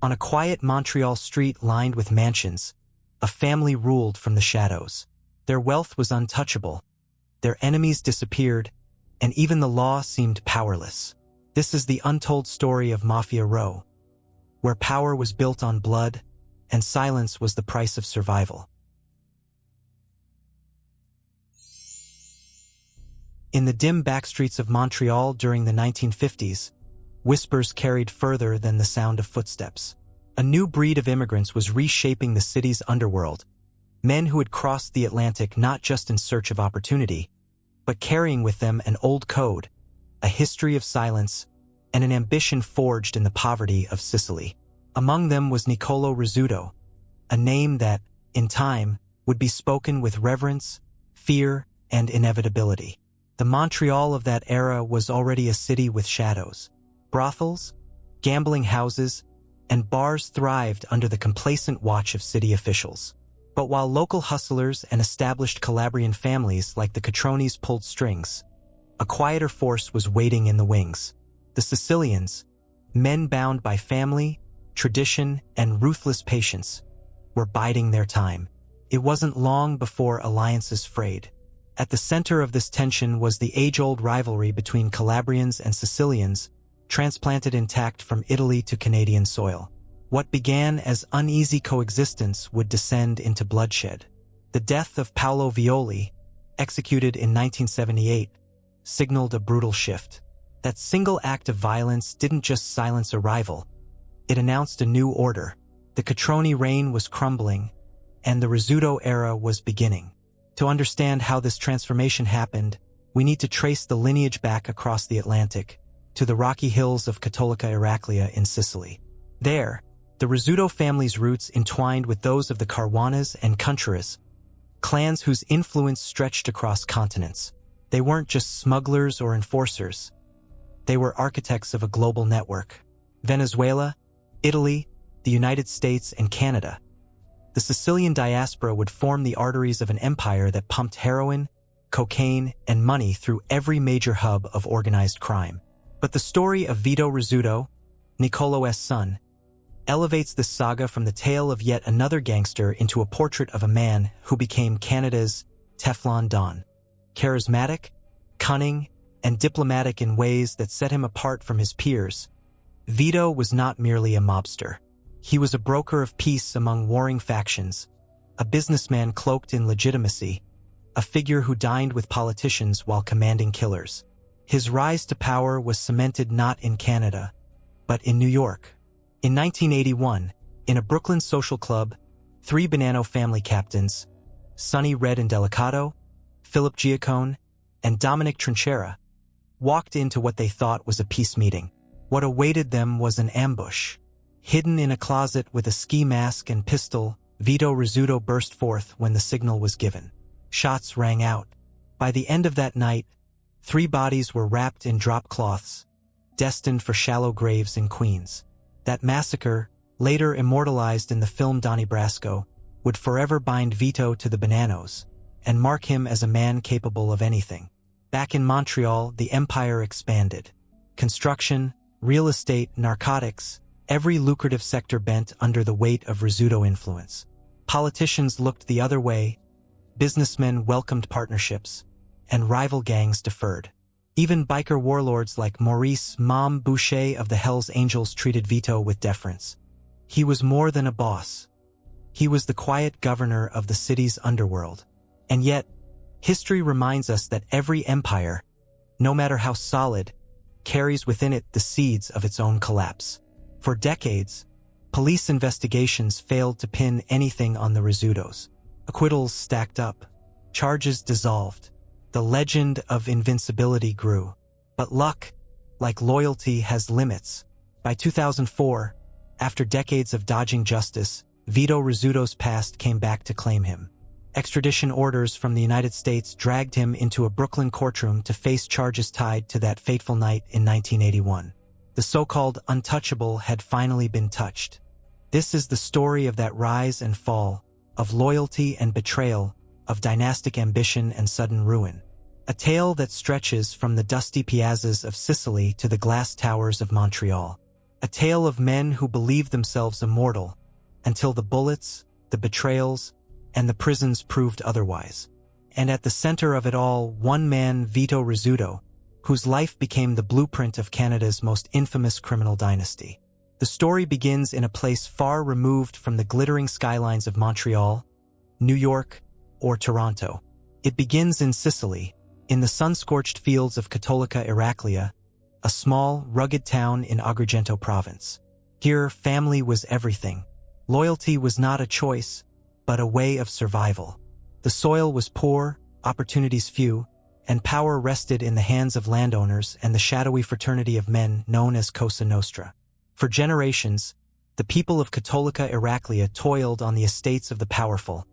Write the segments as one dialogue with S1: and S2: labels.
S1: On a quiet Montreal street lined with mansions, a family ruled from the shadows. Their wealth was untouchable, their enemies disappeared, and even the law seemed powerless. This is the untold story of Mafia Row, where power was built on blood and silence was the price of survival. In the dim backstreets of Montreal during the 1950s, whispers carried further than the sound of footsteps. A new breed of immigrants was reshaping the city's underworld, men who had crossed the Atlantic not just in search of opportunity, but carrying with them an old code, a history of silence, and an ambition forged in the poverty of Sicily. Among them was Nicolo Rizzuto, a name that, in time, would be spoken with reverence, fear, and inevitability. The Montreal of that era was already a city with shadows. Brothels, gambling houses, and bars thrived under the complacent watch of city officials. But while local hustlers and established Calabrian families like the Catronis pulled strings, a quieter force was waiting in the wings. The Sicilians, men bound by family, tradition, and ruthless patience, were biding their time. It wasn't long before alliances frayed. At the center of this tension was the age-old rivalry between Calabrians and Sicilians, transplanted intact from Italy to Canadian soil. What began as uneasy coexistence would descend into bloodshed. The death of Paolo Violi, executed in 1978, signaled a brutal shift. That single act of violence didn't just silence a rival, it announced a new order. The Catroni reign was crumbling, and the Rizzuto era was beginning. To understand how this transformation happened, we need to trace the lineage back across the Atlantic, to the rocky hills of Cattolica Eraclea in Sicily. There, the Rizzuto family's roots entwined with those of the Caruanas and Contras, clans whose influence stretched across continents. They weren't just smugglers or enforcers. They were architects of a global network. Venezuela, Italy, the United States, and Canada. The Sicilian diaspora would form the arteries of an empire that pumped heroin, cocaine, and money through every major hub of organized crime. But the story of Vito Rizzuto, Nicolo's son, elevates this saga from the tale of yet another gangster into a portrait of a man who became Canada's Teflon Don. Charismatic, cunning, and diplomatic in ways that set him apart from his peers, Vito was not merely a mobster. He was a broker of peace among warring factions, a businessman cloaked in legitimacy, a figure who dined with politicians while commanding killers. His rise to power was cemented not in Canada, but in New York. In 1981, in a Brooklyn social club, three Bonanno family captains, Sonny Red Indelicato, Philip Giacone, and Dominic Trinchera, walked into what they thought was a peace meeting. What awaited them was an ambush. Hidden in a closet with a ski mask and pistol, Vito Rizzuto burst forth when the signal was given. Shots rang out. By the end of that night, 3 bodies were wrapped in drop cloths, destined for shallow graves in Queens. That massacre, later immortalized in the film Donnie Brasco, would forever bind Vito to the Bonannos and mark him as a man capable of anything. Back in Montreal, the empire expanded. Construction, real estate, narcotics, every lucrative sector bent under the weight of Rizzuto influence. Politicians looked the other way, businessmen welcomed partnerships, and rival gangs deferred. Even biker warlords like Maurice "Mom" Boucher of the Hells Angels treated Vito with deference. He was more than a boss. He was the quiet governor of the city's underworld. And yet, history reminds us that every empire, no matter how solid, carries within it the seeds of its own collapse. For decades, police investigations failed to pin anything on the Rizzutos. Acquittals stacked up, charges dissolved. The legend of invincibility grew. But luck, like loyalty, has limits. By 2004, after decades of dodging justice, Vito Rizzuto's past came back to claim him. Extradition orders from the United States dragged him into a Brooklyn courtroom to face charges tied to that fateful night in 1981. The so-called untouchable had finally been touched. This is the story of that rise and fall, of loyalty and betrayal, of dynastic ambition and sudden ruin. A tale that stretches from the dusty piazzas of Sicily to the glass towers of Montreal. A tale of men who believed themselves immortal, until the bullets, the betrayals, and the prisons proved otherwise. And at the center of it all, one man, Vito Rizzuto, whose life became the blueprint of Canada's most infamous criminal dynasty. The story begins in a place far removed from the glittering skylines of Montreal, New York, or Toronto. It begins in Sicily, in the sun-scorched fields of Cattolica Eraclea, a small, rugged town in Agrigento province. Here, family was everything. Loyalty was not a choice, but a way of survival. The soil was poor, opportunities few, and power rested in the hands of landowners and the shadowy fraternity of men known as Cosa Nostra. For generations, the people of Cattolica Eraclea toiled on the estates of the powerful,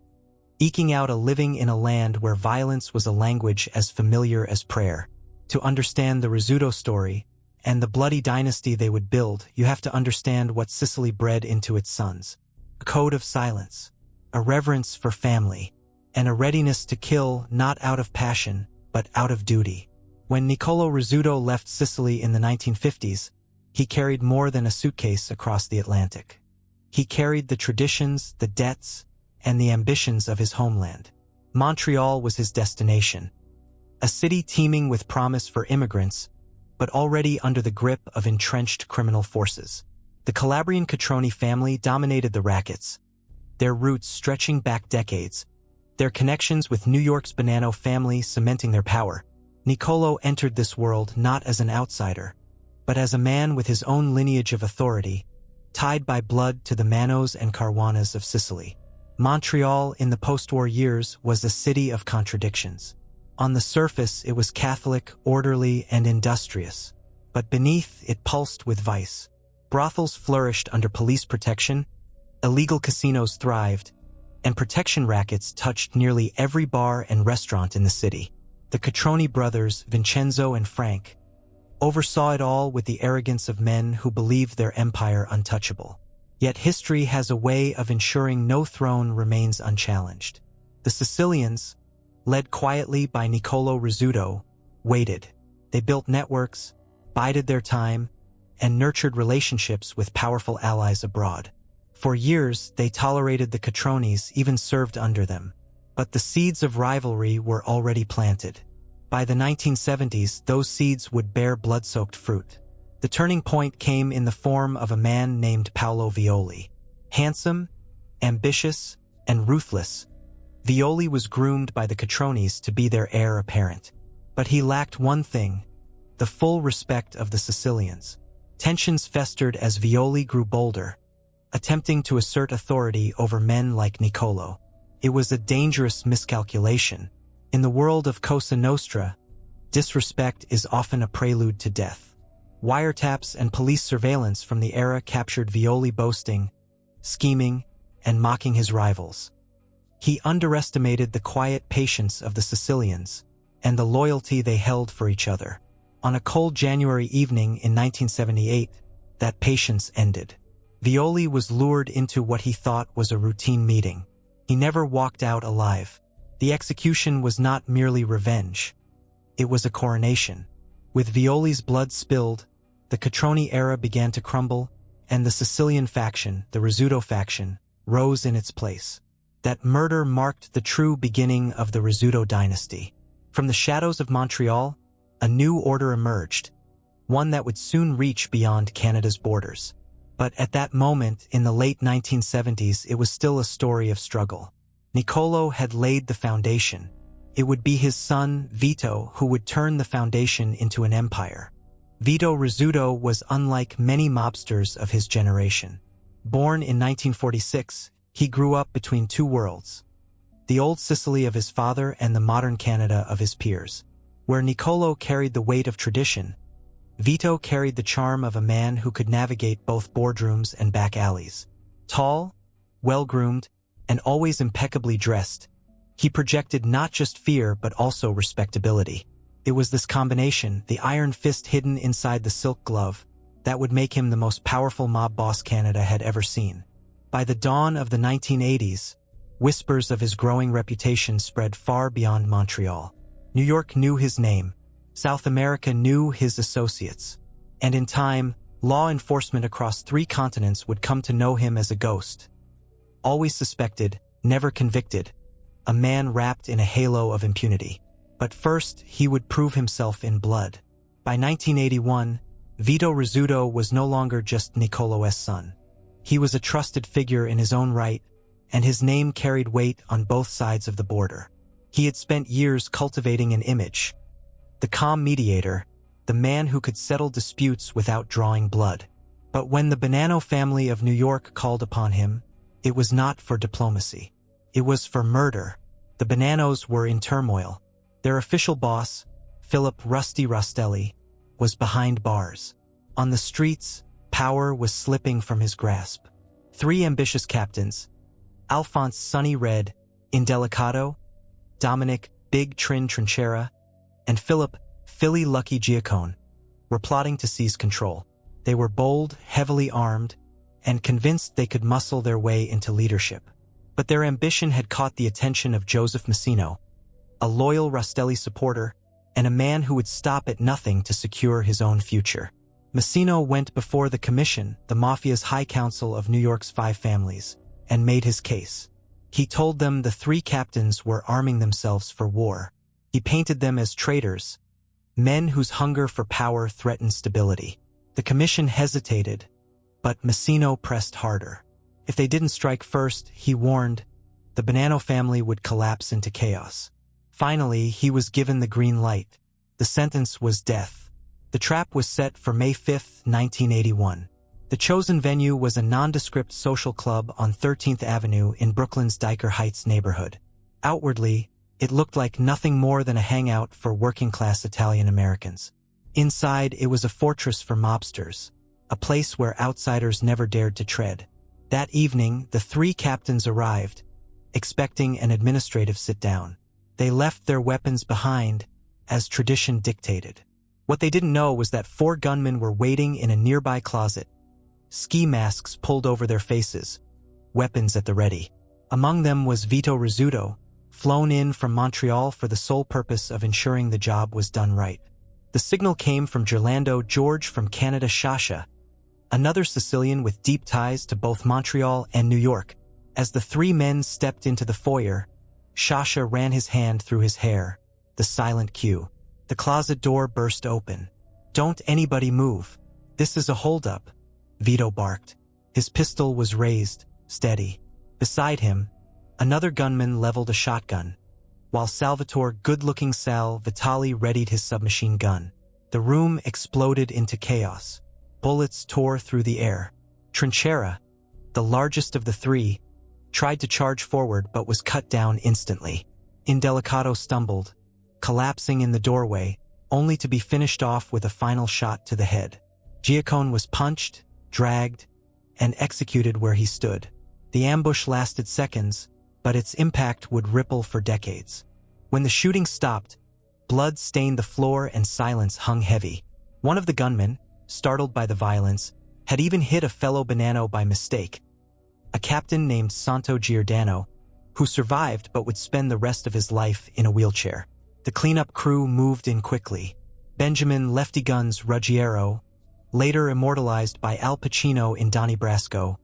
S1: eking out a living in a land where violence was a language as familiar as prayer. To understand the Rizzuto story and the bloody dynasty they would build, you have to understand what Sicily bred into its sons. A code of silence, a reverence for family, and a readiness to kill not out of passion, but out of duty. When Nicolo Rizzuto left Sicily in the 1950s, he carried more than a suitcase across the Atlantic. He carried the traditions, the debts, and the ambitions of his homeland. Montreal was his destination, a city teeming with promise for immigrants, but already under the grip of entrenched criminal forces. The Calabrian Catroni family dominated the rackets, their roots stretching back decades, their connections with New York's Bonanno family cementing their power. Nicolo entered this world not as an outsider, but as a man with his own lineage of authority, tied by blood to the Manos and Caruanas of Sicily. Montreal in the post-war years was a city of contradictions. On the surface, it was Catholic, orderly, and industrious, but beneath it pulsed with vice. Brothels flourished under police protection, illegal casinos thrived, and protection rackets touched nearly every bar and restaurant in the city. The Catroni brothers, Vincenzo and Frank, oversaw it all with the arrogance of men who believed their empire untouchable. Yet history has a way of ensuring no throne remains unchallenged. The Sicilians, led quietly by Nicolo Rizzuto, waited. They built networks, bided their time, and nurtured relationships with powerful allies abroad. For years, they tolerated the Catronis, even served under them. But the seeds of rivalry were already planted. By the 1970s, those seeds would bear blood-soaked fruit. The turning point came in the form of a man named Paolo Violi. Handsome, ambitious, and ruthless, Violi was groomed by the Catronis to be their heir apparent. But he lacked one thing: the full respect of the Sicilians. Tensions festered as Violi grew bolder, attempting to assert authority over men like Nicolo. It was a dangerous miscalculation. In the world of Cosa Nostra, disrespect is often a prelude to death. Wiretaps and police surveillance from the era captured Violi boasting, scheming, and mocking his rivals. He underestimated the quiet patience of the Sicilians and the loyalty they held for each other. On a cold January evening in 1978, that patience ended. Violi was lured into what he thought was a routine meeting. He never walked out alive. The execution was not merely revenge. It was a coronation. With Violi's blood spilled, the Catroni era began to crumble, and the Sicilian faction, the Rizzuto faction, rose in its place. That murder marked the true beginning of the Rizzuto dynasty. From the shadows of Montreal, a new order emerged, one that would soon reach beyond Canada's borders. But at that moment, in the late 1970s, it was still a story of struggle. Nicolo had laid the foundation. It would be his son, Vito, who would turn the foundation into an empire. Vito Rizzuto was unlike many mobsters of his generation. Born in 1946, he grew up between two worlds: the old Sicily of his father and the modern Canada of his peers. Where Nicolo carried the weight of tradition, Vito carried the charm of a man who could navigate both boardrooms and back alleys. Tall, well-groomed, and always impeccably dressed, he projected not just fear but also respectability. It was this combination, the iron fist hidden inside the silk glove, that would make him the most powerful mob boss Canada had ever seen. By the dawn of the 1980s, whispers of his growing reputation spread far beyond Montreal. New York knew his name, South America knew his associates, and in time, Law enforcement across 3 continents would come to know him as a ghost. Always suspected, never convicted, a man wrapped in a halo of impunity. But first, he would prove himself in blood. By 1981, Vito Rizzuto was no longer just Nicolo's son. He was a trusted figure in his own right, and his name carried weight on both sides of the border. He had spent years cultivating an image. The calm mediator, the man who could settle disputes without drawing blood. But when the Bonanno family of New York called upon him, it was not for diplomacy. It was for murder. The Bonannos were in turmoil. Their official boss, Philip "Rusty" Rostelli, was behind bars. On the streets, power was slipping from his grasp. 3 ambitious captains, Alphonse "Sonny" Red Indelicato, Dominic "Big Trin" Trinchera, and Philip "Philly" Lucky Giacone, were plotting to seize control. They were bold, heavily armed, and convinced they could muscle their way into leadership. But their ambition had caught the attention of Joseph Massino, a loyal Rostelli supporter, and a man who would stop at nothing to secure his own future. Massino went before the Commission, the Mafia's high council of New York's 5 families, and made his case. He told them the 3 captains were arming themselves for war. He painted them as traitors, men whose hunger for power threatened stability. The Commission hesitated, but Massino pressed harder. If they didn't strike first, he warned, the Bonanno family would collapse into chaos. Finally, he was given the green light. The sentence was death. The trap was set for May 5, 1981. The chosen venue was a nondescript social club on 13th Avenue in Brooklyn's Dyker Heights neighborhood. Outwardly, it looked like nothing more than a hangout for working-class Italian Americans. Inside, it was a fortress for mobsters, a place where outsiders never dared to tread. That evening, the 3 captains arrived, expecting an administrative sit-down. They left their weapons behind, as tradition dictated. What they didn't know was that 4 gunmen were waiting in a nearby closet, ski masks pulled over their faces, weapons at the ready. Among them was Vito Rizzuto, flown in from Montreal for the sole purpose of ensuring the job was done right. The signal came from Gerlando George from Canada Shasha, another Sicilian with deep ties to both Montreal and New York. As the 3 men stepped into the foyer, Shasha ran his hand through his hair, the silent cue. The closet door burst open. "Don't anybody move. This is a holdup," Vito barked. His pistol was raised, steady. Beside him, another gunman leveled a shotgun, while Salvatore good-looking Sal Vitali readied his submachine gun. The room exploded into chaos. Bullets tore through the air. Trinchera, the largest of the 3, tried to charge forward but was cut down instantly. Indelicato stumbled, collapsing in the doorway, only to be finished off with a final shot to the head. Giacone was punched, dragged, and executed where he stood. The ambush lasted seconds, but its impact would ripple for decades. When the shooting stopped, blood stained the floor and silence hung heavy. One of the gunmen, startled by the violence, had even hit a fellow Bonanno by mistake, a captain named Santo Giordano, who survived but would spend the rest of his life in a wheelchair. The cleanup crew moved in quickly. Benjamin "Lefty Guns" Ruggiero, later immortalized by Al Pacino in Donnie Brasco,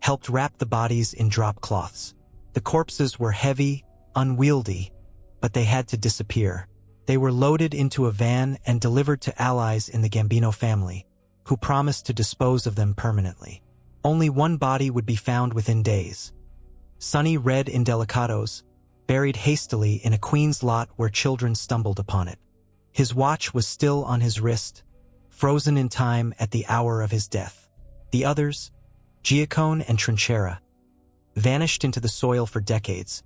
S1: helped wrap the bodies in drop cloths. The corpses were heavy, unwieldy, but they had to disappear. They were loaded into a van and delivered to allies in the Gambino family, who promised to dispose of them permanently. Only one body would be found within days. Sonny "Red" Indelicato's, buried hastily in a Queens lot where children stumbled upon it. His watch was still on his wrist, frozen in time at the hour of his death. The others, Giacone and Trinchera, vanished into the soil for decades,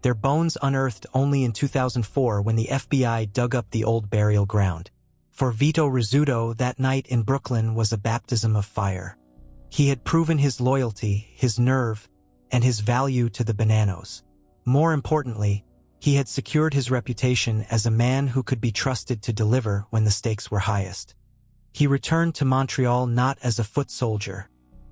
S1: their bones unearthed only in 2004 when the FBI dug up the old burial ground. For Vito Rizzuto, that night in Brooklyn was a baptism of fire. He had proven his loyalty, his nerve, and his value to the Bonannos. More importantly, he had secured his reputation as a man who could be trusted to deliver when the stakes were highest. He returned to Montreal not as a foot soldier,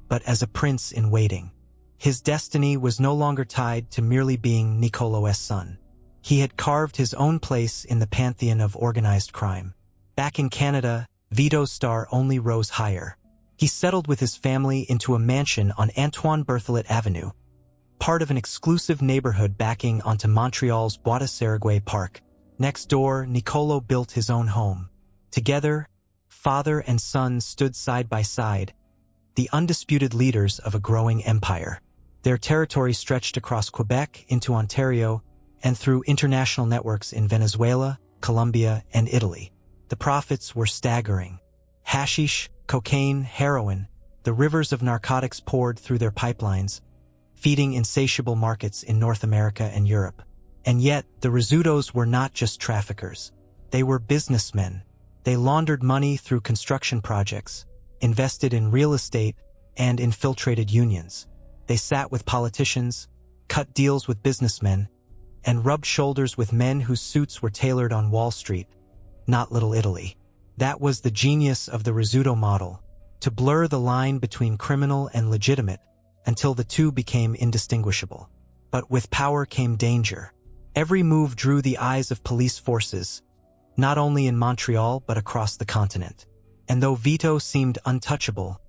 S1: but as a prince in waiting. His destiny was no longer tied to merely being Nicolo's son. He had carved his own place in the pantheon of organized crime. Back in Canada, Vito's star only rose higher. He settled with his family into a mansion on Antoine Berthelot Avenue, part of an exclusive neighborhood backing onto Montreal's Bois de Saraguay Park. Next door, Nicolo built his own home. Together, father and son stood side by side, the undisputed leaders of a growing empire. Their territory stretched across Quebec into Ontario and through international networks in Venezuela, Colombia, and Italy. The profits were staggering. Hashish, cocaine, heroin, the rivers of narcotics poured through their pipelines, feeding insatiable markets in North America and Europe. And yet, the Rizzutos were not just traffickers. They were businessmen. They laundered money through construction projects, invested in real estate, and infiltrated unions. They sat with politicians, cut deals with businessmen, and rubbed shoulders with men whose suits were tailored on Wall Street, not Little Italy. That was the genius of the Rizzuto model, to blur the line between criminal and legitimate until the two became indistinguishable. But with power came danger. Every move drew the eyes of police forces, not only in Montreal but across the continent. And though Vito seemed untouchable,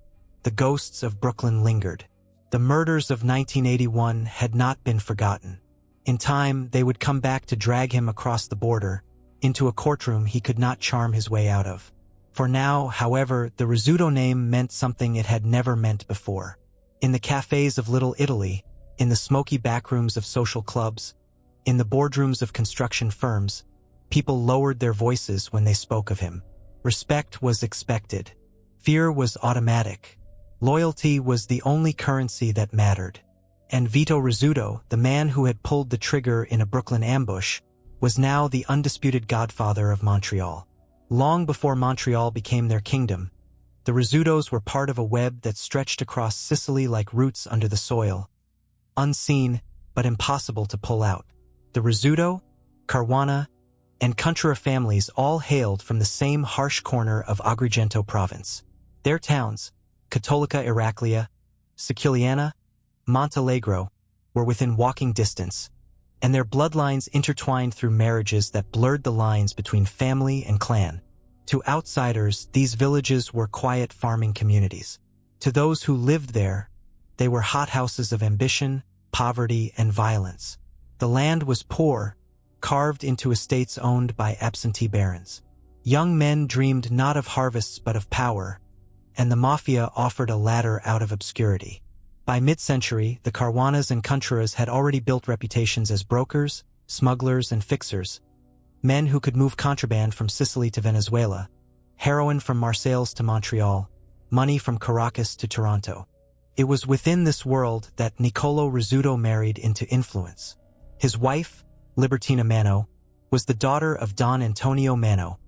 S1: the ghosts of Brooklyn lingered. The murders of 1981 had not been forgotten. In time, they would come back to drag him across the border, into a courtroom he could not charm his way out of. For now, however, the Rizzuto name meant something it had never meant before. In the cafes of Little Italy, in the smoky backrooms of social clubs, in the boardrooms of construction firms, people lowered their voices when they spoke of him. Respect was expected. Fear was automatic. Loyalty was the only currency that mattered. And Vito Rizzuto, the man who had pulled the trigger in a Brooklyn ambush, was now the undisputed Godfather of Montreal. Long before Montreal became their kingdom, the Rizzutos were part of a web that stretched across Sicily like roots under the soil, unseen but impossible to pull out. The Rizzuto, Caruana, and Contra families all hailed from the same harsh corner of Agrigento province. Their towns, Cattolica Eraclea, Siciliana, Montalegro, were within walking distance, and their bloodlines intertwined through marriages that blurred the lines between family and clan. To outsiders, these villages were quiet farming communities. To those who lived there, they were hothouses of ambition, poverty, and violence. The land was poor, carved into estates owned by absentee barons. Young men dreamed not of harvests but of power, and the Mafia offered a ladder out of obscurity. By mid-century, the Caruanas and Contras had already built reputations as brokers, smugglers, and fixers, men who could move contraband from Sicily to Venezuela, heroin from Marseilles to Montreal, money from Caracas to Toronto. It was within this world that Nicolo Rizzuto married into influence. His wife, Libertina Mano, was the daughter of Don Antonio Mano,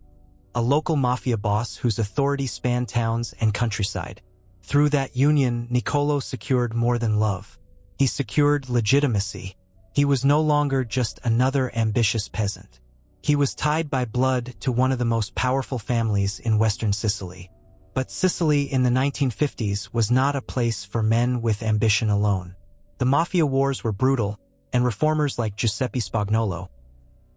S1: a local mafia boss whose authority spanned towns and countryside. Through that union, Nicolo secured more than love. He secured legitimacy. He was no longer just another ambitious peasant. He was tied by blood to one of the most powerful families in western Sicily. But Sicily in the 1950s was not a place for men with ambition alone. The mafia wars were brutal, and reformers like Giuseppe Spagnolo,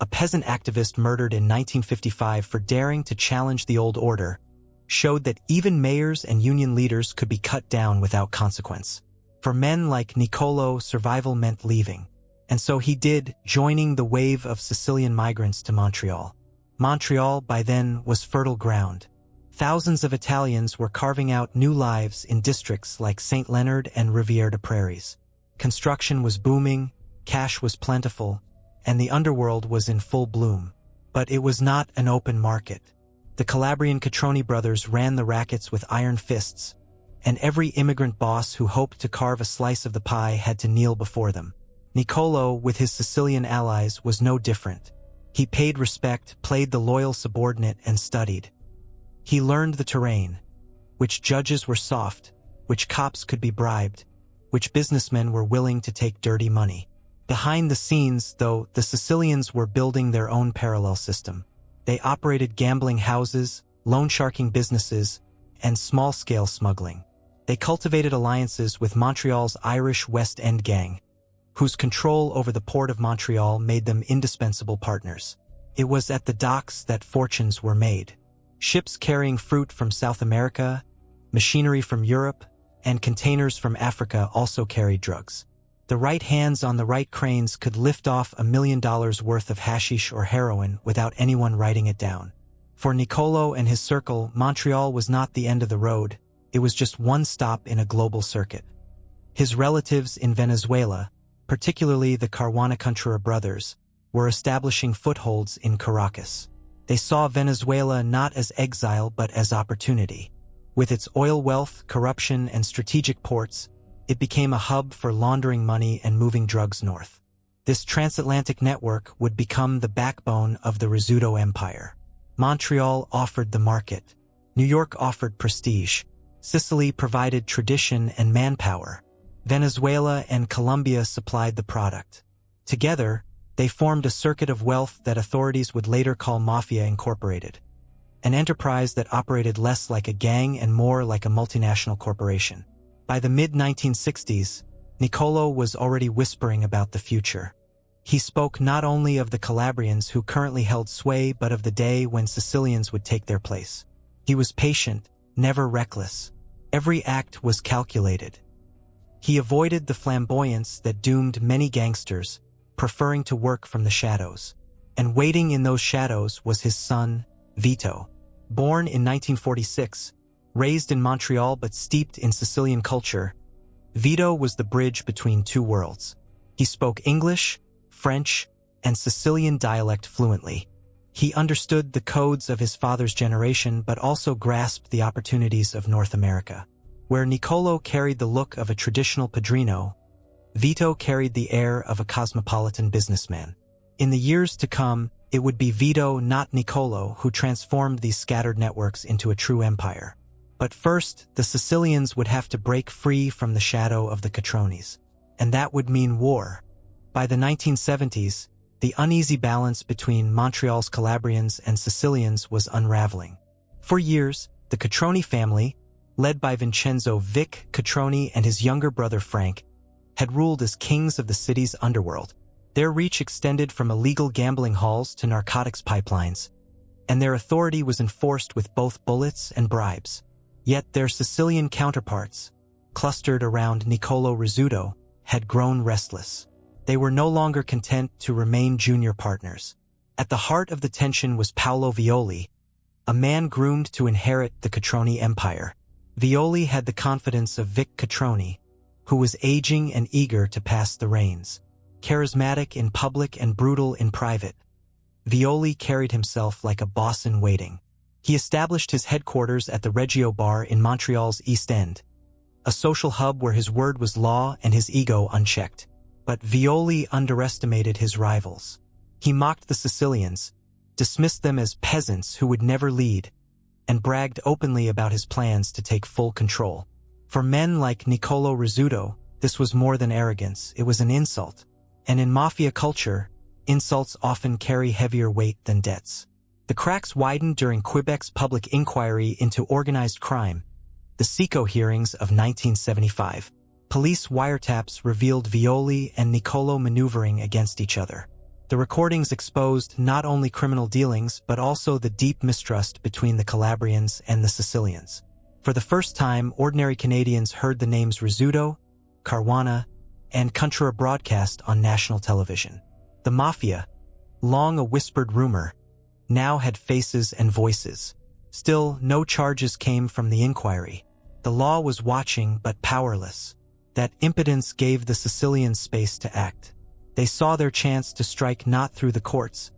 S1: a peasant activist murdered in 1955 for daring to challenge the old order, showed that even mayors and union leaders could be cut down without consequence. For men like Nicolo, survival meant leaving. And so he did, joining the wave of Sicilian migrants to Montreal. Montreal, by then, was fertile ground. Thousands of Italians were carving out new lives in districts like St. Leonard and Rivière des Prairies. Construction was booming, cash was plentiful, and the underworld was in full bloom. But it was not an open market. The Calabrian Catroni brothers ran the rackets with iron fists, and every immigrant boss who hoped to carve a slice of the pie had to kneel before them. Nicolo, with his Sicilian allies, was no different. He paid respect, played the loyal subordinate, and studied. He learned the terrain, which judges were soft, which cops could be bribed, which businessmen were willing to take dirty money. Behind the scenes, though, the Sicilians were building their own parallel system. They operated gambling houses, loan-sharking businesses, and small-scale smuggling. They cultivated alliances with Montreal's Irish West End gang, whose control over the port of Montreal made them indispensable partners. It was at the docks that fortunes were made. Ships carrying fruit from South America, machinery from Europe, and containers from Africa also carried drugs. The right hands on the right cranes could lift off $1 million worth of hashish or heroin without anyone writing it down. For Nicolo and his circle, Montreal was not the end of the road, it was just one stop in a global circuit. His relatives in Venezuela, particularly the Carwanacontra brothers, were establishing footholds in Caracas. They saw Venezuela not as exile but as opportunity. With its oil wealth, corruption, and strategic ports, it became a hub for laundering money and moving drugs north. This transatlantic network would become the backbone of the Rizzuto Empire. Montreal offered the market. New York offered prestige. Sicily provided tradition and manpower. Venezuela and Colombia supplied the product. Together, they formed a circuit of wealth that authorities would later call Mafia Incorporated. An enterprise that operated less like a gang and more like a multinational corporation. By the mid-1960s, Nicolo was already whispering about the future. He spoke not only of the Calabrians who currently held sway but of the day when Sicilians would take their place. He was patient, never reckless. Every act was calculated. He avoided the flamboyance that doomed many gangsters, preferring to work from the shadows. And waiting in those shadows was his son, Vito. Born in 1946, raised in Montreal but steeped in Sicilian culture, Vito was the bridge between two worlds. He spoke English, French, and Sicilian dialect fluently. He understood the codes of his father's generation but also grasped the opportunities of North America. Where Nicolo carried the look of a traditional padrino, Vito carried the air of a cosmopolitan businessman. In the years to come, it would be Vito, not Nicolo, who transformed these scattered networks into a true empire. But first, the Sicilians would have to break free from the shadow of the Catrones. And that would mean war. By the 1970s, the uneasy balance between Montreal's Calabrians and Sicilians was unraveling. For years, the Catroni family, led by Vincenzo Vic Catroni and his younger brother Frank, had ruled as kings of the city's underworld. Their reach extended from illegal gambling halls to narcotics pipelines, and their authority was enforced with both bullets and bribes. Yet their Sicilian counterparts, clustered around Nicolo Rizzuto, had grown restless. They were no longer content to remain junior partners. At the heart of the tension was Paolo Violi, a man groomed to inherit the Catroni empire. Violi had the confidence of Vic Catroni, who was aging and eager to pass the reins. Charismatic in public and brutal in private, Violi carried himself like a boss in waiting. He established his headquarters at the Reggio Bar in Montreal's East End, a social hub where his word was law and his ego unchecked. But Violi underestimated his rivals. He mocked the Sicilians, dismissed them as peasants who would never lead, and bragged openly about his plans to take full control. For men like Nicolo Rizzuto, this was more than arrogance, it was an insult. And in mafia culture, insults often carry heavier weight than debts. The cracks widened during Quebec's public inquiry into organized crime, the SICO hearings of 1975. Police wiretaps revealed Violi and Nicolo maneuvering against each other. The recordings exposed not only criminal dealings but also the deep mistrust between the Calabrians and the Sicilians. For the first time, ordinary Canadians heard the names Rizzuto, Caruana, and Contra broadcast on national television. The Mafia, long a whispered rumor, now had faces and voices. Still, no charges came from the inquiry. The law was watching but powerless. That impotence gave the Sicilians space to act. They saw their chance to strike not through the courts,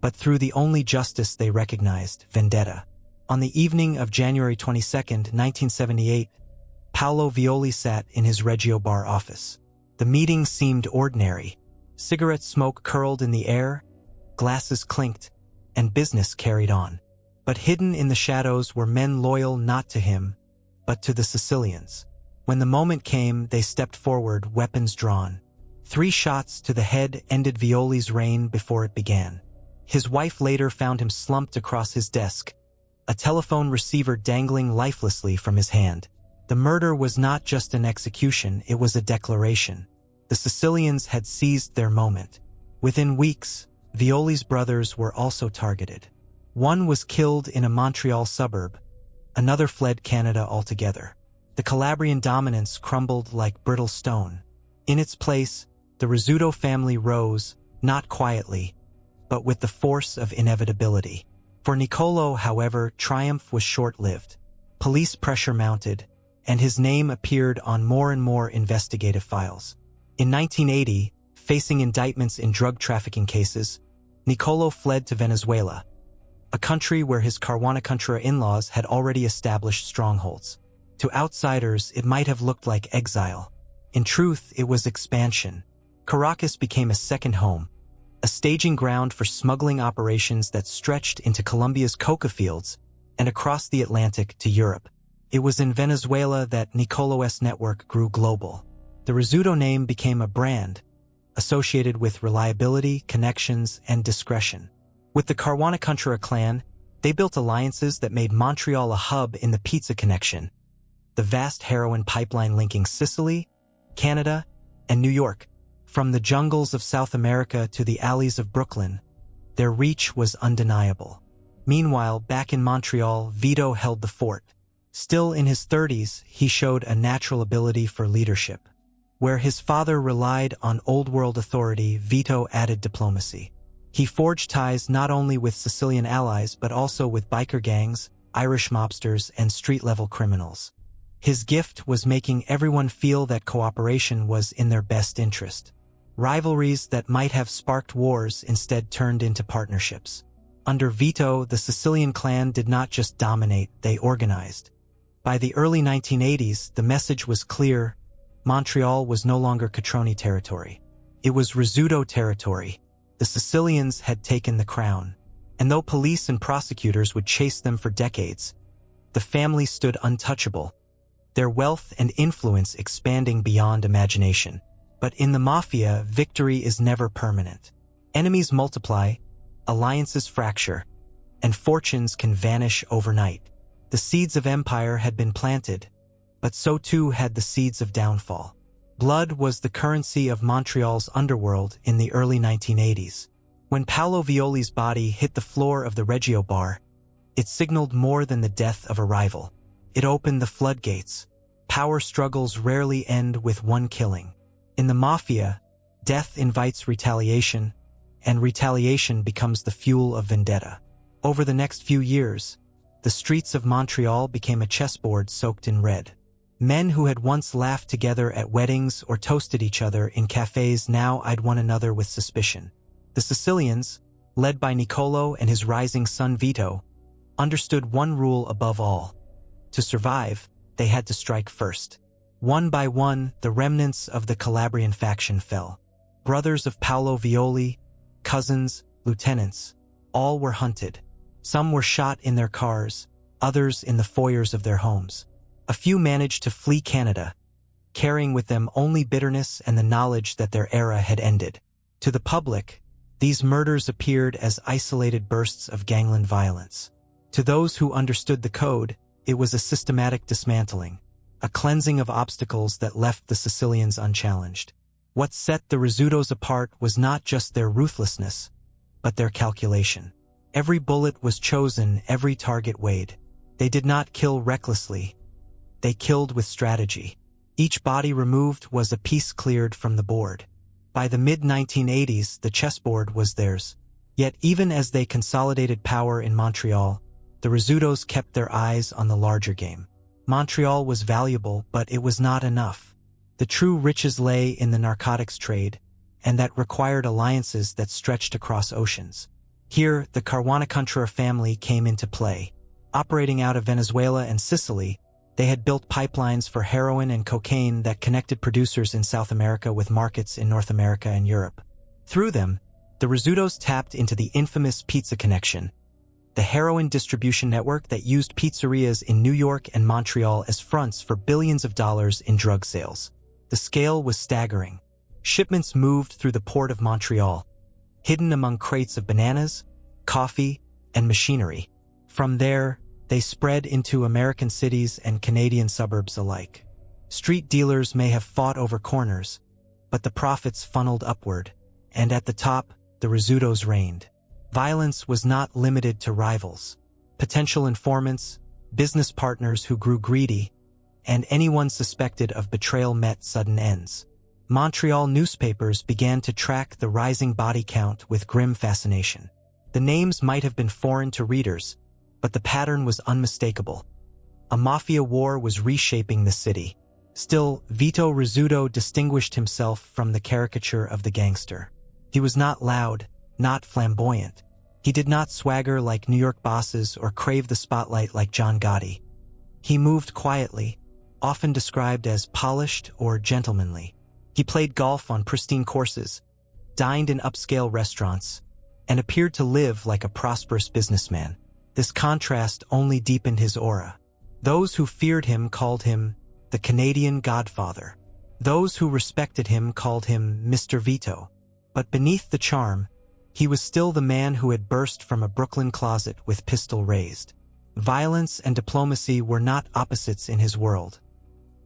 S1: but through the only justice they recognized, vendetta. On the evening of January 22, 1978, Paolo Violi sat in his Reggio Bar office. The meeting seemed ordinary. Cigarette smoke curled in the air, glasses clinked, and business carried on. But hidden in the shadows were men loyal not to him, but to the Sicilians. When the moment came, they stepped forward, weapons drawn. 3 shots to the head ended Violi's reign before it began. His wife later found him slumped across his desk, a telephone receiver dangling lifelessly from his hand. The murder was not just an execution, it was a declaration. The Sicilians had seized their moment. Within weeks, Violi's brothers were also targeted. One was killed in a Montreal suburb, Another fled Canada altogether. The Calabrian dominance crumbled like brittle stone. In its place, the Rizzuto family rose, not quietly, but with the force of inevitability. For Nicolo, however, triumph was short-lived. Police pressure mounted, and his name appeared on more and more investigative files. In 1980, facing indictments in drug trafficking cases, Nicolo fled to Venezuela, a country where his Carhuanacontra in-laws had already established strongholds. To outsiders, it might have looked like exile. In truth, it was expansion. Caracas became a second home, a staging ground for smuggling operations that stretched into Colombia's coca fields and across the Atlantic to Europe. It was in Venezuela that Nicolo's network grew global. The Rizzuto name became a brand, associated with reliability, connections, and discretion. With the Carhuanacontra clan, they built alliances that made Montreal a hub in the pizza connection, the vast heroin pipeline linking Sicily, Canada, and New York. From the jungles of South America to the alleys of Brooklyn, their reach was undeniable. Meanwhile, back in Montreal, Vito held the fort. Still in his 30s, he showed a natural ability for leadership. Where his father relied on old-world authority, Vito added diplomacy. He forged ties not only with Sicilian allies but also with biker gangs, Irish mobsters, and street-level criminals. His gift was making everyone feel that cooperation was in their best interest. Rivalries that might have sparked wars instead turned into partnerships. Under Vito, the Sicilian clan did not just dominate, they organized. By the early 1980s, the message was clear: Montreal was no longer Catroni territory. It was Rizzuto territory. The Sicilians had taken the crown. And though police and prosecutors would chase them for decades, the family stood untouchable, their wealth and influence expanding beyond imagination. But in the Mafia, victory is never permanent. Enemies multiply, alliances fracture, and fortunes can vanish overnight. The seeds of empire had been planted, but so too had the seeds of downfall. Blood was the currency of Montreal's underworld in the early 1980s. When Paolo Violi's body hit the floor of the Reggio bar, it signaled more than the death of a rival. It opened the floodgates. Power struggles rarely end with one killing. In the Mafia, death invites retaliation, and retaliation becomes the fuel of vendetta. Over the next few years, the streets of Montreal became a chessboard soaked in red. Men who had once laughed together at weddings or toasted each other in cafes now eyed one another with suspicion. The Sicilians, led by Nicolo and his rising son Vito, understood one rule above all. To survive, they had to strike first. One by one, the remnants of the Calabrian faction fell. Brothers of Paolo Violi, cousins, lieutenants, all were hunted. Some were shot in their cars, others in the foyers of their homes. A few managed to flee Canada, carrying with them only bitterness and the knowledge that their era had ended. To the public, these murders appeared as isolated bursts of gangland violence. To those who understood the code, it was a systematic dismantling, a cleansing of obstacles that left the Sicilians unchallenged. What set the Rizzutos apart was not just their ruthlessness, but their calculation. Every bullet was chosen, every target weighed. They did not kill recklessly. They killed with strategy. Each body removed was a piece cleared from the board. By the mid-1980s, the chessboard was theirs. Yet even as they consolidated power in Montreal, the Rizzutos kept their eyes on the larger game. Montreal was valuable, but it was not enough. The true riches lay in the narcotics trade, and that required alliances that stretched across oceans. Here, the Carhuanacontra family came into play. Operating out of Venezuela and Sicily, they had built pipelines for heroin and cocaine that connected producers in South America with markets in North America and Europe. Through them, the Rizzutos tapped into the infamous pizza connection, the heroin distribution network that used pizzerias in New York and Montreal as fronts for billions of dollars in drug sales. The scale was staggering. Shipments moved through the port of Montreal, hidden among crates of bananas, coffee, and machinery. From there, they spread into American cities and Canadian suburbs alike. Street dealers may have fought over corners, but the profits funneled upward, and at the top, the Rizzutos reigned. Violence was not limited to rivals. Potential informants, business partners who grew greedy, and anyone suspected of betrayal met sudden ends. Montreal newspapers began to track the rising body count with grim fascination. The names might have been foreign to readers, but the pattern was unmistakable. A mafia war was reshaping the city. Still, Vito Rizzuto distinguished himself from the caricature of the gangster. He was not loud, not flamboyant. He did not swagger like New York bosses or crave the spotlight like John Gotti. He moved quietly, often described as polished or gentlemanly. He played golf on pristine courses, dined in upscale restaurants, and appeared to live like a prosperous businessman. This contrast only deepened his aura. Those who feared him called him the Canadian Godfather. Those who respected him called him Mr. Vito. But beneath the charm, he was still the man who had burst from a Brooklyn closet with pistol raised. Violence and diplomacy were not opposites in his world.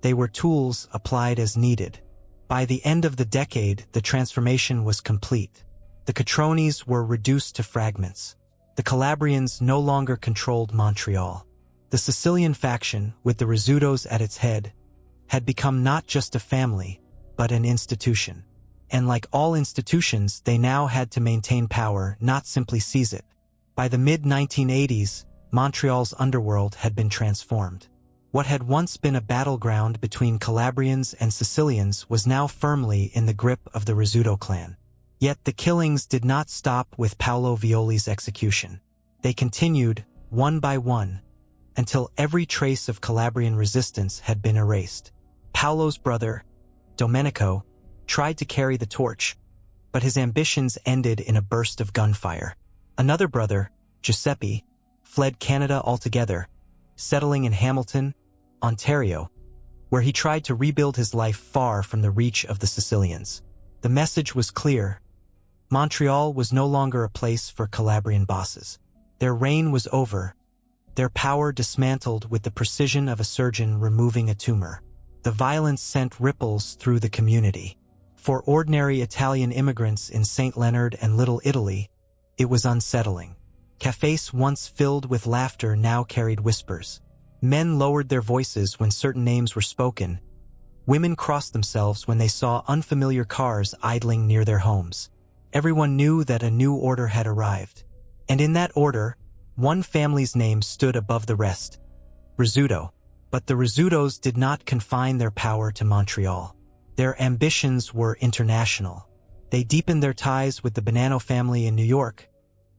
S1: They were tools applied as needed. By the end of the decade, the transformation was complete. The Catronis were reduced to fragments. The Calabrians no longer controlled Montreal. The Sicilian faction, with the Rizzutos at its head, had become not just a family, but an institution. And like all institutions, they now had to maintain power, not simply seize it. By the mid-1980s, Montreal's underworld had been transformed. What had once been a battleground between Calabrians and Sicilians was now firmly in the grip of the Rizzuto clan. Yet the killings did not stop with Paolo Violi's execution. They continued, one by one, until every trace of Calabrian resistance had been erased. Paolo's brother, Domenico, tried to carry the torch, but his ambitions ended in a burst of gunfire. Another brother, Giuseppe, fled Canada altogether, settling in Hamilton, Ontario, where he tried to rebuild his life far from the reach of the Sicilians. The message was clear. Montreal was no longer a place for Calabrian bosses. Their reign was over, their power dismantled with the precision of a surgeon removing a tumor. The violence sent ripples through the community. For ordinary Italian immigrants in St. Leonard and Little Italy, it was unsettling. Cafés once filled with laughter now carried whispers. Men lowered their voices when certain names were spoken. Women crossed themselves when they saw unfamiliar cars idling near their homes. Everyone knew that a new order had arrived. And in that order, one family's name stood above the rest, Rizzuto. But the Rizzutos did not confine their power to Montreal. Their ambitions were international. They deepened their ties with the Bonanno family in New York,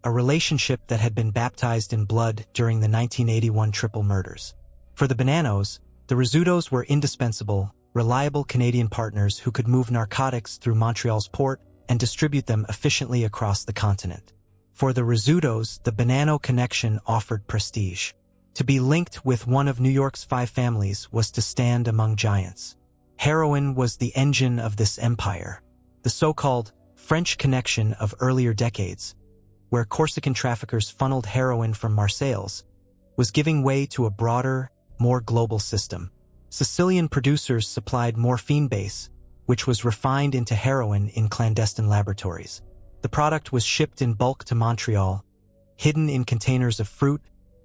S1: a relationship that had been baptized in blood during the 1981 triple murders. For the Bonannos, the Rizzutos were indispensable, reliable Canadian partners who could move narcotics through Montreal's port and distribute them efficiently across the continent. For the Rizzutos, the Bonanno connection offered prestige. To be linked with one of New York's 5 families was to stand among giants. Heroin was the engine of this empire. The so-called French connection of earlier decades, where Corsican traffickers funneled heroin from Marseilles, was giving way to a broader, more global system. Sicilian producers supplied morphine base, which was refined into heroin in clandestine laboratories. The product was shipped in bulk to Montreal, hidden in containers of fruit,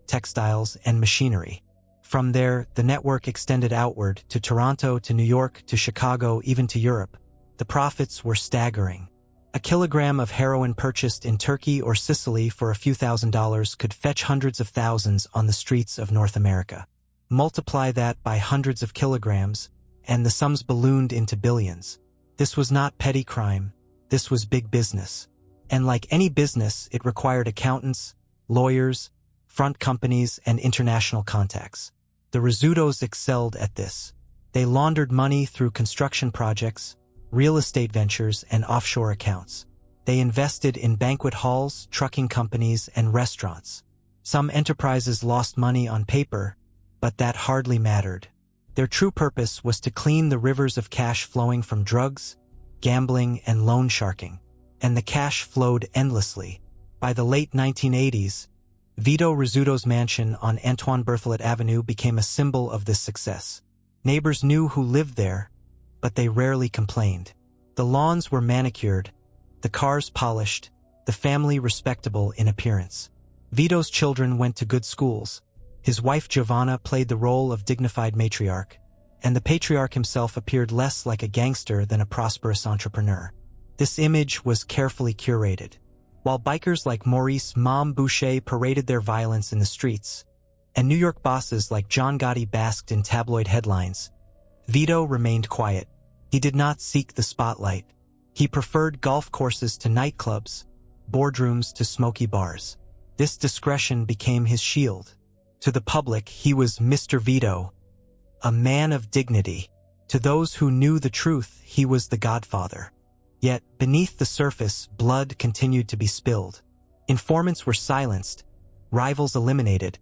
S1: textiles, and machinery. From there, the network extended outward to Toronto, to New York, to Chicago, even to Europe. The profits were staggering. A kilogram of heroin purchased in Turkey or Sicily for a few $1,000s could fetch hundreds of thousands on the streets of North America. Multiply that by hundreds of kilograms, and the sums ballooned into billions. This was not petty crime. This was big business. And like any business, it required accountants, lawyers, front companies, and international contacts. The Rizzutos excelled at this. They laundered money through construction projects, real estate ventures, and offshore accounts. They invested in banquet halls, trucking companies, and restaurants. Some enterprises lost money on paper, but that hardly mattered. Their true purpose was to clean the rivers of cash flowing from drugs, gambling, and loan sharking. And the cash flowed endlessly. By the late 1980s, Vito Rizzuto's mansion on Antoine Berthelot Avenue became a symbol of this success. Neighbors knew who lived there, but they rarely complained. The lawns were manicured, the cars polished, the family respectable in appearance. Vito's children went to good schools, His wife Giovanna played the role of dignified matriarch, and the patriarch himself appeared less like a gangster than a prosperous entrepreneur. This image was carefully curated. While bikers like Maurice "Mom" Boucher paraded their violence in the streets, and New York bosses like John Gotti basked in tabloid headlines, Vito remained quiet. He did not seek the spotlight. He preferred golf courses to nightclubs, boardrooms to smoky bars. This discretion became his shield. To the public, he was Mr. Vito, a man of dignity. To those who knew the truth, he was the Godfather. Yet, beneath the surface, blood continued to be spilled. Informants were silenced, rivals eliminated,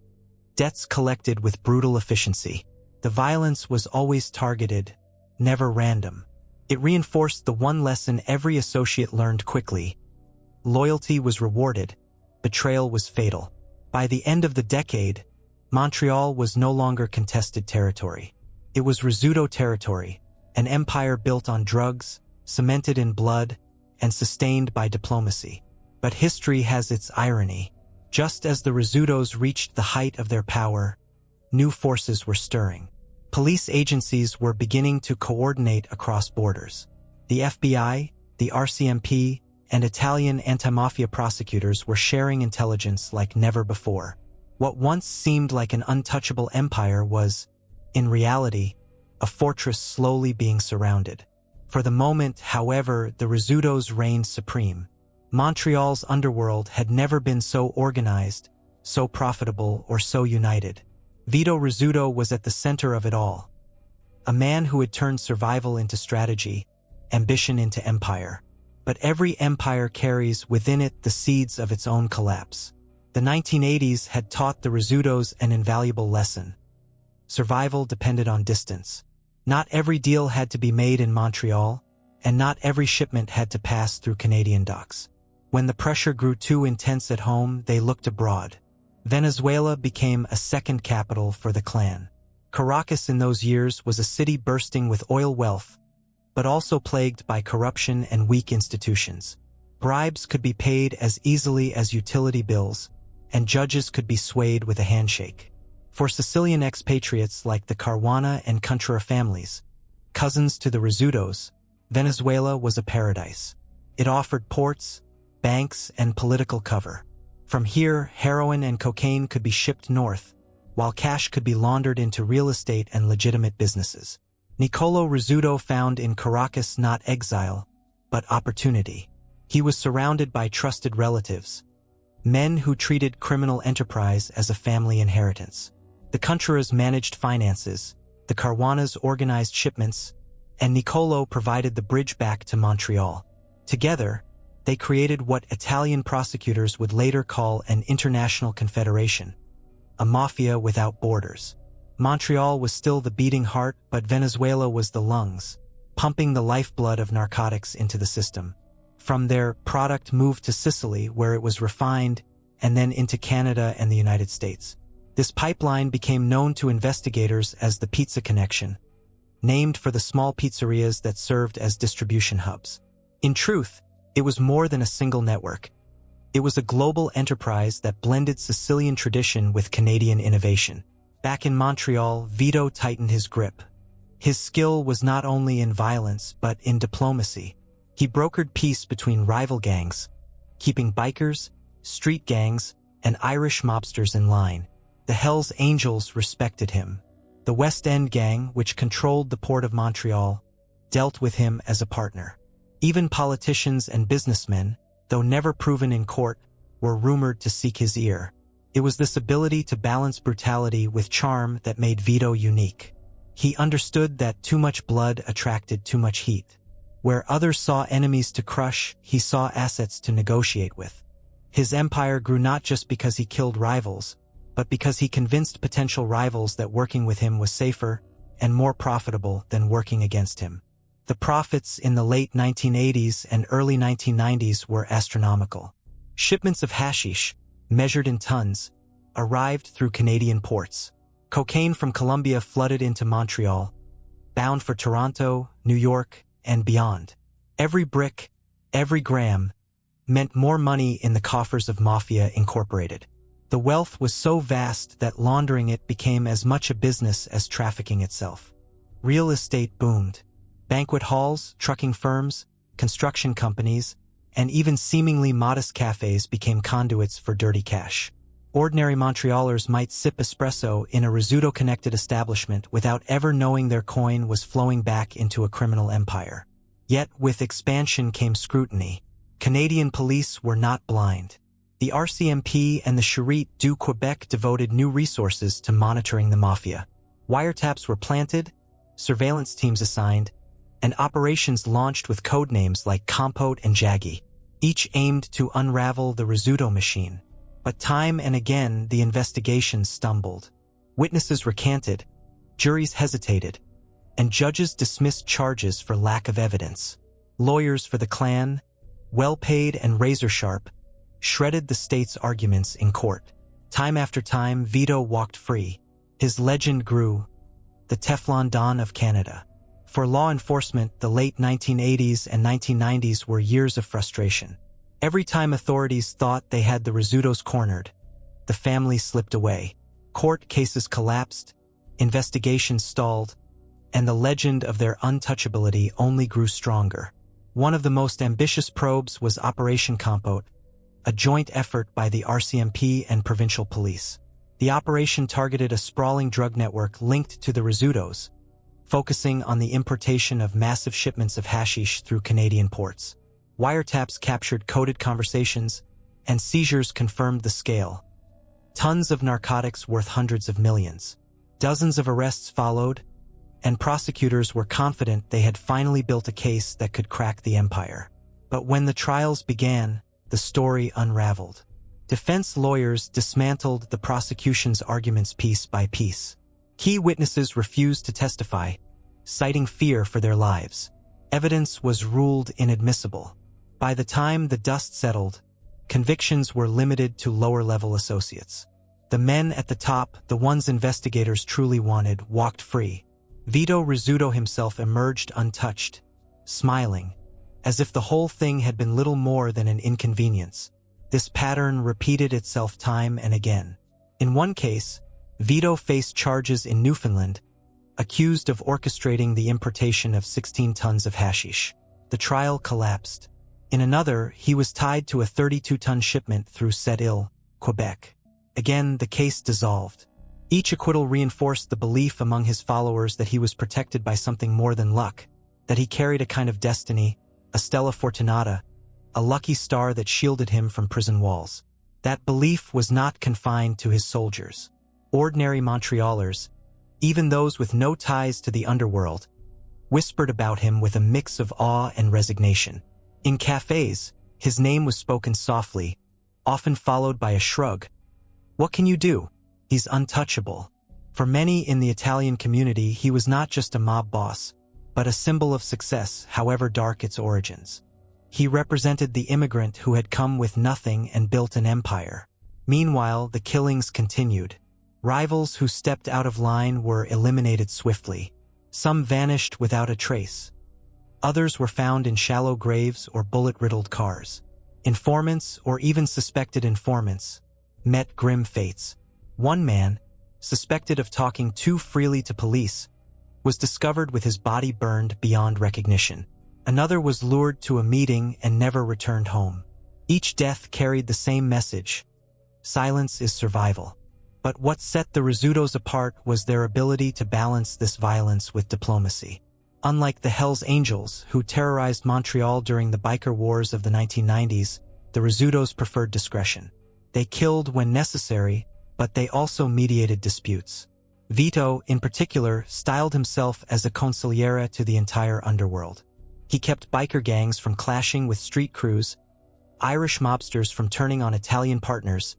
S1: debts collected with brutal efficiency. The violence was always targeted, never random. It reinforced the one lesson every associate learned quickly. Loyalty was rewarded, betrayal was fatal. By the end of the decade, Montreal was no longer contested territory. It was Rizzuto territory, an empire built on drugs, cemented in blood, and sustained by diplomacy. But history has its irony. Just as the Rizzutos reached the height of their power, new forces were stirring. Police agencies were beginning to coordinate across borders. The FBI, the RCMP, and Italian anti-mafia prosecutors were sharing intelligence like never before. What once seemed like an untouchable empire was, in reality, a fortress slowly being surrounded. For the moment, however, the Rizzutos reigned supreme. Montreal's underworld had never been so organized, so profitable, or so united. Vito Rizzuto was at the center of it all. A man who had turned survival into strategy, ambition into empire. But every empire carries within it the seeds of its own collapse. The 1980s had taught the Rizzutos an invaluable lesson. Survival depended on distance. Not every deal had to be made in Montreal, and not every shipment had to pass through Canadian docks. When the pressure grew too intense at home, they looked abroad. Venezuela became a second capital for the clan. Caracas in those years was a city bursting with oil wealth, but also plagued by corruption and weak institutions. Bribes could be paid as easily as utility bills, and judges could be swayed with a handshake. For Sicilian expatriates like the Caruana and Contra families, cousins to the Rizzutos, Venezuela was a paradise. It offered ports, banks, and political cover. From here, heroin and cocaine could be shipped north, while cash could be laundered into real estate and legitimate businesses. Nicolo Rizzuto found in Caracas not exile, but opportunity. He was surrounded by trusted relatives, men who treated criminal enterprise as a family inheritance. The Contras managed finances, the Caruanas organized shipments, and Nicolo provided the bridge back to Montreal. Together, they created what Italian prosecutors would later call an international confederation, a mafia without borders. Montreal was still the beating heart, but Venezuela was the lungs, pumping the lifeblood of narcotics into the system. From there, product moved to Sicily, where it was refined, and then into Canada and the United States. This pipeline became known to investigators as the Pizza Connection, named for the small pizzerias that served as distribution hubs. In truth, it was more than a single network. It was a global enterprise that blended Sicilian tradition with Canadian innovation. Back in Montreal, Vito tightened his grip. His skill was not only in violence, but in diplomacy. He brokered peace between rival gangs, keeping bikers, street gangs, and Irish mobsters in line. The Hells Angels respected him. The West End gang, which controlled the port of Montreal, dealt with him as a partner. Even politicians and businessmen, though never proven in court, were rumored to seek his ear. It was this ability to balance brutality with charm that made Vito unique. He understood that too much blood attracted too much heat. Where others saw enemies to crush, he saw assets to negotiate with. His empire grew not just because he killed rivals, but because he convinced potential rivals that working with him was safer and more profitable than working against him. The profits in the late 1980s and early 1990s were astronomical. Shipments of hashish, measured in tons, arrived through Canadian ports. Cocaine from Colombia flooded into Montreal, bound for Toronto, New York, and beyond. Every brick, every gram, meant more money in the coffers of Mafia Incorporated. The wealth was so vast that laundering it became as much a business as trafficking itself. Real estate boomed. Banquet halls, trucking firms, construction companies, and even seemingly modest cafes became conduits for dirty cash. Ordinary Montrealers might sip espresso in a Rizzuto-connected establishment without ever knowing their coin was flowing back into a criminal empire. Yet, with expansion came scrutiny. Canadian police were not blind. The RCMP and the Charité du Québec devoted new resources to monitoring the mafia. Wiretaps were planted, surveillance teams assigned, and operations launched with code names like Compote and Jaggy, each aimed to unravel the Rizzuto machine. But time and again, the investigations stumbled. Witnesses recanted, juries hesitated, and judges dismissed charges for lack of evidence. Lawyers for the clan, well-paid and razor-sharp, shredded the state's arguments in court. Time after time, Vito walked free. His legend grew, the Teflon Don of Canada. For law enforcement, the late 1980s and 1990s were years of frustration. Every time authorities thought they had the Rizzutos cornered, the family slipped away. Court cases collapsed, investigations stalled, and the legend of their untouchability only grew stronger. One of the most ambitious probes was Operation Compote, a joint effort by the RCMP and provincial police. The operation targeted a sprawling drug network linked to the Rizzutos, focusing on the importation of massive shipments of hashish through Canadian ports. Wiretaps captured coded conversations, and seizures confirmed the scale. Tons of narcotics worth hundreds of millions. Dozens of arrests followed, and prosecutors were confident they had finally built a case that could crack the empire. But when the trials began, the story unraveled. Defense lawyers dismantled the prosecution's arguments piece by piece. Key witnesses refused to testify, citing fear for their lives. Evidence was ruled inadmissible. By the time the dust settled, convictions were limited to lower-level associates. The men at the top, the ones investigators truly wanted, walked free. Vito Rizzuto himself emerged untouched, smiling, as if the whole thing had been little more than an inconvenience. This pattern repeated itself time and again. In one case, Vito faced charges in Newfoundland, accused of orchestrating the importation of 16 tons of hashish. The trial collapsed. In another, he was tied to a 32-ton shipment through Sept-Îles, Quebec. Again, the case dissolved. Each acquittal reinforced the belief among his followers that he was protected by something more than luck, that he carried a kind of destiny, a stella fortunata, a lucky star that shielded him from prison walls. That belief was not confined to his soldiers. Ordinary Montrealers, even those with no ties to the underworld, whispered about him with a mix of awe and resignation. In cafes, his name was spoken softly, often followed by a shrug. What can you do? He's untouchable. For many in the Italian community, he was not just a mob boss, but a symbol of success, however dark its origins. He represented the immigrant who had come with nothing and built an empire. Meanwhile, the killings continued. Rivals who stepped out of line were eliminated swiftly. Some vanished without a trace. Others were found in shallow graves or bullet-riddled cars. Informants, or even suspected informants, met grim fates. One man, suspected of talking too freely to police, was discovered with his body burned beyond recognition. Another was lured to a meeting and never returned home. Each death carried the same message: silence is survival. But what set the Rizzutos apart was their ability to balance this violence with diplomacy. Unlike the Hells Angels, who terrorized Montreal during the biker wars of the 1990s, the Rizzutos preferred discretion. They killed when necessary, but they also mediated disputes. Vito, in particular, styled himself as a consigliere to the entire underworld. He kept biker gangs from clashing with street crews, Irish mobsters from turning on Italian partners,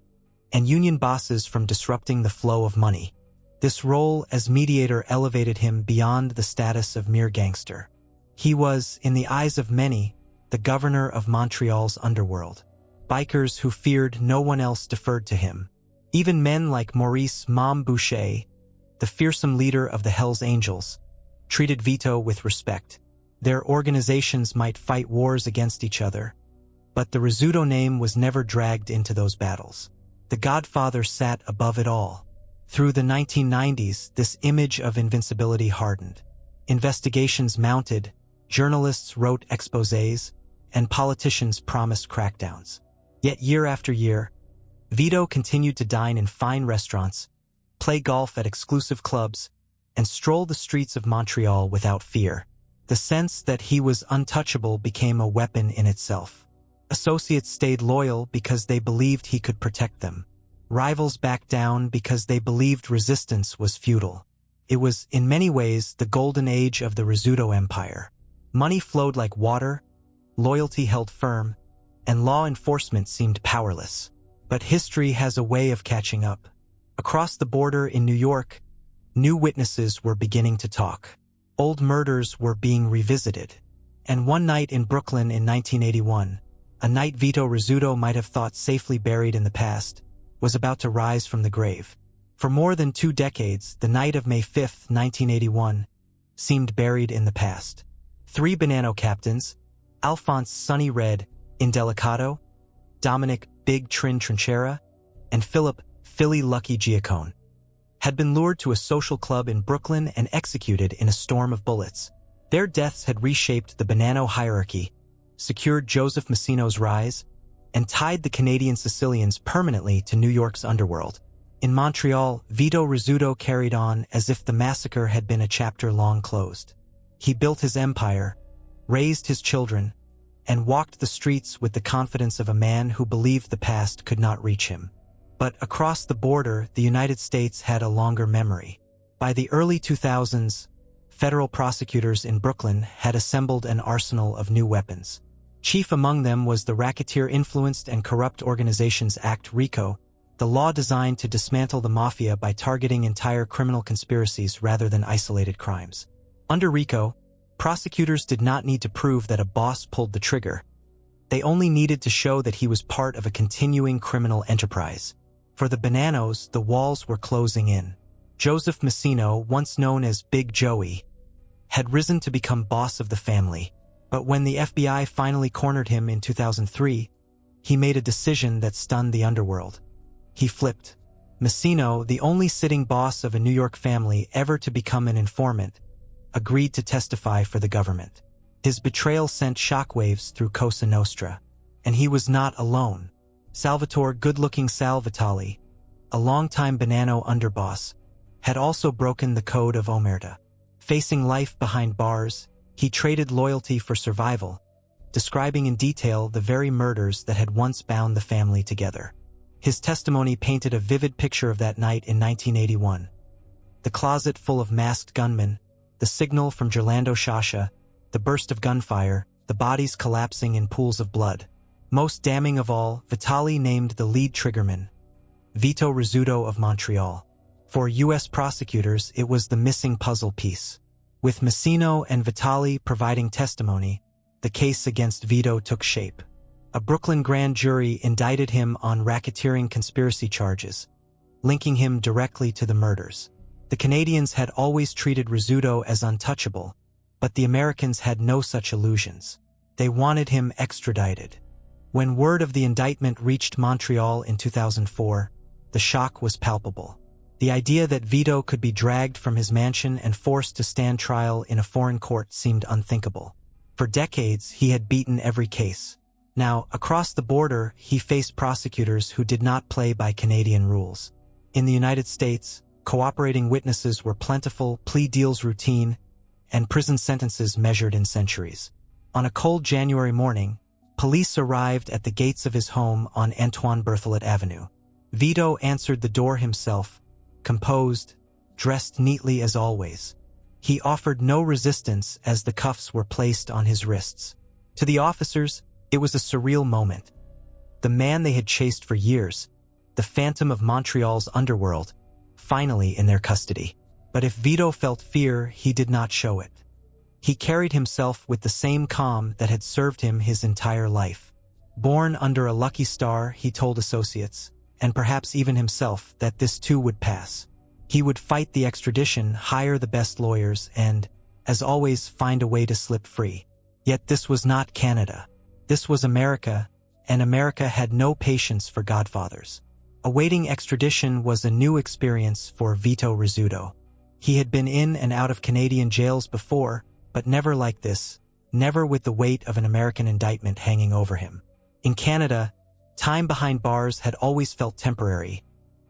S1: and union bosses from disrupting the flow of money. This role as mediator elevated him beyond the status of mere gangster. He was, in the eyes of many, the governor of Montreal's underworld. Bikers who feared no one else deferred to him. Even men like Maurice "Mom" Boucher, the fearsome leader of the Hells Angels, treated Vito with respect. Their organizations might fight wars against each other, but the Rizzuto name was never dragged into those battles. The Godfather sat above it all. Through the 1990s, this image of invincibility hardened. Investigations mounted, journalists wrote exposés, and politicians promised crackdowns. Yet year after year, Vito continued to dine in fine restaurants, play golf at exclusive clubs, and stroll the streets of Montreal without fear. The sense that he was untouchable became a weapon in itself. Associates stayed loyal because they believed he could protect them. Rivals backed down because they believed resistance was futile. It was, in many ways, the golden age of the Rizzuto empire. Money flowed like water, loyalty held firm, and law enforcement seemed powerless. But history has a way of catching up. Across the border in New York, new witnesses were beginning to talk. Old murders were being revisited. And one night in Brooklyn in 1981, a night Vito Rizzuto might have thought safely buried in the past, was about to rise from the grave. For more than 2 decades, the night of May 5, 1981, seemed buried in the past. 3 Bonanno captains, Alphonse Sunny Red Indelicato, Dominic Big Trin Trinchera, and Philip Philly Lucky Giacone, had been lured to a social club in Brooklyn and executed in a storm of bullets. Their deaths had reshaped the Bonanno hierarchy, secured Joseph Massino's rise, and tied the Canadian Sicilians permanently to New York's underworld. In Montreal, Vito Rizzuto carried on as if the massacre had been a chapter long closed. He built his empire, raised his children, and walked the streets with the confidence of a man who believed the past could not reach him. But across the border, the United States had a longer memory. By the early 2000s, federal prosecutors in Brooklyn had assembled an arsenal of new weapons. Chief among them was the Racketeer-Influenced and Corrupt Organizations Act RICO, the law designed to dismantle the mafia by targeting entire criminal conspiracies rather than isolated crimes. Under RICO, prosecutors did not need to prove that a boss pulled the trigger. They only needed to show that he was part of a continuing criminal enterprise. For the Bonannos, the walls were closing in. Joseph Massino, once known as Big Joey, had risen to become boss of the family. But when the FBI finally cornered him in 2003, he made a decision that stunned the underworld. He flipped. Massino, the only sitting boss of a New York family ever to become an informant, agreed to testify for the government. His betrayal sent shockwaves through Cosa Nostra. And he was not alone. Salvatore Good-Looking Sal Vitali, a longtime Bonanno underboss, had also broken the code of omerta. Facing life behind bars, he traded loyalty for survival, describing in detail the very murders that had once bound the family together. His testimony painted a vivid picture of that night in 1981. The closet full of masked gunmen, the signal from Gerlando Sciascia, the burst of gunfire, the bodies collapsing in pools of blood. Most damning of all, Vitali named the lead triggerman, Vito Rizzuto of Montreal. For U.S. prosecutors, it was the missing puzzle piece. With Massino and Vitali providing testimony, the case against Vito took shape. A Brooklyn grand jury indicted him on racketeering conspiracy charges, linking him directly to the murders. The Canadians had always treated Rizzuto as untouchable, but the Americans had no such illusions. They wanted him extradited. When word of the indictment reached Montreal in 2004, the shock was palpable. The idea that Vito could be dragged from his mansion and forced to stand trial in a foreign court seemed unthinkable. For decades, he had beaten every case. Now, across the border, he faced prosecutors who did not play by Canadian rules. In the United States, cooperating witnesses were plentiful, plea deals routine, and prison sentences measured in centuries. On a cold January morning, police arrived at the gates of his home on Antoine Berthelot Avenue. Vito answered the door himself, composed, dressed neatly as always. He offered no resistance as the cuffs were placed on his wrists. To the officers, it was a surreal moment. The man they had chased for years, the phantom of Montreal's underworld, finally in their custody. But if Vito felt fear, he did not show it. He carried himself with the same calm that had served him his entire life. Born under a lucky star, he told associates, and perhaps even himself, that this too would pass. He would fight the extradition, hire the best lawyers, and, as always, find a way to slip free. Yet this was not Canada. This was America, and America had no patience for godfathers. Awaiting extradition was a new experience for Vito Rizzuto. He had been in and out of Canadian jails before, but never like this, never with the weight of an American indictment hanging over him. In Canada, time behind bars had always felt temporary,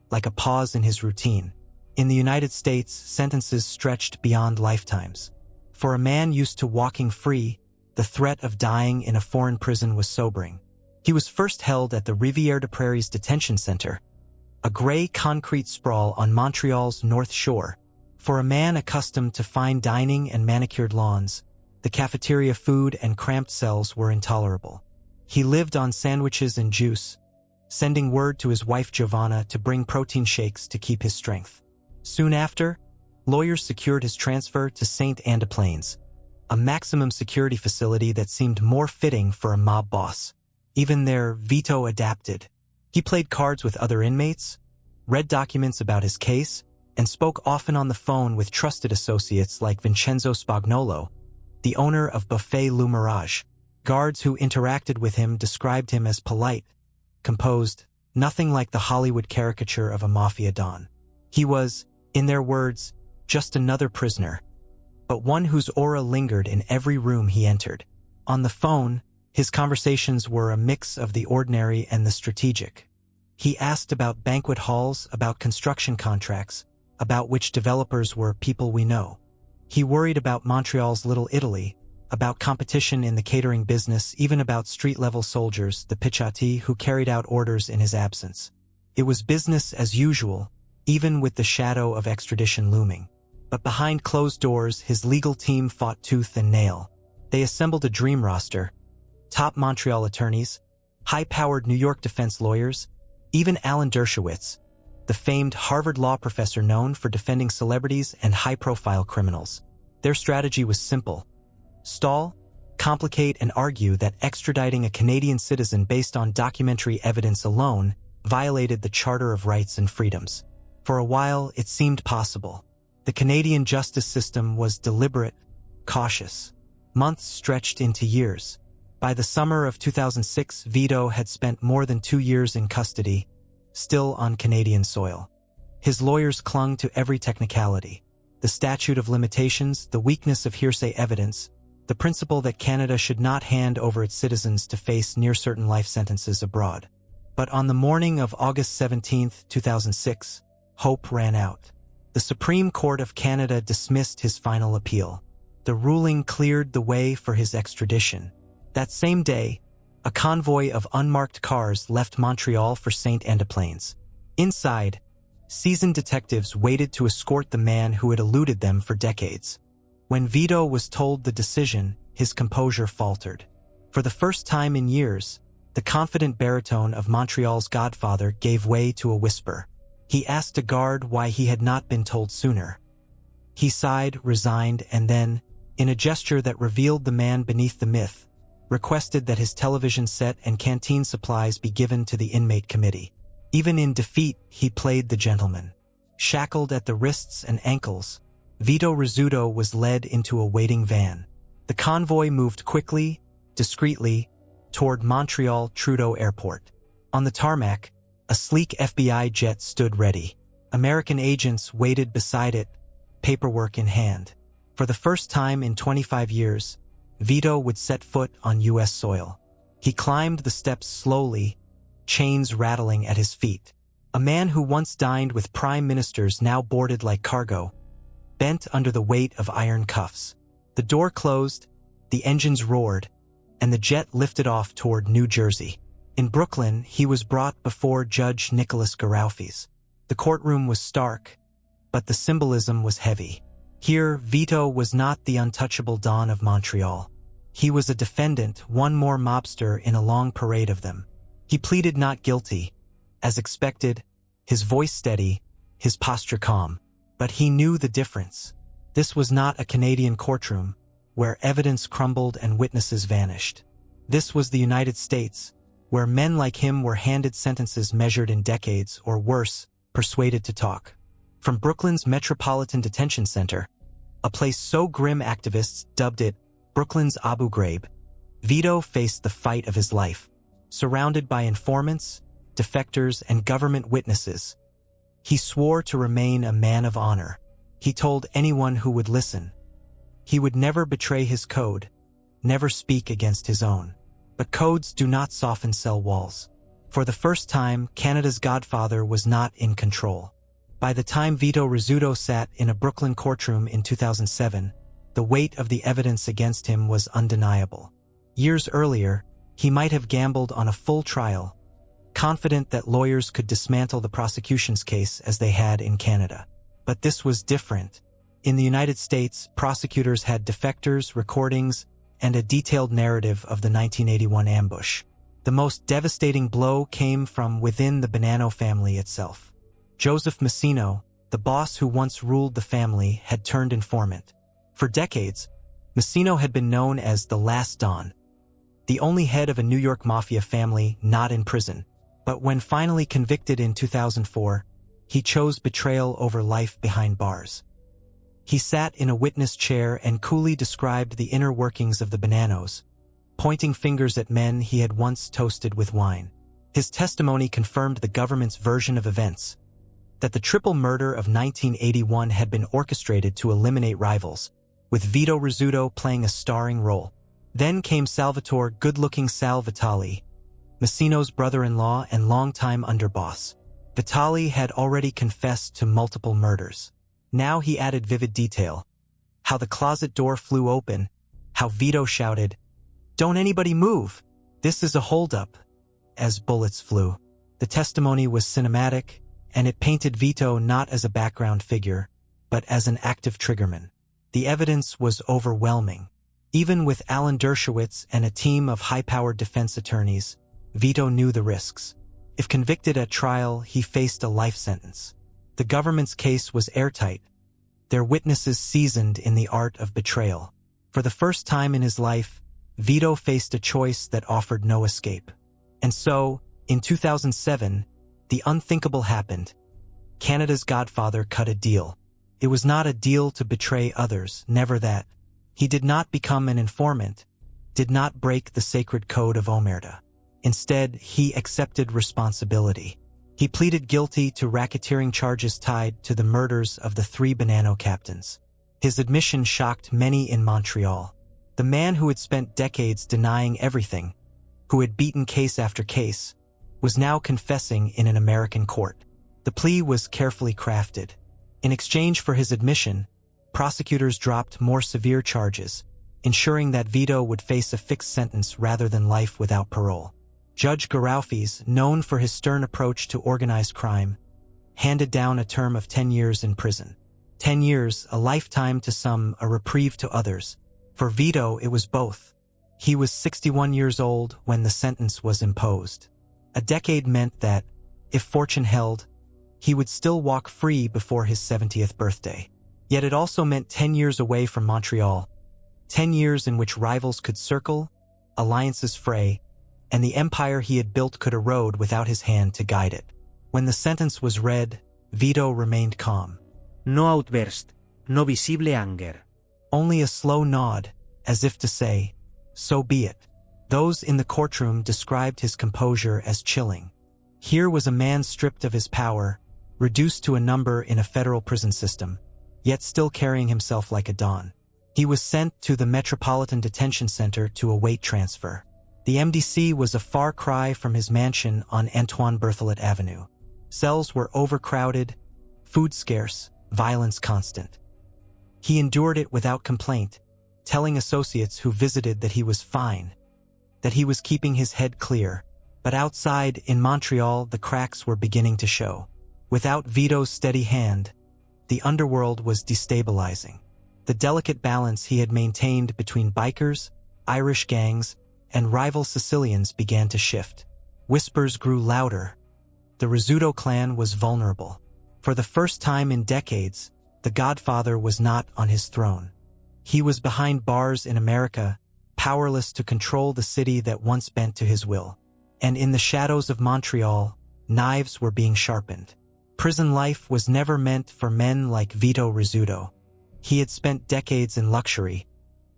S1: like a pause in his routine. In the United States, sentences stretched beyond lifetimes. For a man used to walking free, the threat of dying in a foreign prison was sobering. He was first held at the Rivière des Prairies Detention Center, a gray concrete sprawl on Montreal's North Shore. For a man accustomed to fine dining and manicured lawns, the cafeteria food and cramped cells were intolerable. He lived on sandwiches and juice, sending word to his wife Giovanna to bring protein shakes to keep his strength. Soon after, lawyers secured his transfer to Saint-Anne-des-Plaines, a maximum security facility that seemed more fitting for a mob boss. Even there, Vito adapted. He played cards with other inmates, read documents about his case, and spoke often on the phone with trusted associates like Vincenzo Spagnolo, the owner of Buffet Le Mirage. Guards who interacted with him described him as polite, composed, nothing like the Hollywood caricature of a mafia don. He was, in their words, just another prisoner, but one whose aura lingered in every room he entered. On the phone, his conversations were a mix of the ordinary and the strategic. He asked about banquet halls, about construction contracts, about which developers were people we know. He worried about Montreal's Little Italy, about competition in the catering business, even about street-level soldiers, the pichati, who carried out orders in his absence. It was business as usual, even with the shadow of extradition looming. But behind closed doors, his legal team fought tooth and nail. They assembled a dream roster: top Montreal attorneys, high-powered New York defense lawyers, even Alan Dershowitz, the famed Harvard law professor known for defending celebrities and high-profile criminals. Their strategy was simple: stall, complicate, and argue that extraditing a Canadian citizen based on documentary evidence alone violated the Charter of Rights and Freedoms. For a while, it seemed possible. The Canadian justice system was deliberate, cautious. Months stretched into years. By the summer of 2006, Vito had spent more than 2 years in custody, still on Canadian soil. His lawyers clung to every technicality: the statute of limitations, the weakness of hearsay evidence, the principle that Canada should not hand over its citizens to face near-certain life sentences abroad. But on the morning of August 17, 2006, hope ran out. The Supreme Court of Canada dismissed his final appeal. The ruling cleared the way for his extradition. That same day, a convoy of unmarked cars left Montreal for Saint-Anne-des-Plaines. Inside, seasoned detectives waited to escort the man who had eluded them for decades. When Vito was told the decision, his composure faltered. For the first time in years, the confident baritone of Montreal's Godfather gave way to a whisper. He asked a guard why he had not been told sooner. He sighed, resigned, and then, in a gesture that revealed the man beneath the myth, requested that his television set and canteen supplies be given to the inmate committee. Even in defeat, he played the gentleman. Shackled at the wrists and ankles, Vito Rizzuto was led into a waiting van. The convoy moved quickly, discreetly, toward Montreal Trudeau Airport. On the tarmac, a sleek FBI jet stood ready. American agents waited beside it, paperwork in hand. For the first time in 25 years, Vito would set foot on U.S. soil. He climbed the steps slowly, chains rattling at his feet. A man who once dined with prime ministers now boarded like cargo, bent under the weight of iron cuffs. The door closed, the engines roared, and the jet lifted off toward New Jersey. In Brooklyn, he was brought before Judge Nicholas Garaufis. The courtroom was stark, but the symbolism was heavy. Here, Vito was not the untouchable Don of Montreal. He was a defendant, one more mobster in a long parade of them. He pleaded not guilty. As expected, his voice steady, his posture calm. But he knew the difference. This was not a Canadian courtroom, where evidence crumbled and witnesses vanished. This was the United States, where men like him were handed sentences measured in decades, or worse, persuaded to talk. From Brooklyn's Metropolitan Detention Center, a place so grim activists dubbed it Brooklyn's Abu Ghraib, Vito faced the fight of his life. Surrounded by informants, defectors, and government witnesses. He swore to remain a man of honor. He told anyone who would listen. He would never betray his code, never speak against his own. But codes do not soften cell walls. For the first time, Canada's Godfather was not in control. By the time Vito Rizzuto sat in a Brooklyn courtroom in 2007, the weight of the evidence against him was undeniable. Years earlier, he might have gambled on a full trial, confident that lawyers could dismantle the prosecution's case as they had in Canada. But this was different. In the United States, prosecutors had defectors, recordings, and a detailed narrative of the 1981 ambush. The most devastating blow came from within the Bonanno family itself. Joseph Massino, the boss who once ruled the family, had turned informant. For decades, Massino had been known as the Last Don, the only head of a New York Mafia family not in prison. But when finally convicted in 2004, he chose betrayal over life behind bars. He sat in a witness chair and coolly described the inner workings of the Bonannos, pointing fingers at men he had once toasted with wine. His testimony confirmed the government's version of events, that the triple murder of 1981 had been orchestrated to eliminate rivals, with Vito Rizzuto playing a starring role. Then came Salvatore good-looking Sal Vitali, Massino's brother-in-law and longtime underboss. Vitali had already confessed to multiple murders. Now he added vivid detail. How the closet door flew open, how Vito shouted, "Don't anybody move! This is a holdup," as bullets flew. The testimony was cinematic, and it painted Vito not as a background figure, but as an active triggerman. The evidence was overwhelming. Even with Alan Dershowitz and a team of high-powered defense attorneys, Vito knew the risks. If convicted at trial, he faced a life sentence. The government's case was airtight, their witnesses seasoned in the art of betrayal. For the first time in his life, Vito faced a choice that offered no escape. And so, in 2007, the unthinkable happened. Canada's Godfather cut a deal. It was not a deal to betray others, never that. He did not become an informant, did not break the sacred code of Omerta. Instead, he accepted responsibility. He pleaded guilty to racketeering charges tied to the murders of the 3 Bonanno captains. His admission shocked many in Montreal. The man who had spent decades denying everything, who had beaten case after case, was now confessing in an American court. The plea was carefully crafted. In exchange for his admission, prosecutors dropped more severe charges, ensuring that Vito would face a fixed sentence rather than life without parole. Judge Garaufis, known for his stern approach to organized crime, handed down a term of 10 years in prison. 10 years, a lifetime to some, a reprieve to others. For Vito, it was both. He was 61 years old when the sentence was imposed. A decade meant that, if fortune held, he would still walk free before his 70th birthday. Yet it also meant 10 years away from Montreal, 10 years in which rivals could circle, alliances fray, and the empire he had built could erode without his hand to guide it. When the sentence was read, Vito remained calm.
S2: No outburst, no visible anger.
S1: Only a slow nod, as if to say, so be it. Those in the courtroom described his composure as chilling. Here was a man stripped of his power, reduced to a number in a federal prison system, yet still carrying himself like a don. He was sent to the Metropolitan Detention Center to await transfer. The MDC was a far cry from his mansion on Antoine Berthelot Avenue. Cells were overcrowded, food scarce, violence constant. He endured it without complaint, telling associates who visited that he was fine, that he was keeping his head clear. But outside, in Montreal, the cracks were beginning to show. Without Vito's steady hand, the underworld was destabilizing. The delicate balance he had maintained between bikers, Irish gangs, and rival Sicilians began to shift. Whispers grew louder. The Rizzuto clan was vulnerable. For the first time in decades, the Godfather was not on his throne. He was behind bars in America, powerless to control the city that once bent to his will. And in the shadows of Montreal, knives were being sharpened. Prison life was never meant for men like Vito Rizzuto. He had spent decades in luxury,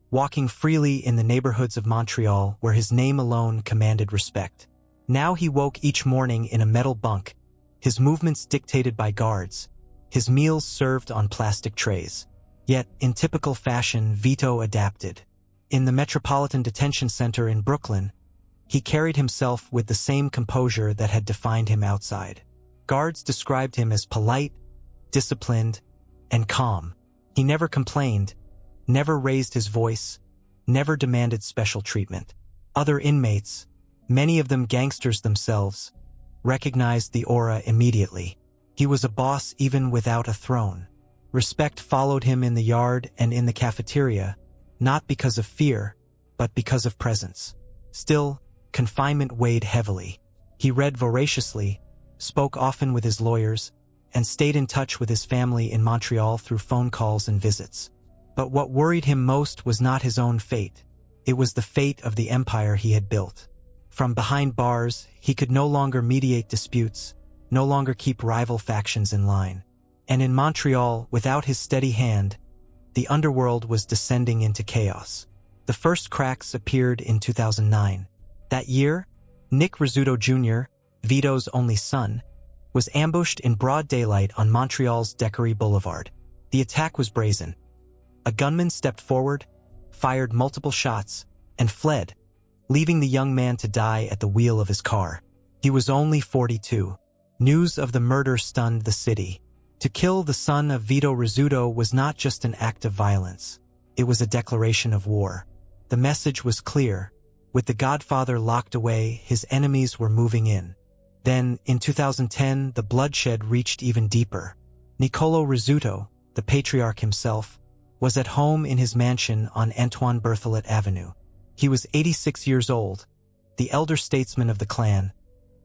S1: walking freely in the neighborhoods of Montreal where his name alone commanded respect. Now he woke each morning in a metal bunk, his movements dictated by guards, his meals served on plastic trays. Yet, in typical fashion, Vito adapted. In the Metropolitan Detention Center in Brooklyn, he carried himself with the same composure that had defined him outside. Guards described him as polite, disciplined, and calm. He never complained, never raised his voice, never demanded special treatment. Other inmates, many of them gangsters themselves, recognized the aura immediately. He was a boss even without a throne. Respect followed him in the yard and in the cafeteria, not because of fear, but because of presence. Still, confinement weighed heavily. He read voraciously, spoke often with his lawyers, and stayed in touch with his family in Montreal through phone calls and visits. But what worried him most was not his own fate. It was the fate of the empire he had built. From behind bars, he could no longer mediate disputes, no longer keep rival factions in line. And in Montreal, without his steady hand, the underworld was descending into chaos. The first cracks appeared in 2009. That year, Nick Rizzuto Jr., Vito's only son, was ambushed in broad daylight on Montreal's Decarie Boulevard. The attack was brazen. A gunman stepped forward, fired multiple shots, and fled, leaving the young man to die at the wheel of his car. He was only 42. News of the murder stunned the city. To kill the son of Vito Rizzuto was not just an act of violence. It was a declaration of war. The message was clear. With the Godfather locked away, his enemies were moving in. Then, in 2010, the bloodshed reached even deeper. Nicolo Rizzuto, the patriarch himself, was at home in his mansion on Antoine Berthelot Avenue. He was 86 years old, the elder statesman of the clan,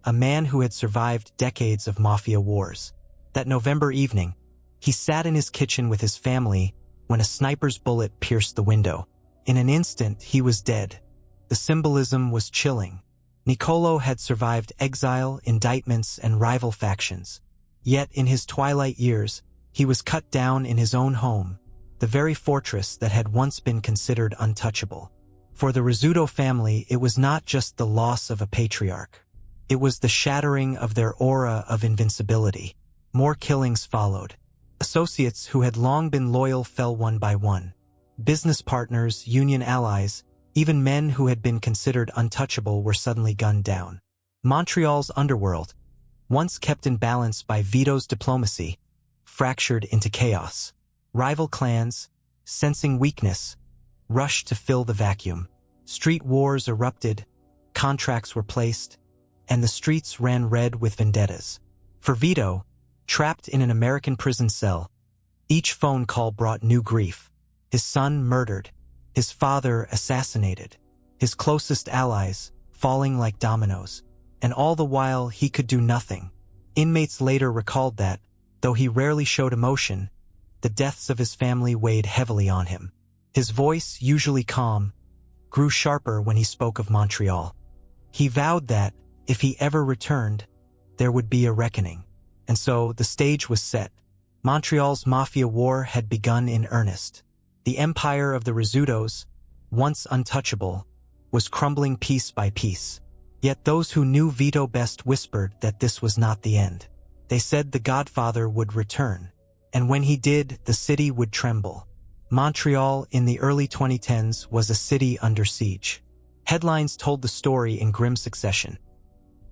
S1: a man who had survived decades of mafia wars. That November evening, he sat in his kitchen with his family when a sniper's bullet pierced the window. In an instant, he was dead. The symbolism was chilling. Nicolo had survived exile, indictments, and rival factions. Yet, in his twilight years, he was cut down in his own home, the very fortress that had once been considered untouchable. For the Rizzuto family, it was not just the loss of a patriarch. It was the shattering of their aura of invincibility. More killings followed. Associates who had long been loyal fell one by one. Business partners, union allies, even men who had been considered untouchable were suddenly gunned down. Montreal's underworld, once kept in balance by Vito's diplomacy, fractured into chaos. Rival clans, sensing weakness, rushed to fill the vacuum. Street wars erupted, contracts were placed, and the streets ran red with vendettas. For Vito, trapped in an American prison cell, each phone call brought new grief. His son murdered, his father assassinated, his closest allies falling like dominoes, and all the while he could do nothing. Inmates later recalled that, though he rarely showed emotion, the deaths of his family weighed heavily on him. His voice, usually calm, grew sharper when he spoke of Montreal. He vowed that, if he ever returned, there would be a reckoning. And so the stage was set. Montreal's mafia war had begun in earnest. The empire of the Rizzutos, once untouchable, was crumbling piece by piece. Yet those who knew Vito best whispered that this was not the end. They said the Godfather would return, and when he did, the city would tremble. Montreal in the early 2010s was a city under siege. Headlines told the story in grim succession.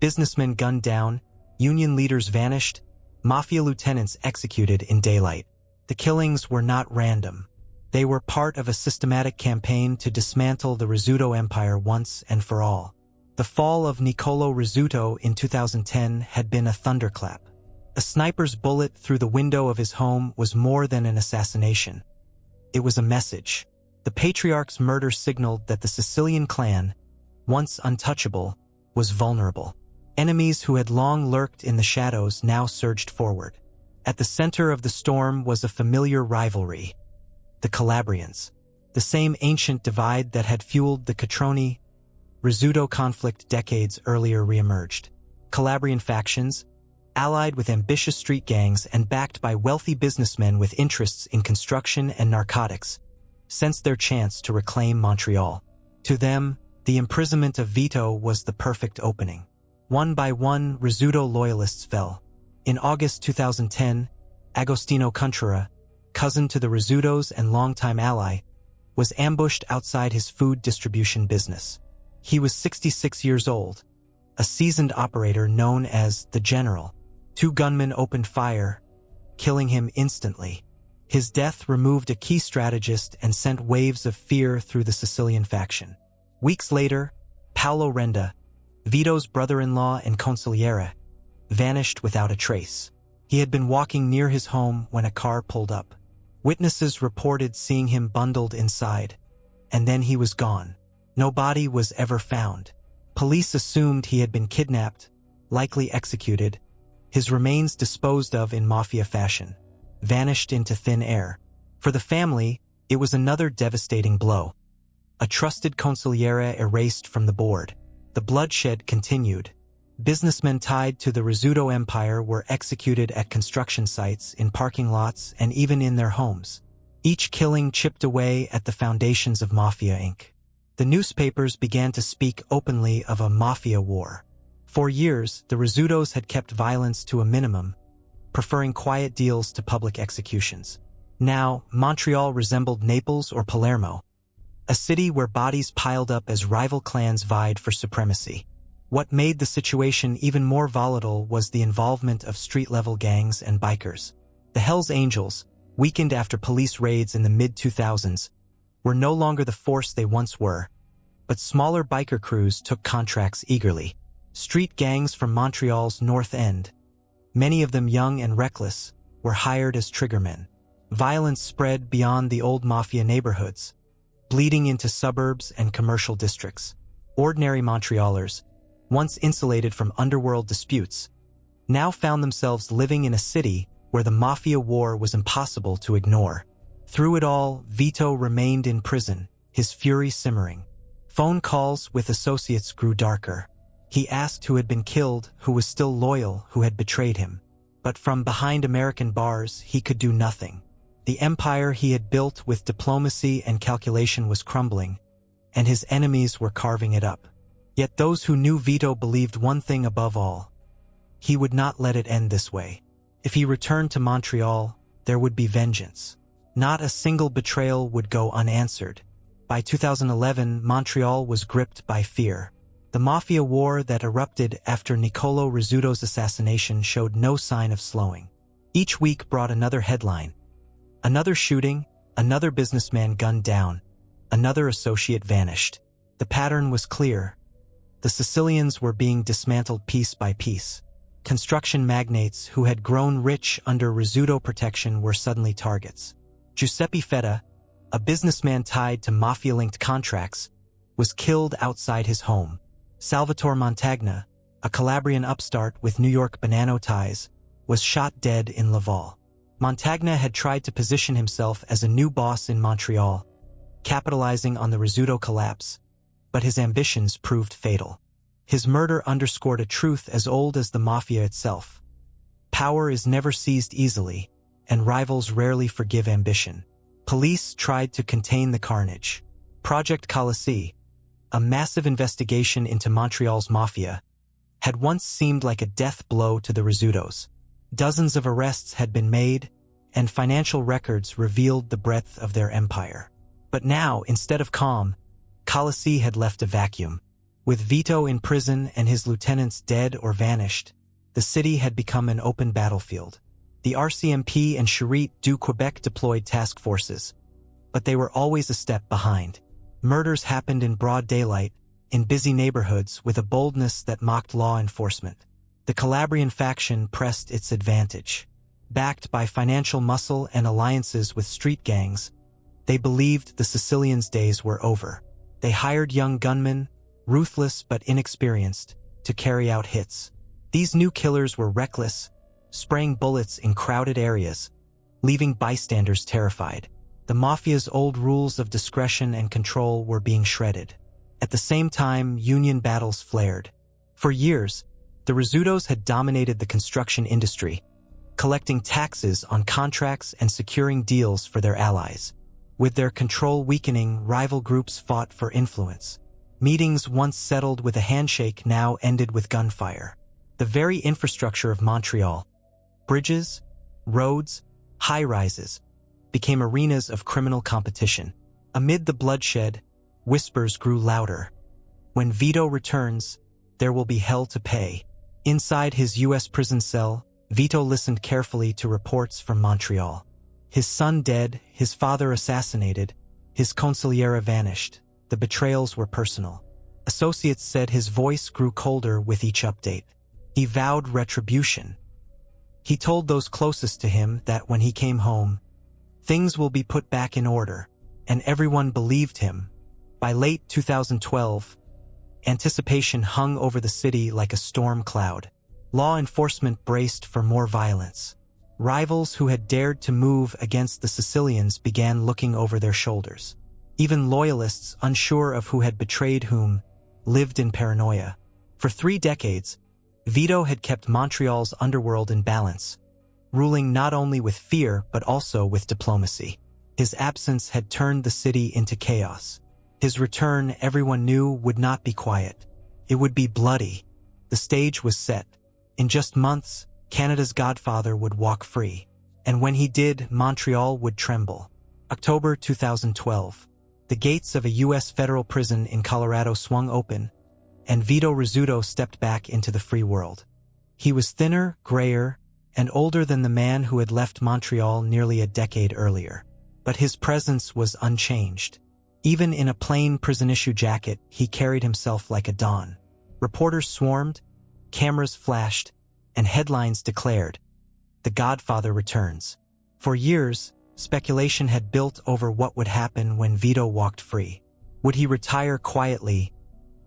S1: Businessmen gunned down, union leaders vanished, mafia lieutenants executed in daylight. The killings were not random. They were part of a systematic campaign to dismantle the Rizzuto empire once and for all. The fall of Nicolo Rizzuto in 2010 had been a thunderclap. A sniper's bullet through the window of his home was more than an assassination. It was a message. The patriarch's murder signaled that the Sicilian clan, once untouchable, was vulnerable. Enemies who had long lurked in the shadows now surged forward. At the center of the storm was a familiar rivalry. The Calabrians. The same ancient divide that had fueled the Catroni-Rizzuto conflict decades earlier reemerged. Calabrian factions, allied with ambitious street gangs and backed by wealthy businessmen with interests in construction and narcotics, sensed their chance to reclaim Montreal. To them, the imprisonment of Vito was the perfect opening. One by one, Rizzuto loyalists fell. In August 2010, Agostino Contrera, cousin to the Rizzutos and longtime ally, was ambushed outside his food distribution business. He was 66 years old, a seasoned operator known as the General. Two gunmen opened fire, killing him instantly. His death removed a key strategist and sent waves of fear through the Sicilian faction. Weeks later, Paolo Renda, Vito's brother-in-law and consigliere, vanished without a trace. He had been walking near his home when a car pulled up. Witnesses reported seeing him bundled inside, and then he was gone. No body was ever found. Police assumed he had been kidnapped, likely executed, his remains disposed of in mafia fashion, vanished into thin air. For the family, it was another devastating blow. A trusted consigliere erased from the board. The bloodshed continued. Businessmen tied to the Rizzuto empire were executed at construction sites, in parking lots, and even in their homes. Each killing chipped away at the foundations of Mafia Inc. The newspapers began to speak openly of a mafia war. For years, the Rizzutos had kept violence to a minimum, preferring quiet deals to public executions. Now, Montreal resembled Naples or Palermo, a city where bodies piled up as rival clans vied for supremacy. What made the situation even more volatile was the involvement of street-level gangs and bikers. The Hells Angels, weakened after police raids in the mid-2000s, were no longer the force they once were, but smaller biker crews took contracts eagerly. Street gangs from Montreal's North End, many of them young and reckless, were hired as triggermen. Violence spread beyond the old mafia neighborhoods, bleeding into suburbs and commercial districts. Ordinary Montrealers, once insulated from underworld disputes, now found themselves living in a city where the mafia war was impossible to ignore. Through it all, Vito remained in prison, his fury simmering. Phone calls with associates grew darker. He asked who had been killed, who was still loyal, who had betrayed him. But from behind American bars, he could do nothing. The empire he had built with diplomacy and calculation was crumbling, and his enemies were carving it up. Yet those who knew Vito believed one thing above all: he would not let it end this way. If he returned to Montreal, there would be vengeance. Not a single betrayal would go unanswered. By 2011, Montreal was gripped by fear. The mafia war that erupted after Nicolo Rizzuto's assassination showed no sign of slowing. Each week brought another headline. Another shooting, another businessman gunned down, another associate vanished. The pattern was clear. The Sicilians were being dismantled piece by piece. Construction magnates who had grown rich under Rizzuto protection were suddenly targets. Giuseppe Fetta, a businessman tied to mafia-linked contracts, was killed outside his home. Salvatore Montagna, a Calabrian upstart with New York Banano ties, was shot dead in Laval. Montagna had tried to position himself as a new boss in Montreal, capitalizing on the Rizzuto collapse, but his ambitions proved fatal. His murder underscored a truth as old as the mafia itself. Power is never seized easily, and rivals rarely forgive ambition. Police tried to contain the carnage. Project Colisée, a massive investigation into Montreal's mafia, had once seemed like a death blow to the Rizzutos. Dozens of arrests had been made, and financial records revealed the breadth of their empire. But now, instead of calm, Colisée had left a vacuum. With Vito in prison and his lieutenants dead or vanished, the city had become an open battlefield. The RCMP and Charité du Québec deployed task forces, but they were always a step behind. Murders happened in broad daylight, in busy neighborhoods with a boldness that mocked law enforcement. The Calabrian faction pressed its advantage. Backed by financial muscle and alliances with street gangs, they believed the Sicilians' days were over. They hired young gunmen, ruthless but inexperienced, to carry out hits. These new killers were reckless, spraying bullets in crowded areas, leaving bystanders terrified. The mafia's old rules of discretion and control were being shredded. At the same time, union battles flared. For years, the Rizzutos had dominated the construction industry, collecting taxes on contracts and securing deals for their allies. With their control weakening, rival groups fought for influence. Meetings once settled with a handshake now ended with gunfire. The very infrastructure of Montreal, bridges, roads, high-rises, became arenas of criminal competition. Amid the bloodshed, whispers grew louder. When Vito returns, there will be hell to pay. Inside his U.S. prison cell, Vito listened carefully to reports from Montreal. His son dead, his father assassinated, his consigliere vanished. The betrayals were personal. Associates said his voice grew colder with each update. He vowed retribution. He told those closest to him that when he came home, things will be put back in order, and everyone believed him. By late 2012, anticipation hung over the city like a storm cloud. Law enforcement braced for more violence. Rivals who had dared to move against the Sicilians began looking over their shoulders. Even loyalists, unsure of who had betrayed whom, lived in paranoia. For 3 decades, Vito had kept Montreal's underworld in balance, ruling not only with fear but also with diplomacy. His absence had turned the city into chaos. His return, everyone knew, would not be quiet. It would be bloody. The stage was set. In just months, Canada's Godfather would walk free. And when he did, Montreal would tremble. October 2012. The gates of a U.S. federal prison in Colorado swung open, and Vito Rizzuto stepped back into the free world. He was thinner, grayer, and older than the man who had left Montreal nearly a decade earlier. But his presence was unchanged. Even in a plain prison-issue jacket, he carried himself like a don. Reporters swarmed, cameras flashed, and headlines declared, "The Godfather returns." For years, speculation had built over what would happen when Vito walked free. Would he retire quietly,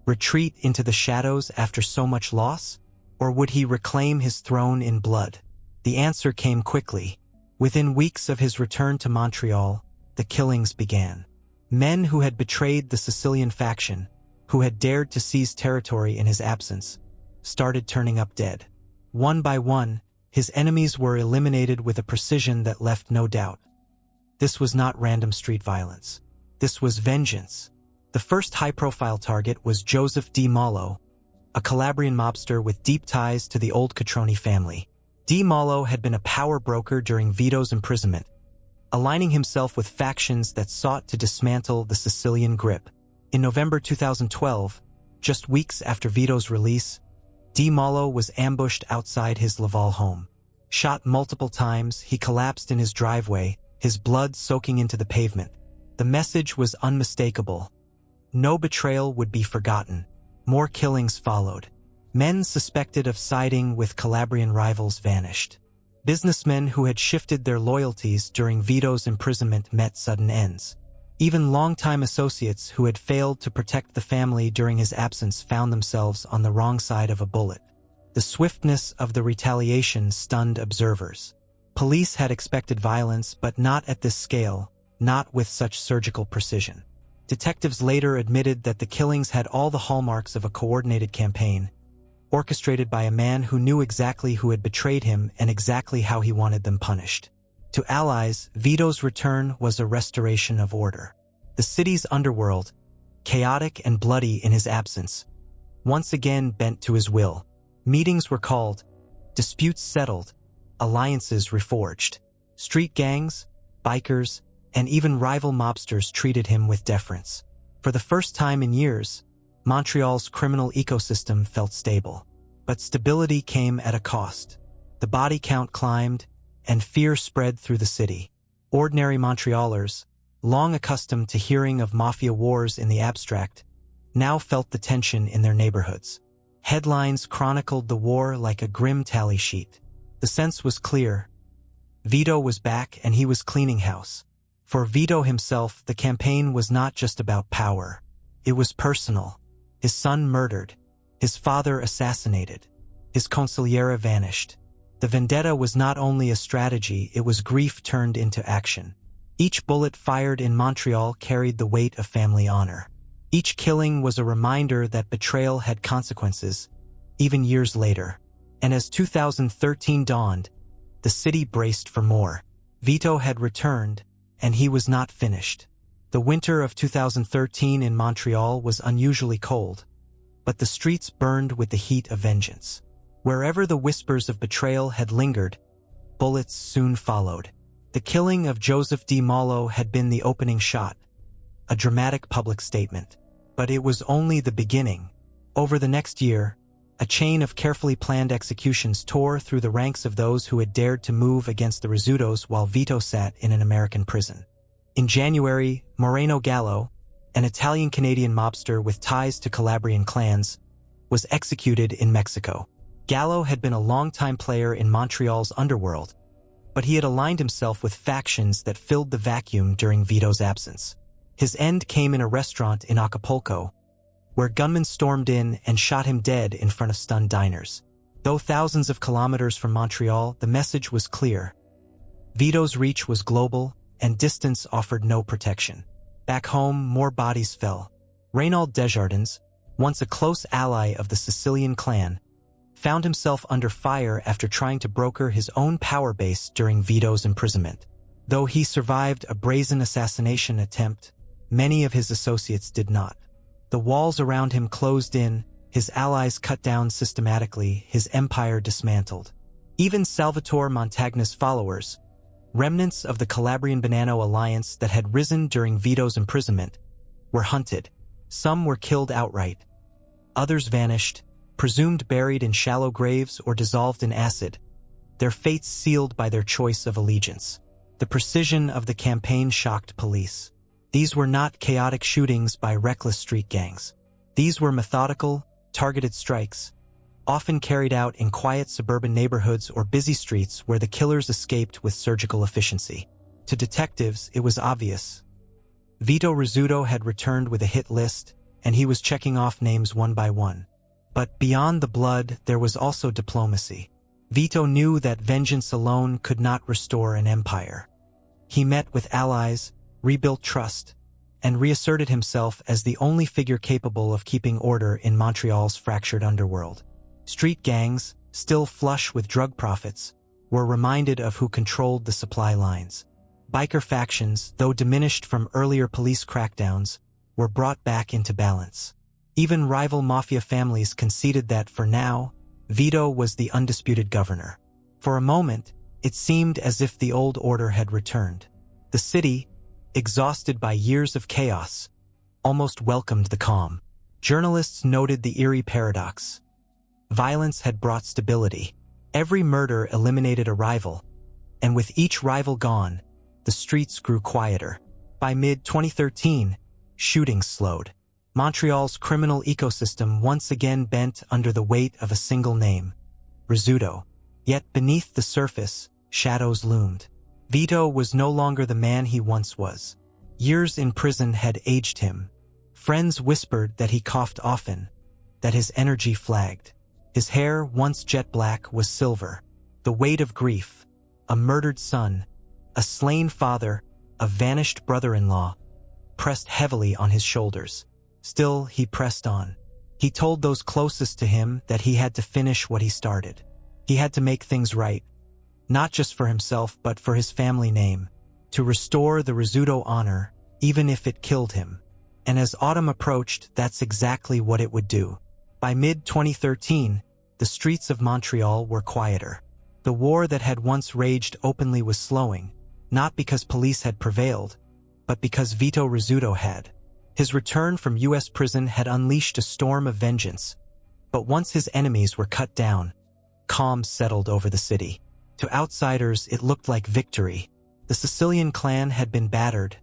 S1: retreat into the shadows after so much loss? Or would he reclaim his throne in blood? The answer came quickly. Within weeks of his return to Montreal, the killings began. Men who had betrayed the Sicilian faction, who had dared to seize territory in his absence, started turning up dead. One by one, his enemies were eliminated with a precision that left no doubt. This was not random street violence. This was vengeance. The first high-profile target was Joseph Di Mallo, a Calabrian mobster with deep ties to the old Catroni family. Di Mallo had been a power broker during Vito's imprisonment, aligning himself with factions that sought to dismantle the Sicilian grip. In November 2012, just weeks after Vito's release, Di Mallo was ambushed outside his Laval home. Shot multiple times, he collapsed in his driveway, his blood soaking into the pavement. The message was unmistakable. No betrayal would be forgotten. More killings followed. Men suspected of siding with Calabrian rivals vanished. Businessmen who had shifted their loyalties during Vito's imprisonment met sudden ends. Even longtime associates who had failed to protect the family during his absence found themselves on the wrong side of a bullet. The swiftness of the retaliation stunned observers. Police had expected violence, but not at this scale, not with such surgical precision. Detectives later admitted that the killings had all the hallmarks of a coordinated campaign, orchestrated by a man who knew exactly who had betrayed him and exactly how he wanted them punished. To allies, Vito's return was a restoration of order. The city's underworld, chaotic and bloody in his absence, once again bent to his will. Meetings were called, disputes settled, alliances reforged. Street gangs, bikers, and even rival mobsters treated him with deference. For the first time in years, Montreal's criminal ecosystem felt stable. But stability came at a cost. The body count climbed, and fear spread through the city. Ordinary Montrealers, long accustomed to hearing of mafia wars in the abstract, now felt the tension in their neighborhoods. Headlines chronicled the war like a grim tally sheet. The sense was clear. Vito was back and he was cleaning house. For Vito himself, the campaign was not just about power. It was personal. His son murdered. His father assassinated. His consigliere vanished. The vendetta was not only a strategy, it was grief turned into action. Each bullet fired in Montreal carried the weight of family honor. Each killing was a reminder that betrayal had consequences, even years later. And as 2013 dawned, the city braced for more. Vito had returned, and he was not finished. The winter of 2013 in Montreal was unusually cold, but the streets burned with the heat of vengeance. Wherever the whispers of betrayal had lingered, bullets soon followed. The killing of Joseph Di Mallo had been the opening shot, a dramatic public statement. But it was only the beginning. Over the next year, a chain of carefully planned executions tore through the ranks of those who had dared to move against the Rizzutos while Vito sat in an American prison. In January, Moreno Gallo, an Italian-Canadian mobster with ties to Calabrian clans, was executed in Mexico. Gallo had been a longtime player in Montreal's underworld, but he had aligned himself with factions that filled the vacuum during Vito's absence. His end came in a restaurant in Acapulco, where gunmen stormed in and shot him dead in front of stunned diners. Though thousands of kilometers from Montreal, the message was clear. Vito's reach was global, and distance offered no protection. Back home, more bodies fell. Reynald Desjardins, once a close ally of the Sicilian clan, found himself under fire after trying to broker his own power base during Vito's imprisonment. Though he survived a brazen assassination attempt, many of his associates did not. The walls around him closed in, his allies cut down systematically, his empire dismantled. Even Salvatore Montagna's followers, remnants of the Calabrian Banano alliance that had risen during Vito's imprisonment, were hunted. Some were killed outright. Others vanished, presumed buried in shallow graves or dissolved in acid, their fates sealed by their choice of allegiance. The precision of the campaign shocked police. These were not chaotic shootings by reckless street gangs. These were methodical, targeted strikes, often carried out in quiet suburban neighborhoods or busy streets where the killers escaped with surgical efficiency. To detectives, it was obvious. Vito Rizzuto had returned with a hit list, and he was checking off names one by one. But beyond the blood, there was also diplomacy. Vito knew that vengeance alone could not restore an empire. He met with allies, rebuilt trust, and reasserted himself as the only figure capable of keeping order in Montreal's fractured underworld. Street gangs, still flush with drug profits, were reminded of who controlled the supply lines. Biker factions, though diminished from earlier police crackdowns, were brought back into balance. Even rival mafia families conceded that, for now, Vito was the undisputed governor. For a moment, it seemed as if the old order had returned. The city, exhausted by years of chaos, almost welcomed the calm. Journalists noted the eerie paradox. Violence had brought stability. Every murder eliminated a rival, and with each rival gone, the streets grew quieter. By mid-2013, shootings slowed. Montreal's criminal ecosystem once again bent under the weight of a single name, Rizzuto. Yet beneath the surface, shadows loomed. Vito was no longer the man he once was. Years in prison had aged him. Friends whispered that he coughed often, that his energy flagged. His hair, once jet black, was silver. The weight of grief, a murdered son, a slain father, a vanished brother-in-law, pressed heavily on his shoulders. Still, he pressed on. He told those closest to him that he had to finish what he started. He had to make things right, not just for himself but for his family name, to restore the Rizzuto honor, even if it killed him. And as autumn approached, that's exactly what it would do. By mid-2013, the streets of Montreal were quieter. The war that had once raged openly was slowing, not because police had prevailed, but because Vito Rizzuto had. His return from U.S. prison had unleashed a storm of vengeance, but once his enemies were cut down, calm settled over the city. To outsiders, it looked like victory. The Sicilian clan had been battered,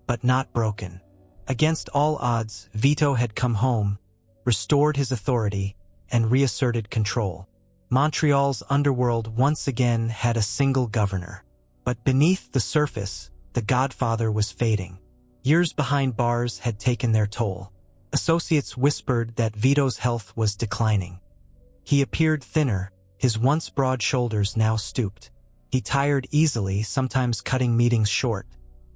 S1: but not broken. Against all odds, Vito had come home, restored his authority, and reasserted control. Montreal's underworld once again had a single governor. But beneath the surface, the Godfather was fading. Years behind bars had taken their toll. Associates whispered that Vito's health was declining. He appeared thinner, his once broad shoulders now stooped. He tired easily, sometimes cutting meetings short.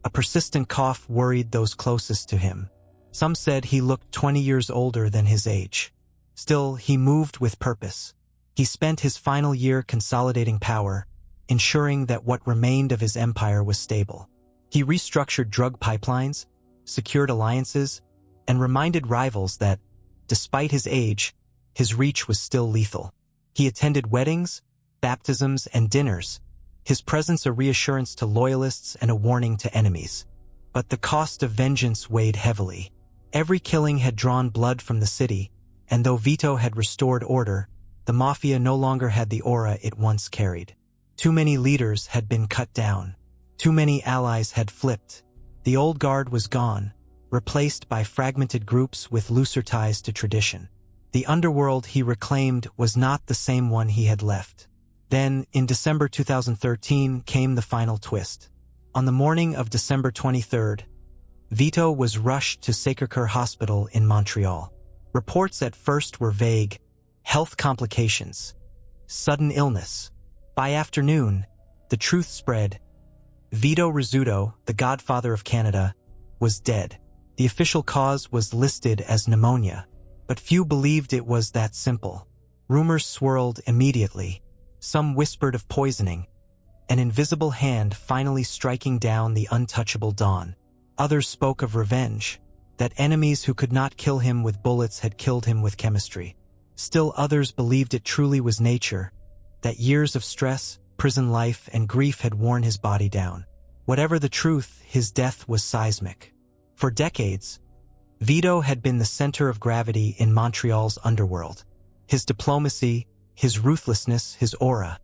S1: A persistent cough worried those closest to him. Some said he looked 20 years older than his age. Still, he moved with purpose. He spent his final year consolidating power, ensuring that what remained of his empire was stable. He restructured drug pipelines, secured alliances, and reminded rivals that, despite his age, his reach was still lethal. He attended weddings, baptisms, and dinners, his presence a reassurance to loyalists and a warning to enemies. But the cost of vengeance weighed heavily. Every killing had drawn blood from the city, and though Vito had restored order, the Mafia no longer had the aura it once carried. Too many leaders had been cut down. Too many allies had flipped. The old guard was gone, replaced by fragmented groups with looser ties to tradition. The underworld he reclaimed was not the same one he had left. Then, in December 2013, came the final twist. On the morning of December 23rd, Vito was rushed to Sacré-Cœur Hospital in Montreal. Reports at first were vague: health complications, sudden illness. By afternoon, the truth spread. Vito Rizzuto, the Godfather of Canada, was dead. The official cause was listed as pneumonia, but few believed it was that simple. Rumors swirled immediately. Some whispered of poisoning, an invisible hand finally striking down the untouchable Don. Others spoke of revenge, that enemies who could not kill him with bullets had killed him with chemistry. Still others believed it truly was nature, that years of stress, prison life, and grief had worn his body down. Whatever the truth, his death was seismic. For decades, Vito had been the center of gravity in Montreal's underworld. His diplomacy, his ruthlessness, his aura,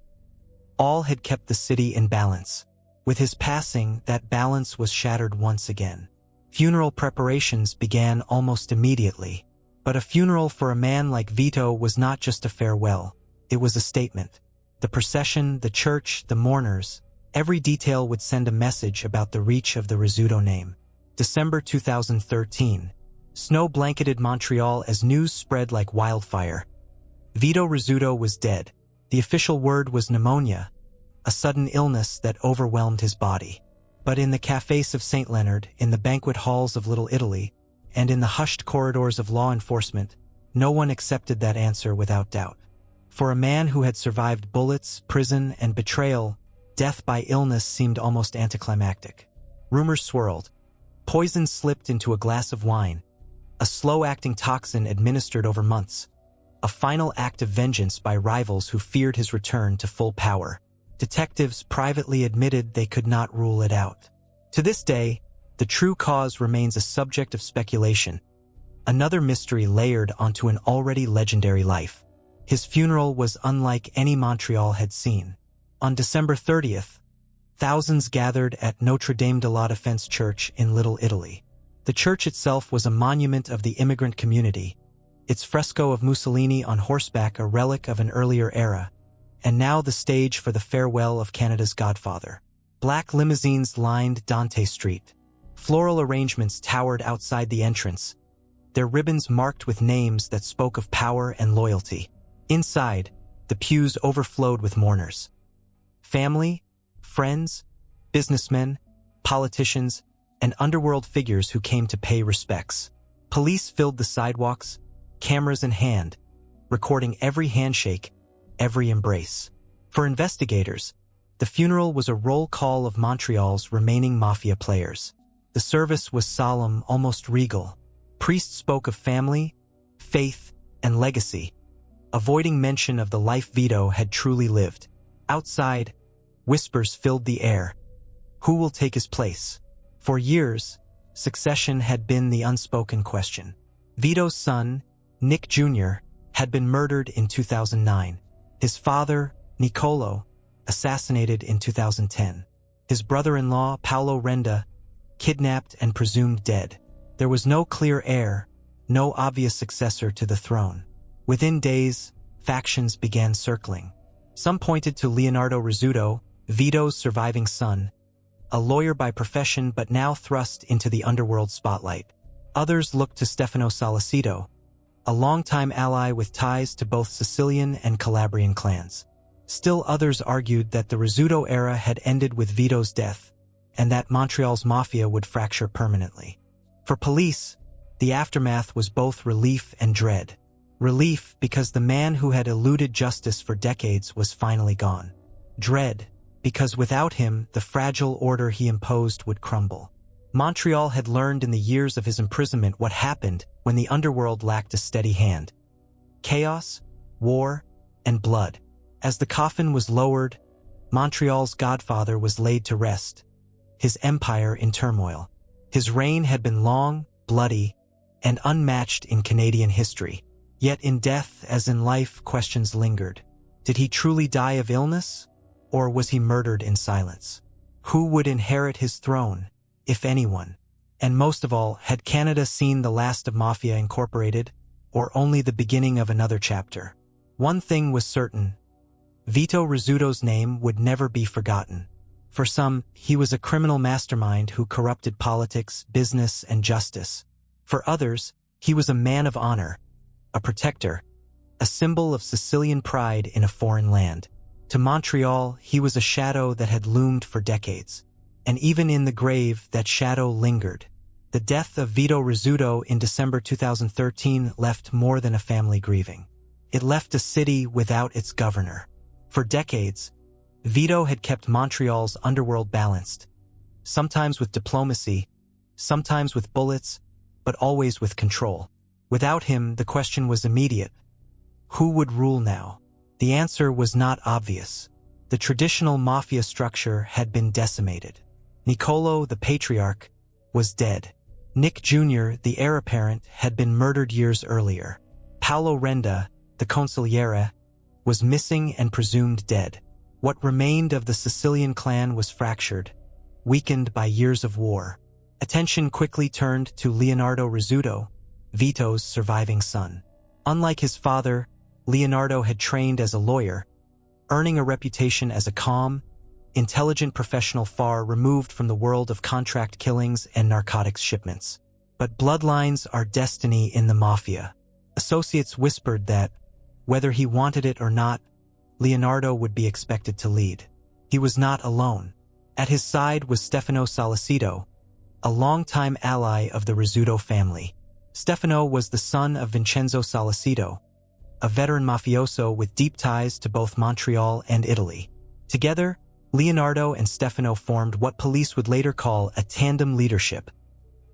S1: all had kept the city in balance. With his passing, that balance was shattered once again. Funeral preparations began almost immediately. But a funeral for a man like Vito was not just a farewell, it was a statement. The procession, the church, the mourners, every detail would send a message about the reach of the Rizzuto name. December 2013. Snow blanketed Montreal as news spread like wildfire. Vito Rizzuto was dead. The official word was pneumonia, a sudden illness that overwhelmed his body. But in the cafés of St. Leonard, in the banquet halls of Little Italy, and in the hushed corridors of law enforcement, no one accepted that answer without doubt. For a man who had survived bullets, prison, and betrayal, death by illness seemed almost anticlimactic. Rumors swirled. Poison slipped into a glass of wine, a slow-acting toxin administered over months, a final act of vengeance by rivals who feared his return to full power. Detectives privately admitted they could not rule it out. To this day, the true cause remains a subject of speculation, another mystery layered onto an already legendary life. His funeral was unlike any Montreal had seen. On December 30th, thousands gathered at Notre Dame de la Défense Church in Little Italy. The church itself was a monument of the immigrant community, its fresco of Mussolini on horseback a relic of an earlier era, and now the stage for the farewell of Canada's Godfather. Black limousines lined Dante Street. Floral arrangements towered outside the entrance, their ribbons marked with names that spoke of power and loyalty. Inside, the pews overflowed with mourners. Family, friends, businessmen, politicians, and underworld figures who came to pay respects. Police filled the sidewalks, cameras in hand, recording every handshake, every embrace. For investigators, the funeral was a roll call of Montreal's remaining mafia players. The service was solemn, almost regal. Priests spoke of family, faith, and legacy, avoiding mention of the life Vito had truly lived. Outside, whispers filled the air. Who will take his place? For years, succession had been the unspoken question. Vito's son, Nick Jr., had been murdered in 2009. His father, Nicolo, assassinated in 2010. His brother-in-law, Paolo Renda, kidnapped and presumed dead. There was no clear heir, no obvious successor to the throne. Within days, factions began circling. Some pointed to Leonardo Rizzuto, Vito's surviving son, a lawyer by profession but now thrust into the underworld spotlight. Others looked to Stefano Solicito, a longtime ally with ties to both Sicilian and Calabrian clans. Still others argued that the Rizzuto era had ended with Vito's death, and that Montreal's mafia would fracture permanently. For police, the aftermath was both relief and dread. Relief because the man who had eluded justice for decades was finally gone. Dread because without him, the fragile order he imposed would crumble. Montreal had learned in the years of his imprisonment what happened when the underworld lacked a steady hand. Chaos, war, and blood. As the coffin was lowered, Montreal's godfather was laid to rest, his empire in turmoil. His reign had been long, bloody, and unmatched in Canadian history. Yet in death, as in life, questions lingered. Did he truly die of illness, or was he murdered in silence? Who would inherit his throne, if anyone? And most of all, had Canada seen the last of Mafia Incorporated, or only the beginning of another chapter? One thing was certain: Vito Rizzuto's name would never be forgotten. For some, he was a criminal mastermind who corrupted politics, business, and justice. For others, he was a man of honor, a protector, a symbol of Sicilian pride in a foreign land. To Montreal, he was a shadow that had loomed for decades. And even in the grave, that shadow lingered. The death of Vito Rizzuto in December 2013 left more than a family grieving. It left a city without its governor. For decades, Vito had kept Montreal's underworld balanced, sometimes with diplomacy, sometimes with bullets, but always with control. Without him, the question was immediate: who would rule now? The answer was not obvious. The traditional mafia structure had been decimated. Nicolo, the patriarch, was dead. Nick Jr., the heir apparent, had been murdered years earlier. Paolo Renda, the consigliere, was missing and presumed dead. What remained of the Sicilian clan was fractured, weakened by years of war. Attention quickly turned to Leonardo Rizzuto, Vito's surviving son. Unlike his father, Leonardo had trained as a lawyer, earning a reputation as a calm, intelligent professional far removed from the world of contract killings and narcotics shipments. But bloodlines are destiny in the mafia. Associates whispered that, whether he wanted it or not, Leonardo would be expected to lead. He was not alone. At his side was Stefano Salicito, a longtime ally of the Rizzuto family. Stefano was the son of Vincenzo Salicito, a veteran mafioso with deep ties to both Montreal and Italy. Together, Leonardo and Stefano formed what police would later call a tandem leadership,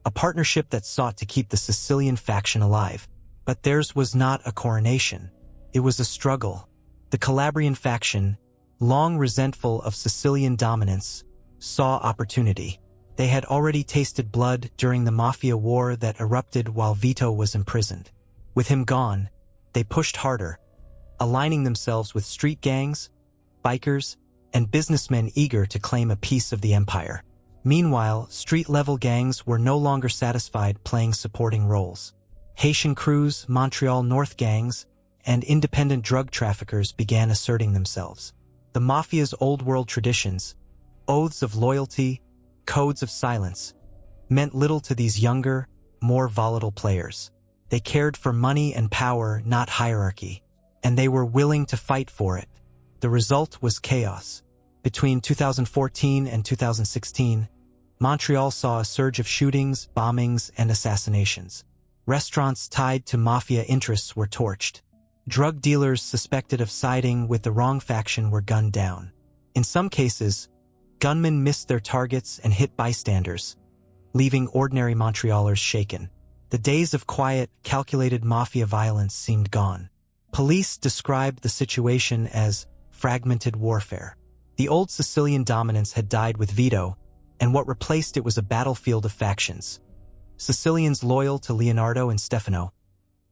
S1: a partnership that sought to keep the Sicilian faction alive. But theirs was not a coronation. It was a struggle. The Calabrian faction, long resentful of Sicilian dominance, saw opportunity. They had already tasted blood during the Mafia War that erupted while Vito was imprisoned. With him gone, they pushed harder, aligning themselves with street gangs, bikers, and businessmen eager to claim a piece of the empire. Meanwhile, street-level gangs were no longer satisfied playing supporting roles. Haitian crews, Montreal North gangs, and independent drug traffickers began asserting themselves. The mafia's old-world traditions, oaths of loyalty, codes of silence, meant little to these younger, more volatile players. They cared for money and power, not hierarchy, and they were willing to fight for it. The result was chaos. Between 2014 and 2016, Montreal saw a surge of shootings, bombings, and assassinations. Restaurants tied to mafia interests were torched. Drug dealers suspected of siding with the wrong faction were gunned down. In some cases, gunmen missed their targets and hit bystanders, leaving ordinary Montrealers shaken. The days of quiet, calculated mafia violence seemed gone. Police described the situation as fragmented warfare. The old Sicilian dominance had died with Vito, and what replaced it was a battlefield of factions. Sicilians loyal to Leonardo and Stefano,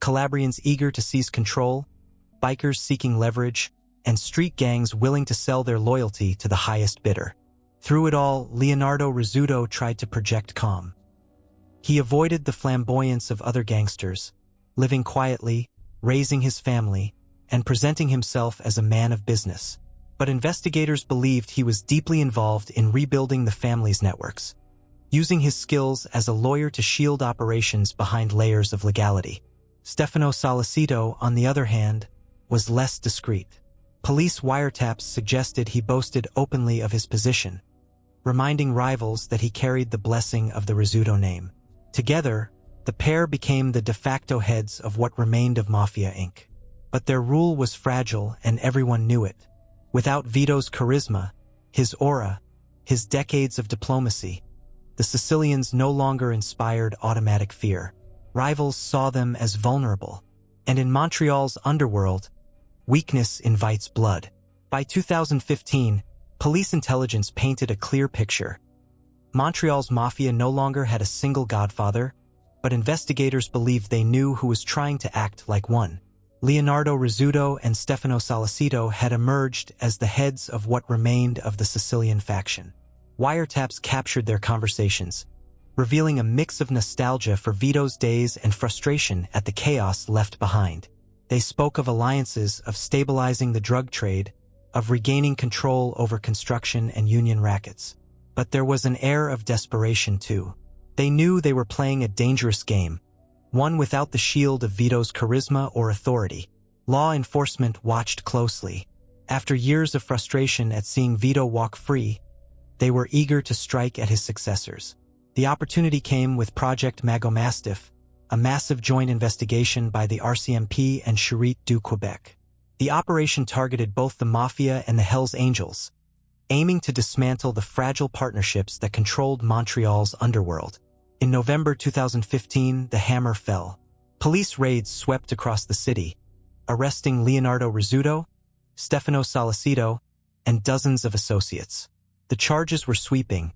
S1: Calabrians eager to seize control, bikers seeking leverage, and street gangs willing to sell their loyalty to the highest bidder. Through it all, Leonardo Rizzuto tried to project calm. He avoided the flamboyance of other gangsters, living quietly, raising his family, and presenting himself as a man of business. But investigators believed he was deeply involved in rebuilding the family's networks, using his skills as a lawyer to shield operations behind layers of legality. Stefano Salicito, on the other hand, was less discreet. Police wiretaps suggested he boasted openly of his position, reminding rivals that he carried the blessing of the Rizzuto name. Together, the pair became the de facto heads of what remained of Mafia Inc. But their rule was fragile and everyone knew it. Without Vito's charisma, his aura, his decades of diplomacy, the the Sicilians no longer inspired automatic fear. Rivals saw them as vulnerable. And in Montreal's underworld, weakness invites blood. By 2015, police intelligence painted a clear picture. Montreal's mafia no longer had a single godfather, but investigators believed they knew who was trying to act like one. Nicolo Rizzuto and Stefano Salicito had emerged as the heads of what remained of the Sicilian faction. Wiretaps captured their conversations, revealing a mix of nostalgia for Vito's days and frustration at the chaos left behind. They spoke of alliances, of stabilizing the drug trade, of regaining control over construction and union rackets. But there was an air of desperation too. They knew they were playing a dangerous game, one without the shield of Vito's charisma or authority. Law enforcement watched closely. After years of frustration at seeing Vito walk free, they were eager to strike at his successors. The opportunity came with Project Mago-Mastiff, a massive joint investigation by the RCMP and Charité du Québec. The operation targeted both the Mafia and the Hells Angels, aiming to dismantle the fragile partnerships that controlled Montreal's underworld. In November 2015, the hammer fell. Police raids swept across the city, arresting Nicolo Rizzuto, Stefano Salicito, and dozens of associates. The charges were sweeping: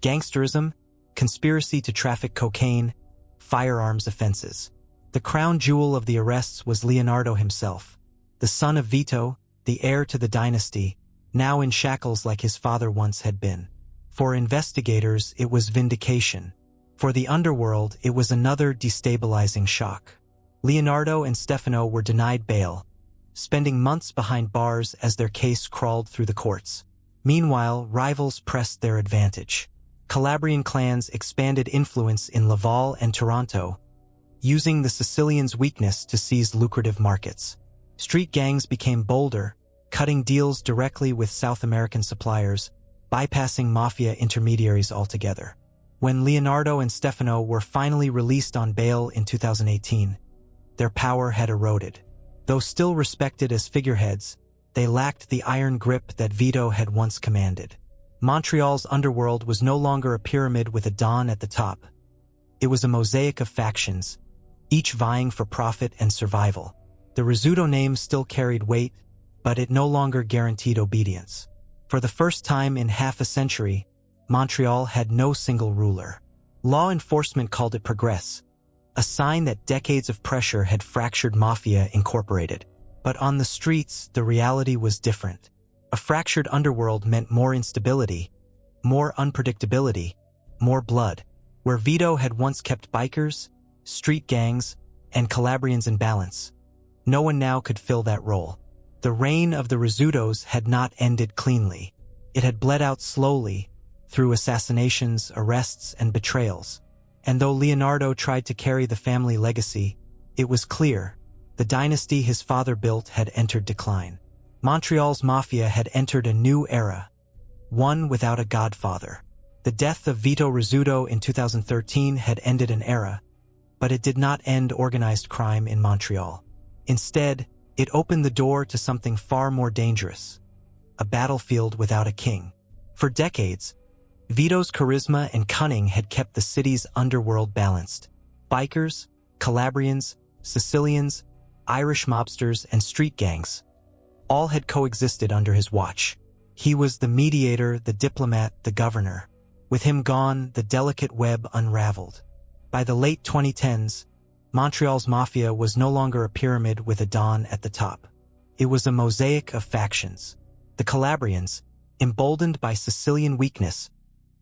S1: gangsterism, conspiracy to traffic cocaine, firearms offenses. The crown jewel of the arrests was Nicolo himself, the son of Vito, the heir to the dynasty, now in shackles like his father once had been. For investigators, it was vindication. For the underworld, it was another destabilizing shock. Nicolo and Stefano were denied bail, spending months behind bars as their case crawled through the courts. Meanwhile, rivals pressed their advantage. Calabrian clans expanded influence in Laval and Toronto, using the Sicilians' weakness to seize lucrative markets. Street gangs became bolder, cutting deals directly with South American suppliers, bypassing mafia intermediaries altogether. When Nicolo and Stefano were finally released on bail in 2018, their power had eroded. Though still respected as figureheads, they lacked the iron grip that Vito had once commanded. Montreal's underworld was no longer a pyramid with a don at the top. It was a mosaic of factions, each vying for profit and survival. The Rizzuto name still carried weight, but it no longer guaranteed obedience. For the first time in half a century, Montreal had no single ruler. Law enforcement called it progress, a sign that decades of pressure had fractured Mafia Incorporated. But on the streets, the reality was different. A fractured underworld meant more instability, more unpredictability, more blood. Where Vito had once kept bikers, street gangs, and Calabrians in balance, no one now could fill that role. The reign of the Rizzutos had not ended cleanly. It had bled out slowly, through assassinations, arrests, and betrayals. And though Nicolo tried to carry the family legacy, it was clear the dynasty his father built had entered decline. Montreal's mafia had entered a new era, one without a godfather. The death of Vito Rizzuto in 2013 had ended an era, but it did not end organized crime in Montreal. Instead, it opened the door to something far more dangerous: a battlefield without a king. For decades, Vito's charisma and cunning had kept the city's underworld balanced. Bikers, Calabrians, Sicilians, Irish mobsters, and street gangs all had coexisted under his watch. He was the mediator, the diplomat, the governor. With him gone, the delicate web unraveled. By the late 2010s, Montreal's mafia was no longer a pyramid with a don at the top. It was a mosaic of factions. The Calabrians, emboldened by Sicilian weakness,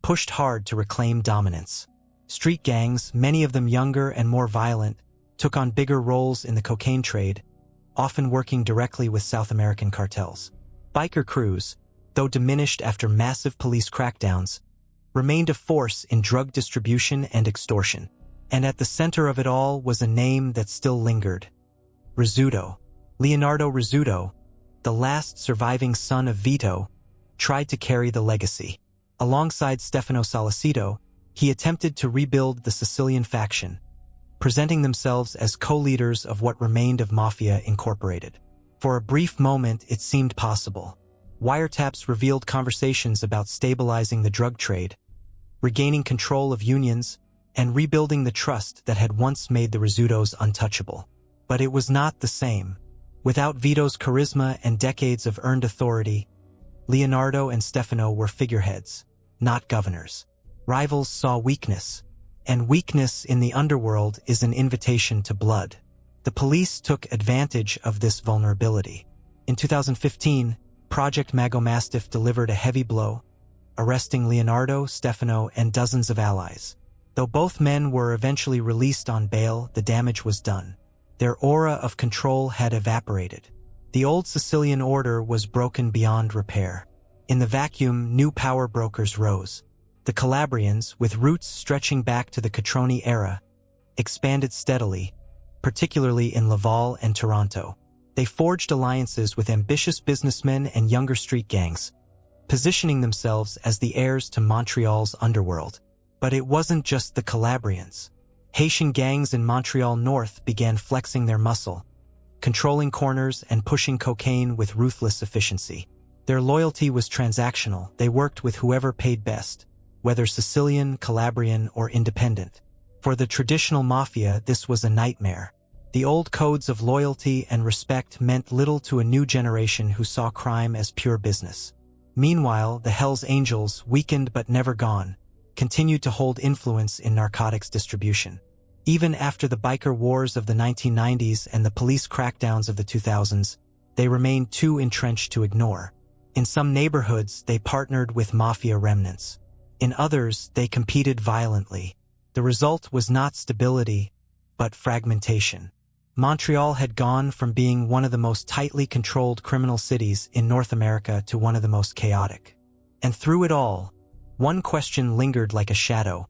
S1: pushed hard to reclaim dominance. Street gangs, many of them younger and more violent, took on bigger roles in the cocaine trade, often working directly with South American cartels. Biker crews, though diminished after massive police crackdowns, remained a force in drug distribution and extortion. And at the center of it all was a name that still lingered: Rizzuto. Nicolo Rizzuto, the last surviving son of Vito, tried to carry the legacy. Alongside Stefano Salicito, he attempted to rebuild the Sicilian faction, presenting themselves as co-leaders of what remained of Mafia Incorporated. For a brief moment, it seemed possible. Wiretaps revealed conversations about stabilizing the drug trade, regaining control of unions, and rebuilding the trust that had once made the Rizzutos untouchable. But it was not the same. Without Vito's charisma and decades of earned authority, Leonardo and Stefano were figureheads, not governors. Rivals saw weakness, and weakness in the underworld is an invitation to blood. The police took advantage of this vulnerability. In 2015, Project Magomastiff delivered a heavy blow, arresting Leonardo, Stefano, and dozens of allies. Though both men were eventually released on bail, the damage was done. Their aura of control had evaporated. The old Sicilian order was broken beyond repair. In the vacuum, new power brokers rose. The Calabrians, with roots stretching back to the Catroni era, expanded steadily, particularly in Laval and Toronto. They forged alliances with ambitious businessmen and younger street gangs, positioning themselves as the heirs to Montreal's underworld. But it wasn't just the Calabrians. Haitian gangs in Montreal North began flexing their muscle, controlling corners and pushing cocaine with ruthless efficiency. Their loyalty was transactional. They worked with whoever paid best, whether Sicilian, Calabrian, or independent. For the traditional mafia, this was a nightmare. The old codes of loyalty and respect meant little to a new generation who saw crime as pure business. Meanwhile, the Hells Angels, weakened but never gone, continued to hold influence in narcotics distribution. Even after the biker wars of the 1990s and the police crackdowns of the 2000s, they remained too entrenched to ignore. In some neighborhoods, they partnered with mafia remnants. In others, they competed violently. The result was not stability, but fragmentation. Montreal had gone from being one of the most tightly controlled criminal cities in North America to one of the most chaotic. And through it all, one question lingered like a shadow.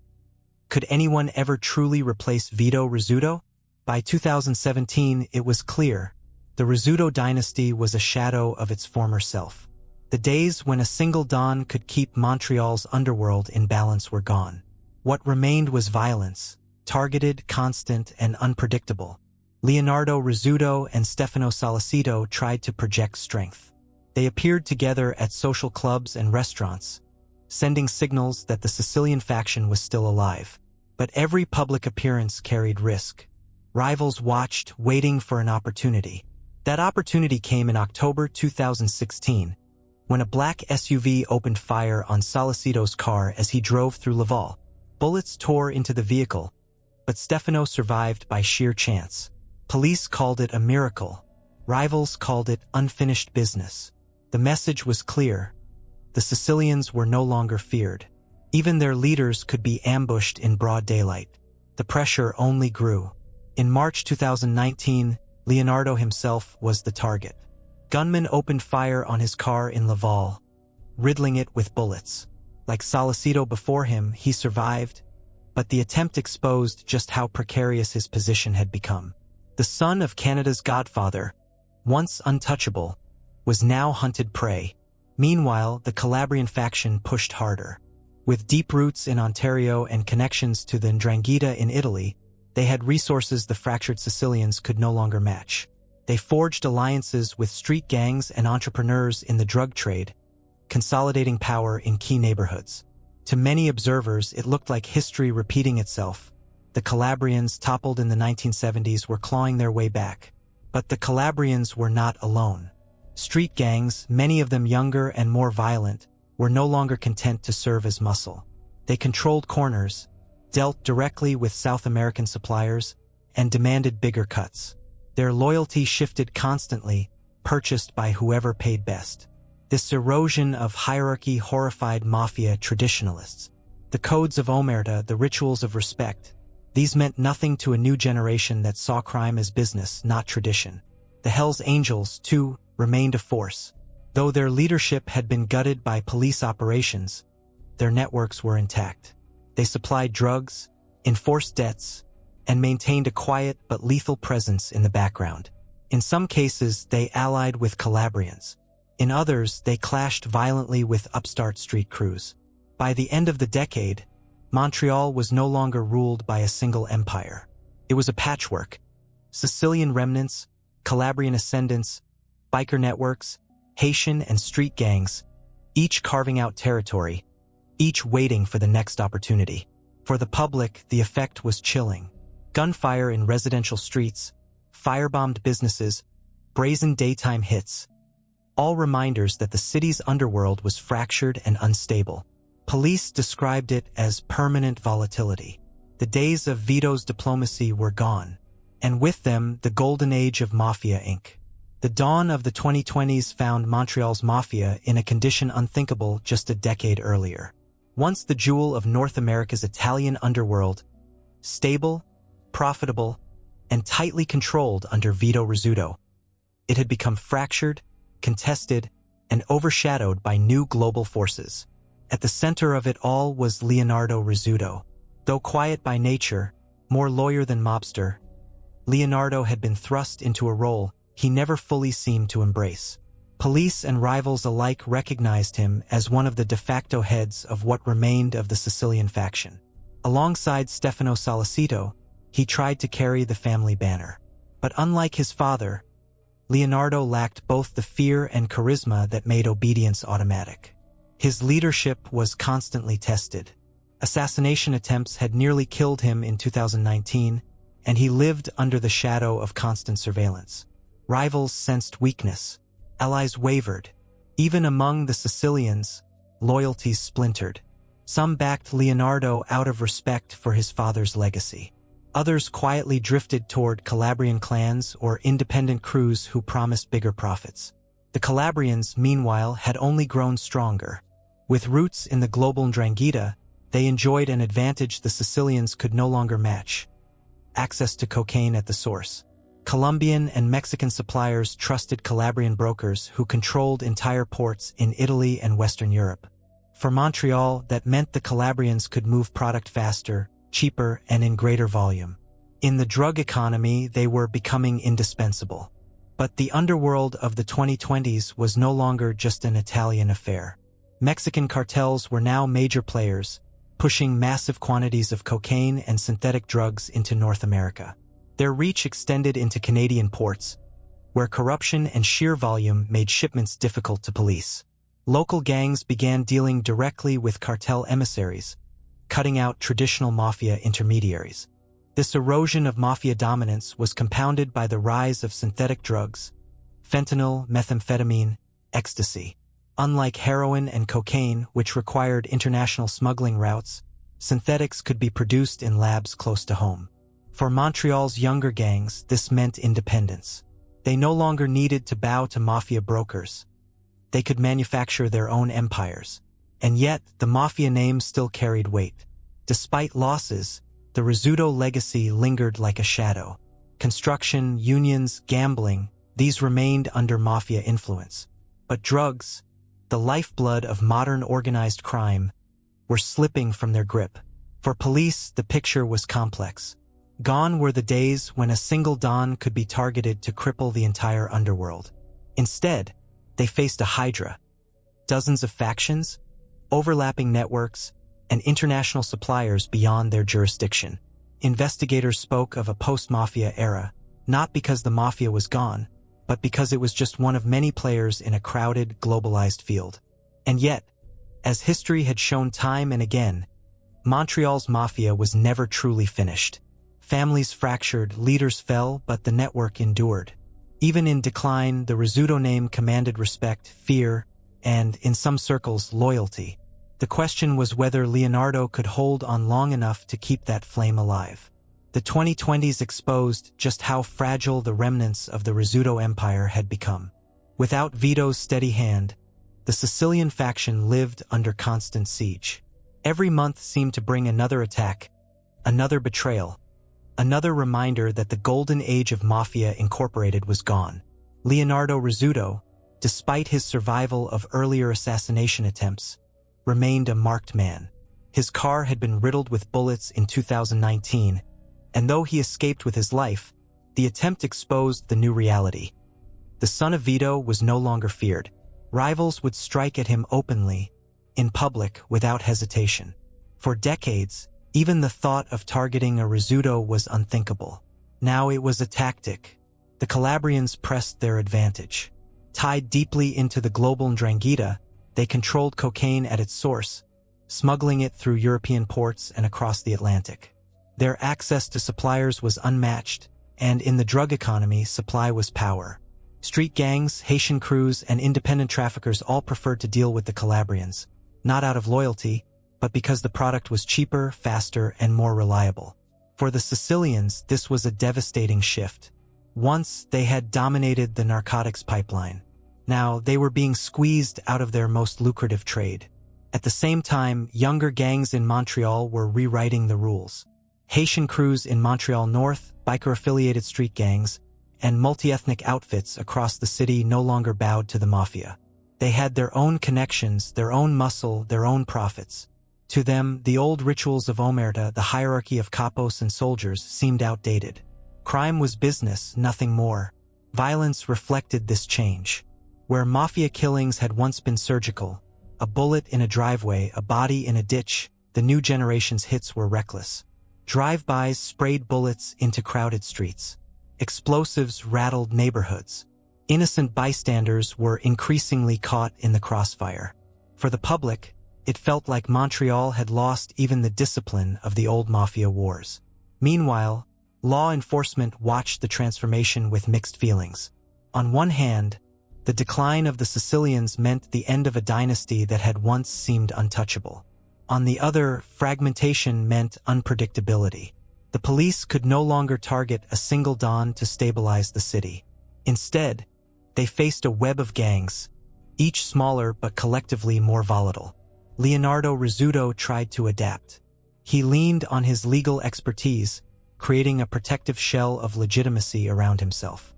S1: Could anyone ever truly replace Vito Rizzuto? By 2017, it was clear. The Rizzuto dynasty was a shadow of its former self. The days when a single Don could keep Montreal's underworld in balance were gone. What remained was violence, targeted, constant, and unpredictable. Leonardo Rizzuto and Stefano Solicito tried to project strength. They appeared together at social clubs and restaurants, sending signals that the Sicilian faction was still alive. But every public appearance carried risk. Rivals watched, waiting for an opportunity. That opportunity came in October 2016, when a black SUV opened fire on Solicito's car as he drove through Laval. Bullets tore into the vehicle, but Stefano survived by sheer chance. Police called it a miracle. Rivals called it unfinished business. The message was clear. The Sicilians were no longer feared. Even their leaders could be ambushed in broad daylight. The pressure only grew. In March 2019, Leonardo himself was the target. Gunmen opened fire on his car in Laval, riddling it with bullets. Like Solicito before him, he survived, but the attempt exposed just how precarious his position had become. The son of Canada's Godfather, once untouchable, was now hunted prey. Meanwhile, the Calabrian faction pushed harder. With deep roots in Ontario and connections to the 'Ndrangheta in Italy, they had resources the fractured Sicilians could no longer match. They forged alliances with street gangs and entrepreneurs in the drug trade, consolidating power in key neighborhoods. To many observers, it looked like history repeating itself. The Calabrians, toppled in the 1970s, were clawing their way back. But the Calabrians were not alone. Street gangs, many of them younger and more violent, were no longer content to serve as muscle. They controlled corners, dealt directly with South American suppliers, and demanded bigger cuts. Their loyalty shifted constantly, purchased by whoever paid best. This erosion of hierarchy horrified mafia traditionalists. The codes of omerta, the rituals of respect, these meant nothing to a new generation that saw crime as business, not tradition. The Hells Angels, too, remained a force. Though their leadership had been gutted by police operations, their networks were intact. They supplied drugs, enforced debts, and maintained a quiet but lethal presence in the background. In some cases, they allied with Calabrians. In others, they clashed violently with upstart street crews. By the end of the decade, Montreal was no longer ruled by a single empire. It was a patchwork. Sicilian remnants, Calabrian ascendants, biker networks, Haitian and street gangs, each carving out territory, each waiting for the next opportunity. For the public, the effect was chilling. Gunfire in residential streets, firebombed businesses, brazen daytime hits, all reminders that the city's underworld was fractured and unstable. Police described it as permanent volatility. The days of Vito's diplomacy were gone, and with them the golden age of Mafia Inc. The dawn of the 2020s found Montreal's Mafia in a condition unthinkable just a decade earlier. Once the jewel of North America's Italian underworld, stable, profitable, and tightly controlled under Vito Rizzuto, it had become fractured, contested, and overshadowed by new global forces. At the center of it all was Nicolo Rizzuto. Though quiet by nature, more lawyer than mobster, Nicolo had been thrust into a role he never fully seemed to embrace. Police and rivals alike recognized him as one of the de facto heads of what remained of the Sicilian faction. Alongside Stefano Solicito, he tried to carry the family banner. But unlike his father, Nicolo lacked both the fear and charisma that made obedience automatic. His leadership was constantly tested. Assassination attempts had nearly killed him in 2019, and he lived under the shadow of constant surveillance. Rivals sensed weakness. Allies wavered. Even among the Sicilians, loyalties splintered. Some backed Nicolo out of respect for his father's legacy. Others quietly drifted toward Calabrian clans or independent crews who promised bigger profits. The Calabrians, meanwhile, had only grown stronger. With roots in the global 'Ndrangheta, they enjoyed an advantage the Sicilians could no longer match: access to cocaine at the source. Colombian and Mexican suppliers trusted Calabrian brokers who controlled entire ports in Italy and Western Europe. For Montreal, that meant the Calabrians could move product faster, cheaper, and in greater volume. In the drug economy, they were becoming indispensable. But the underworld of the 2020s was no longer just an Italian affair. Mexican cartels were now major players, pushing massive quantities of cocaine and synthetic drugs into North America. Their reach extended into Canadian ports, where corruption and sheer volume made shipments difficult to police. Local gangs began dealing directly with cartel emissaries, cutting out traditional mafia intermediaries. This erosion of mafia dominance was compounded by the rise of synthetic drugs: fentanyl, methamphetamine, ecstasy. Unlike heroin and cocaine, which required international smuggling routes, synthetics could be produced in labs close to home. For Montreal's younger gangs, this meant independence. They no longer needed to bow to mafia brokers. They could manufacture their own empires. And yet, the mafia name still carried weight. Despite losses, the Rizzuto legacy lingered like a shadow. Construction, unions, gambling, these remained under mafia influence. But drugs, the lifeblood of modern organized crime, were slipping from their grip. For police, the picture was complex. Gone were the days when a single don could be targeted to cripple the entire underworld. Instead, they faced a hydra: dozens of factions, overlapping networks, and international suppliers beyond their jurisdiction. Investigators spoke of a post-mafia era, not because the mafia was gone, but because it was just one of many players in a crowded, globalized field. And yet, as history had shown time and again, Montreal's mafia was never truly finished. Families fractured, leaders fell, but the network endured. Even in decline, the Rizzuto name commanded respect, fear, and, in some circles, loyalty. The question was whether Nicolo could hold on long enough to keep that flame alive. The 2020s exposed just how fragile the remnants of the Rizzuto empire had become. Without Vito's steady hand, the Sicilian faction lived under constant siege. Every month seemed to bring another attack, another betrayal, another reminder that the golden age of Mafia Incorporated was gone. Nicolo Rizzuto, despite his survival of earlier assassination attempts, remained a marked man. His car had been riddled with bullets in 2019, and though he escaped with his life, the attempt exposed the new reality. The son of Vito was no longer feared. Rivals would strike at him openly, in public, without hesitation. For decades, even the thought of targeting a Rizzuto was unthinkable. Now it was a tactic. The Calabrians pressed their advantage. Tied deeply into the global 'Ndrangheta, they controlled cocaine at its source, smuggling it through European ports and across the Atlantic. Their access to suppliers was unmatched, and in the drug economy, supply was power. Street gangs, Haitian crews, and independent traffickers all preferred to deal with the Calabrians, not out of loyalty, but because the product was cheaper, faster, and more reliable. For the Sicilians, this was a devastating shift. Once, they had dominated the narcotics pipeline. Now, they were being squeezed out of their most lucrative trade. At the same time, younger gangs in Montreal were rewriting the rules. Haitian crews in Montreal North, biker-affiliated street gangs, and multi-ethnic outfits across the city no longer bowed to the mafia. They had their own connections, their own muscle, their own profits. To them, the old rituals of omerta, the hierarchy of capos and soldiers, seemed outdated. Crime was business, nothing more. Violence reflected this change. Where mafia killings had once been surgical, a bullet in a driveway, a body in a ditch, the new generation's hits were reckless. Drive-bys sprayed bullets into crowded streets. Explosives rattled neighborhoods. Innocent bystanders were increasingly caught in the crossfire. For the public, it felt like Montreal had lost even the discipline of the old mafia wars. Meanwhile, law enforcement watched the transformation with mixed feelings. On one hand, the decline of the Sicilians meant the end of a dynasty that had once seemed untouchable. On the other, fragmentation meant unpredictability. The police could no longer target a single don to stabilize the city. Instead, they faced a web of gangs, each smaller but collectively more volatile. Nicolo Rizzuto tried to adapt. He leaned on his legal expertise, creating a protective shell of legitimacy around himself.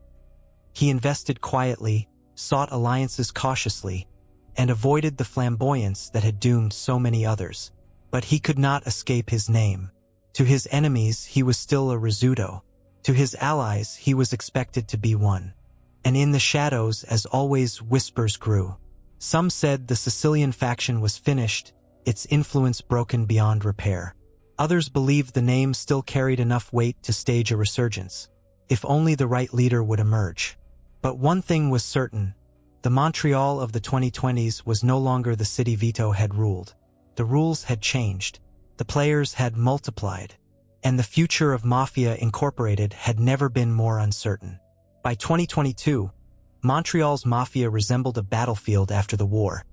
S1: He invested quietly, sought alliances cautiously, and avoided the flamboyance that had doomed so many others. But he could not escape his name. To his enemies, he was still a Rizzuto. To his allies, he was expected to be one. And in the shadows, as always, whispers grew. Some said the Sicilian faction was finished, its influence broken beyond repair. Others believed the name still carried enough weight to stage a resurgence, if only the right leader would emerge. But one thing was certain: the Montreal of the 2020s was no longer the city Vito had ruled. The rules had changed, the players had multiplied, and the future of Mafia Incorporated had never been more uncertain. By 2022, Montreal's Mafia resembled a battlefield after the war.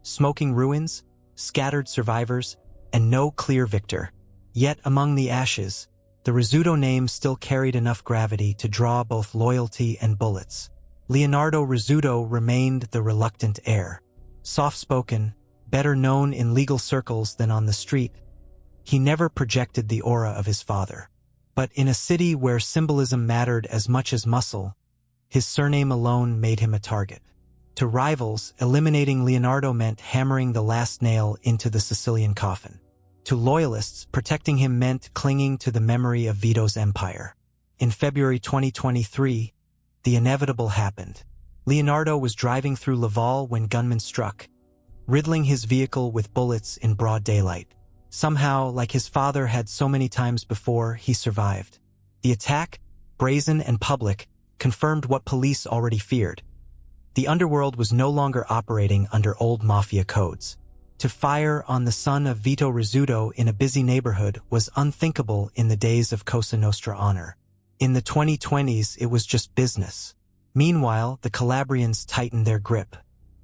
S1: Smoking ruins, scattered survivors, and no clear victor. Yet among the ashes, the Rizzuto name still carried enough gravity to draw both loyalty and bullets. Nicolo Rizzuto remained the reluctant heir. Soft-spoken, better known in legal circles than on the street, he never projected the aura of his father. But in a city where symbolism mattered as much as muscle, his surname alone made him a target. To rivals, eliminating Leonardo meant hammering the last nail into the Sicilian coffin. To loyalists, protecting him meant clinging to the memory of Vito's empire. In February 2023, the inevitable happened. Leonardo was driving through Laval when gunmen struck, riddling his vehicle with bullets in broad daylight. Somehow, like his father had so many times before, he survived. The attack, brazen and public, confirmed what police already feared. The underworld was no longer operating under old mafia codes. To fire on the son of Vito Rizzuto in a busy neighborhood was unthinkable in the days of Cosa Nostra honor. In the 2020s, it was just business. Meanwhile, the Calabrians tightened their grip.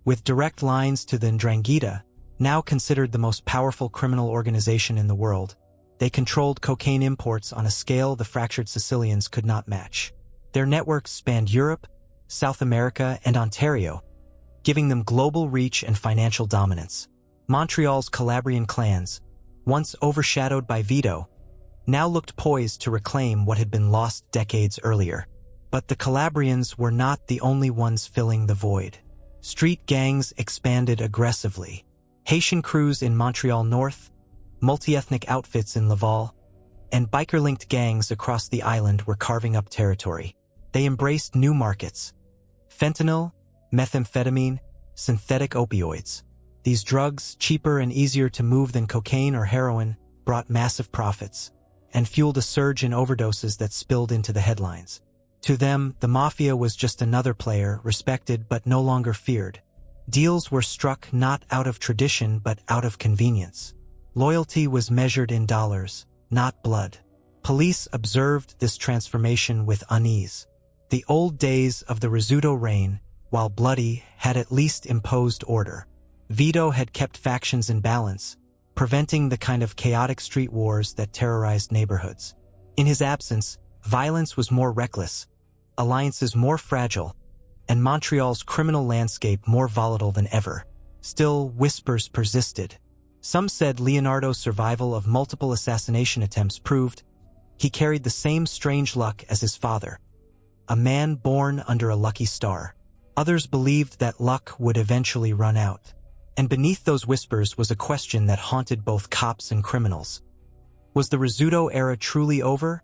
S1: With direct lines to the 'Ndrangheta, now considered the most powerful criminal organization in the world, they controlled cocaine imports on a scale the fractured Sicilians could not match. Their networks spanned Europe, South America, and Ontario, giving them global reach and financial dominance. Montreal's Calabrian clans, once overshadowed by Vito, now looked poised to reclaim what had been lost decades earlier. But the Calabrians were not the only ones filling the void. Street gangs expanded aggressively. Haitian crews in Montreal North, multi-ethnic outfits in Laval, and biker-linked gangs across the island were carving up territory. They embraced new markets: fentanyl, methamphetamine, synthetic opioids. These drugs, cheaper and easier to move than cocaine or heroin, brought massive profits and fueled a surge in overdoses that spilled into the headlines. To them, the mafia was just another player, respected but no longer feared. Deals were struck not out of tradition but out of convenience. Loyalty was measured in dollars, not blood. Police observed this transformation with unease. The old days of the Rizzuto reign, while bloody, had at least imposed order. Vito had kept factions in balance, preventing the kind of chaotic street wars that terrorized neighborhoods. In his absence, violence was more reckless, alliances more fragile, and Montreal's criminal landscape more volatile than ever. Still, whispers persisted. Some said Leonardo's survival of multiple assassination attempts proved he carried the same strange luck as his father, a man born under a lucky star. Others believed that luck would eventually run out. And beneath those whispers was a question that haunted both cops and criminals. Was the Rizzuto era truly over,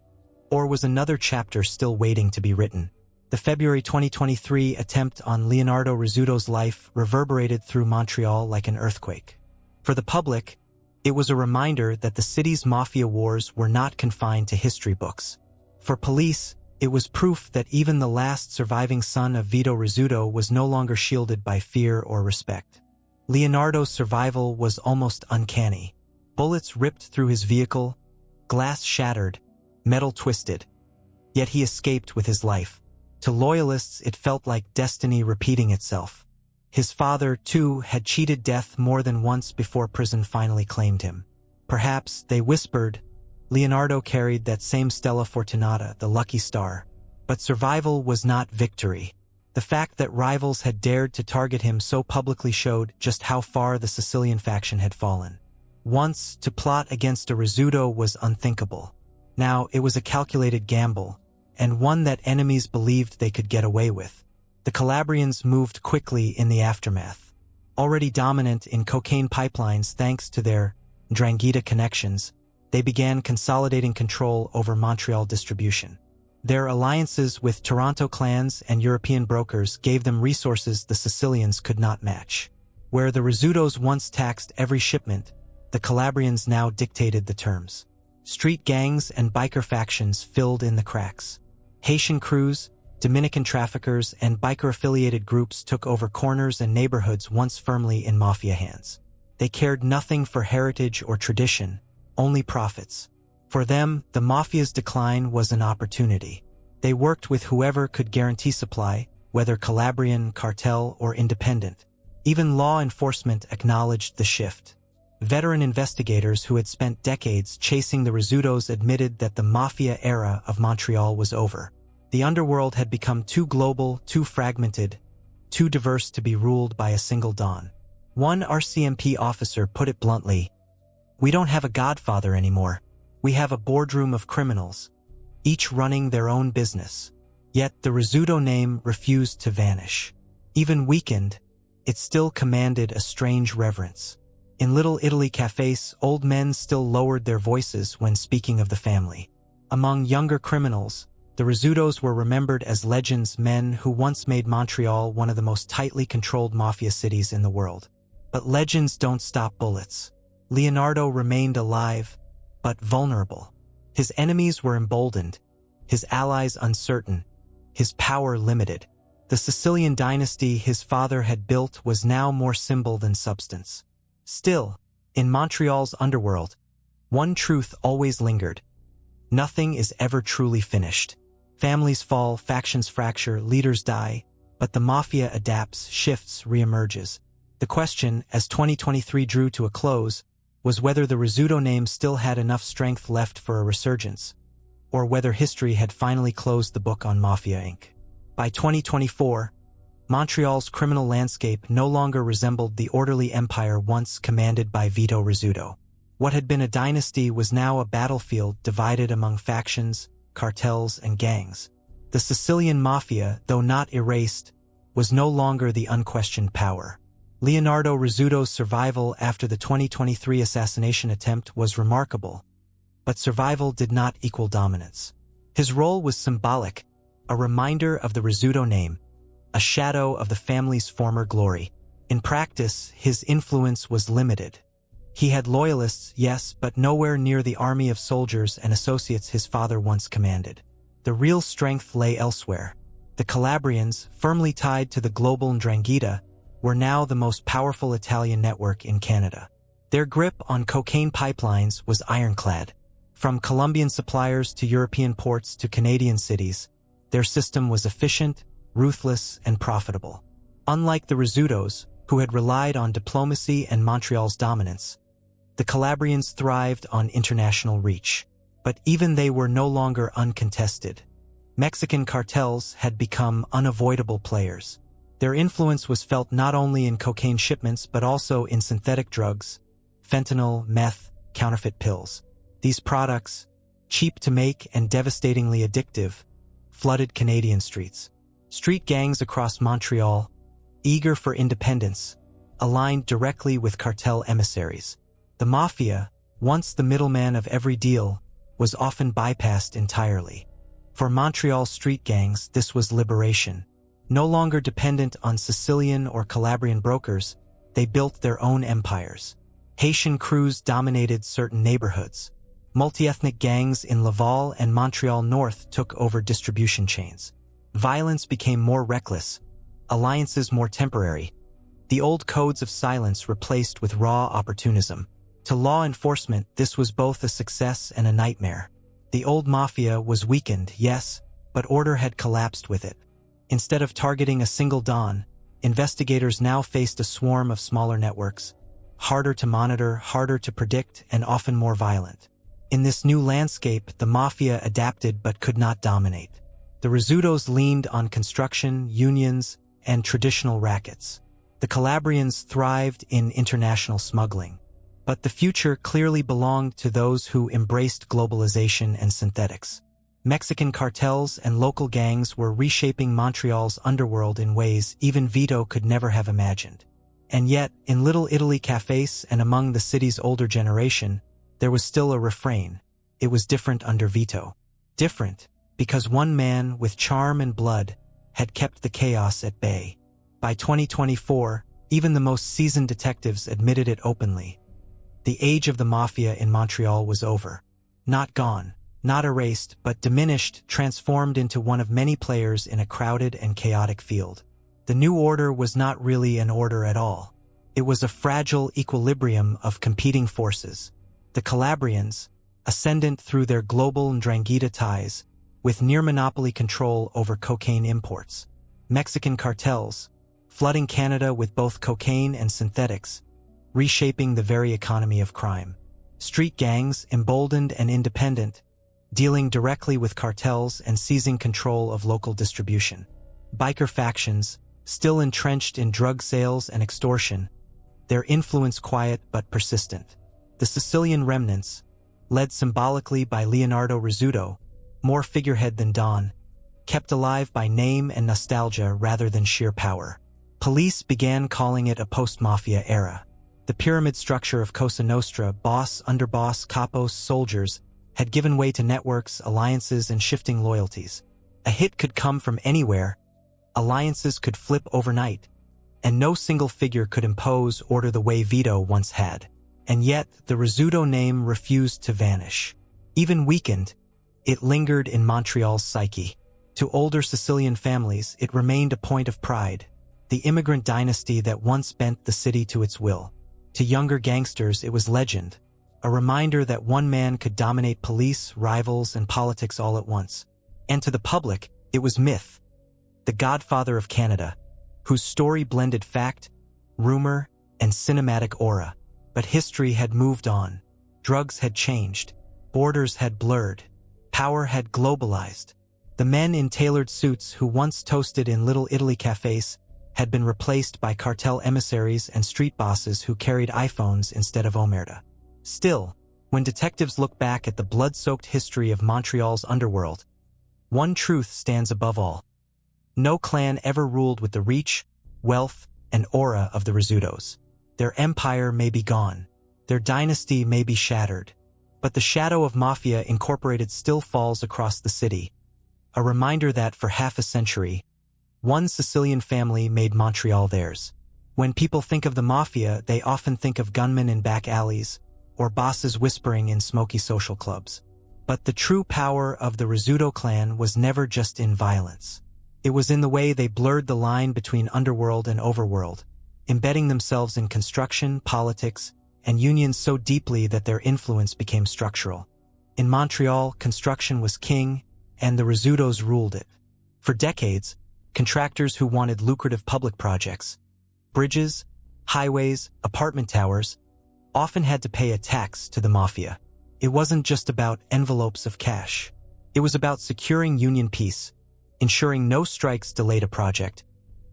S1: or was another chapter still waiting to be written? The February 2023 attempt on Leonardo Rizzuto's life reverberated through Montreal like an earthquake. For the public, it was a reminder that the city's mafia wars were not confined to history books. For police, it was proof that even the last surviving son of Vito Rizzuto was no longer shielded by fear or respect. Leonardo's survival was almost uncanny. Bullets ripped through his vehicle, glass shattered, metal twisted. Yet he escaped with his life. To loyalists, it felt like destiny repeating itself. His father, too, had cheated death more than once before prison finally claimed him. Perhaps, they whispered, Leonardo carried that same Stella Fortunata, the lucky star. But survival was not victory. The fact that rivals had dared to target him so publicly showed just how far the Sicilian faction had fallen. Once, to plot against a Rizzuto was unthinkable. Now, it was a calculated gamble, and one that enemies believed they could get away with. The Calabrians moved quickly in the aftermath. Already dominant in cocaine pipelines thanks to their 'Ndrangheta connections, they began consolidating control over Montreal distribution. Their alliances with Toronto clans and European brokers gave them resources the Sicilians could not match. Where the Rizzutos once taxed every shipment, the Calabrians now dictated the terms. Street gangs and biker factions filled in the cracks. Haitian crews, Dominican traffickers, and biker-affiliated groups took over corners and neighborhoods once firmly in mafia hands. They cared nothing for heritage or tradition, only profits. For them, the mafia's decline was an opportunity. They worked with whoever could guarantee supply, whether Calabrian, cartel, or independent. Even law enforcement acknowledged the shift. Veteran investigators who had spent decades chasing the Rizzutos admitted that the mafia era of Montreal was over. The underworld had become too global, too fragmented, too diverse to be ruled by a single don. One RCMP officer put it bluntly, "We don't have a godfather anymore. We have a boardroom of criminals, each running their own business." Yet the Rizzuto name refused to vanish. Even weakened, it still commanded a strange reverence. In Little Italy cafes, old men still lowered their voices when speaking of the family. Among younger criminals, the Rizzutos were remembered as legends, men who once made Montreal one of the most tightly controlled mafia cities in the world. But legends don't stop bullets. Leonardo remained alive, but vulnerable. His enemies were emboldened, his allies uncertain, his power limited. The Sicilian dynasty his father had built was now more symbol than substance. Still, in Montreal's underworld, one truth always lingered. Nothing is ever truly finished. Families fall, factions fracture, leaders die, but the mafia adapts, shifts, reemerges. The question, as 2023 drew to a close, was whether the Rizzuto name still had enough strength left for a resurgence, or whether history had finally closed the book on Mafia Inc. By 2024, Montreal's criminal landscape no longer resembled the orderly empire once commanded by Vito Rizzuto. What had been a dynasty was now a battlefield divided among factions, cartels, and gangs. The Sicilian Mafia, though not erased, was no longer the unquestioned power. Leonardo Rizzuto's survival after the 2023 assassination attempt was remarkable, but survival did not equal dominance. His role was symbolic, a reminder of the Rizzuto name, a shadow of the family's former glory. In practice, his influence was limited. He had loyalists, yes, but nowhere near the army of soldiers and associates his father once commanded. The real strength lay elsewhere. The Calabrians, firmly tied to the global 'Ndrangheta, were now the most powerful Italian network in Canada. Their grip on cocaine pipelines was ironclad. From Colombian suppliers to European ports to Canadian cities, their system was efficient, ruthless, and profitable. Unlike the Rizzutos, who had relied on diplomacy and Montreal's dominance, the Calabrians thrived on international reach. But even they were no longer uncontested. Mexican cartels had become unavoidable players. Their influence was felt not only in cocaine shipments but also in synthetic drugs, fentanyl, meth, counterfeit pills. These products, cheap to make and devastatingly addictive, flooded Canadian streets. Street gangs across Montreal, eager for independence, aligned directly with cartel emissaries. The Mafia, once the middleman of every deal, was often bypassed entirely. For Montreal street gangs, this was liberation. No longer dependent on Sicilian or Calabrian brokers, they built their own empires. Haitian crews dominated certain neighborhoods. Multi-ethnic gangs in Laval and Montreal North took over distribution chains. Violence became more reckless, alliances more temporary. The old codes of silence replaced with raw opportunism. To law enforcement, this was both a success and a nightmare. The old mafia was weakened, yes, but order had collapsed with it. Instead of targeting a single don, investigators now faced a swarm of smaller networks, harder to monitor, harder to predict, and often more violent. In this new landscape, the mafia adapted but could not dominate. The Rizzutos leaned on construction, unions, and traditional rackets. The Calabrians thrived in international smuggling. But the future clearly belonged to those who embraced globalization and synthetics. Mexican cartels and local gangs were reshaping Montreal's underworld in ways even Vito could never have imagined. And yet, in Little Italy cafes and among the city's older generation, there was still a refrain. It was different under Vito. Different, because one man with charm and blood had kept the chaos at bay. By 2024, even the most seasoned detectives admitted it openly. The age of the mafia in Montreal was over. Not gone, not erased, but diminished, transformed into one of many players in a crowded and chaotic field. The new order was not really an order at all. It was a fragile equilibrium of competing forces. The Calabrians, ascendant through their global Ndrangheta ties, with near-monopoly control over cocaine imports. Mexican cartels, flooding Canada with both cocaine and synthetics, reshaping the very economy of crime. Street gangs, emboldened and independent, dealing directly with cartels and seizing control of local distribution. Biker factions, still entrenched in drug sales and extortion, their influence quiet but persistent. The Sicilian remnants, led symbolically by Leonardo Rizzuto, more figurehead than Don, kept alive by name and nostalgia rather than sheer power. Police began calling it a post-mafia era. The pyramid structure of Cosa Nostra, boss, underboss, capos, soldiers, had given way to networks, alliances, and shifting loyalties. A hit could come from anywhere, alliances could flip overnight, and no single figure could impose order the way Vito once had. And yet, the Rizzuto name refused to vanish. Even weakened, it lingered in Montreal's psyche. To older Sicilian families, it remained a point of pride, the immigrant dynasty that once bent the city to its will. To younger gangsters, it was legend, a reminder that one man could dominate police, rivals, and politics all at once. And to the public, it was myth, the Godfather of Canada, whose story blended fact, rumor, and cinematic aura. But history had moved on. Drugs had changed. Borders had blurred. Power had globalized. The men in tailored suits who once toasted in Little Italy cafes had been replaced by cartel emissaries and street bosses who carried iPhones instead of omerta. Still, when detectives look back at the blood-soaked history of Montreal's underworld, one truth stands above all. No clan ever ruled with the reach, wealth, and aura of the Rizzutos. Their empire may be gone, their dynasty may be shattered, but the shadow of Mafia Incorporated still falls across the city, a reminder that for half a century, one Sicilian family made Montreal theirs. When people think of the Mafia, they often think of gunmen in back alleys, or bosses whispering in smoky social clubs. But the true power of the Rizzuto clan was never just in violence. It was in the way they blurred the line between underworld and overworld, embedding themselves in construction, politics, and unions so deeply that their influence became structural. In Montreal, construction was king, and the Rizzutos ruled it. For decades, contractors who wanted lucrative public projects, bridges, highways, apartment towers, often had to pay a tax to the mafia. It wasn't just about envelopes of cash. It was about securing union peace, ensuring no strikes delayed a project,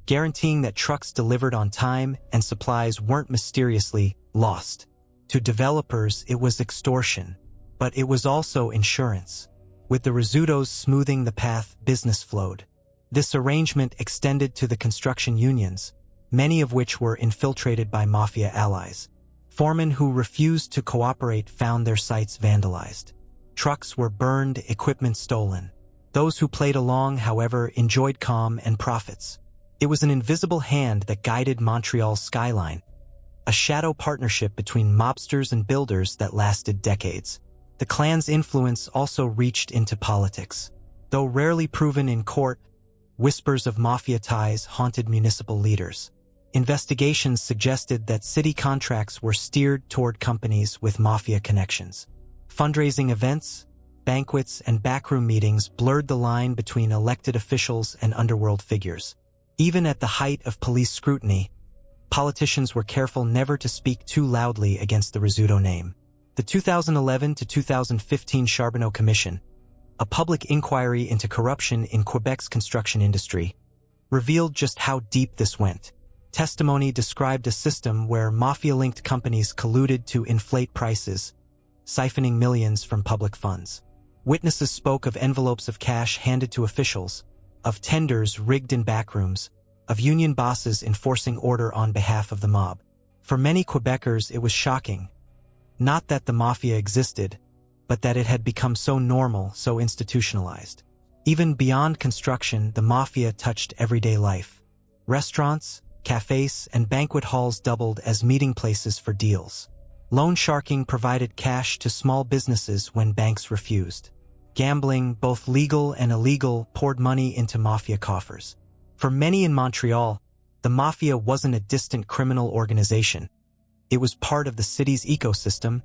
S1: guaranteeing that trucks delivered on time and supplies weren't mysteriously lost. To developers, it was extortion, but it was also insurance. With the Rizzutos smoothing the path, business flowed. This arrangement extended to the construction unions, many of which were infiltrated by mafia allies. Foremen who refused to cooperate found their sites vandalized. Trucks were burned, equipment stolen. Those who played along, however, enjoyed calm and profits. It was an invisible hand that guided Montreal's skyline, a shadow partnership between mobsters and builders that lasted decades. The clan's influence also reached into politics. Though rarely proven in court, whispers of mafia ties haunted municipal leaders. Investigations suggested that city contracts were steered toward companies with mafia connections. Fundraising events, banquets, and backroom meetings blurred the line between elected officials and underworld figures. Even at the height of police scrutiny, politicians were careful never to speak too loudly against the Rizzuto name. The 2011 to 2015 Charbonneau Commission, a public inquiry into corruption in Quebec's construction industry, revealed just how deep this went. Testimony described a system where mafia-linked companies colluded to inflate prices, siphoning millions from public funds. Witnesses spoke of envelopes of cash handed to officials, of tenders rigged in backrooms, of union bosses enforcing order on behalf of the mob. For many Quebecers, it was shocking. Not that the mafia existed, but that it had become so normal, so institutionalized. Even beyond construction, the mafia touched everyday life. Restaurants, cafes, and banquet halls doubled as meeting places for deals. Loan sharking provided cash to small businesses when banks refused. Gambling, both legal and illegal, poured money into mafia coffers. For many in Montreal, the mafia wasn't a distant criminal organization. It was part of the city's ecosystem,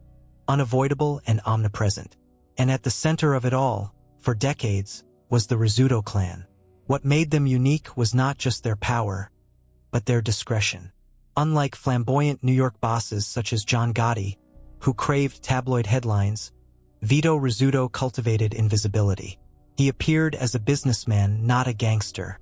S1: unavoidable and omnipresent. And at the center of it all, for decades, was the Rizzuto clan. What made them unique was not just their power, but their discretion. Unlike flamboyant New York bosses such as John Gotti, who craved tabloid headlines, Vito Rizzuto cultivated invisibility. He appeared as a businessman, not a gangster.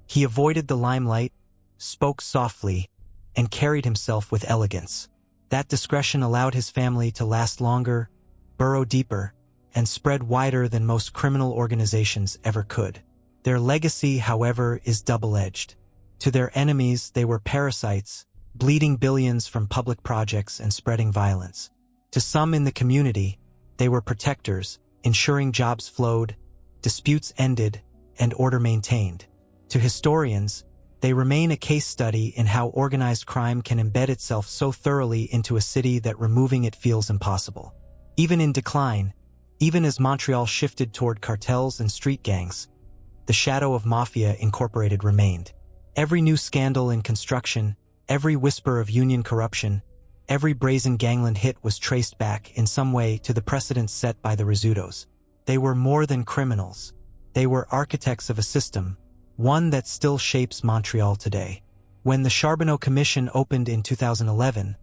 S1: He avoided the limelight, spoke softly, and carried himself with elegance. That discretion allowed his family to last longer, burrow deeper, and spread wider than most criminal organizations ever could. Their legacy, however, is double-edged. To their enemies, they were parasites, bleeding billions from public projects and spreading violence. To some in the community, they were protectors, ensuring jobs flowed, disputes ended, and order maintained. To historians, they remain a case study in how organized crime can embed itself so thoroughly into a city that removing it feels impossible. Even in decline, even as Montreal shifted toward cartels and street gangs, the shadow of Mafia Incorporated remained. Every new scandal in construction, every whisper of union corruption, every brazen gangland hit was traced back in some way to the precedents set by the Rizzutos. They were more than criminals. They were architects of a system, one that still shapes Montreal today. When the Charbonneau Commission opened in 2011,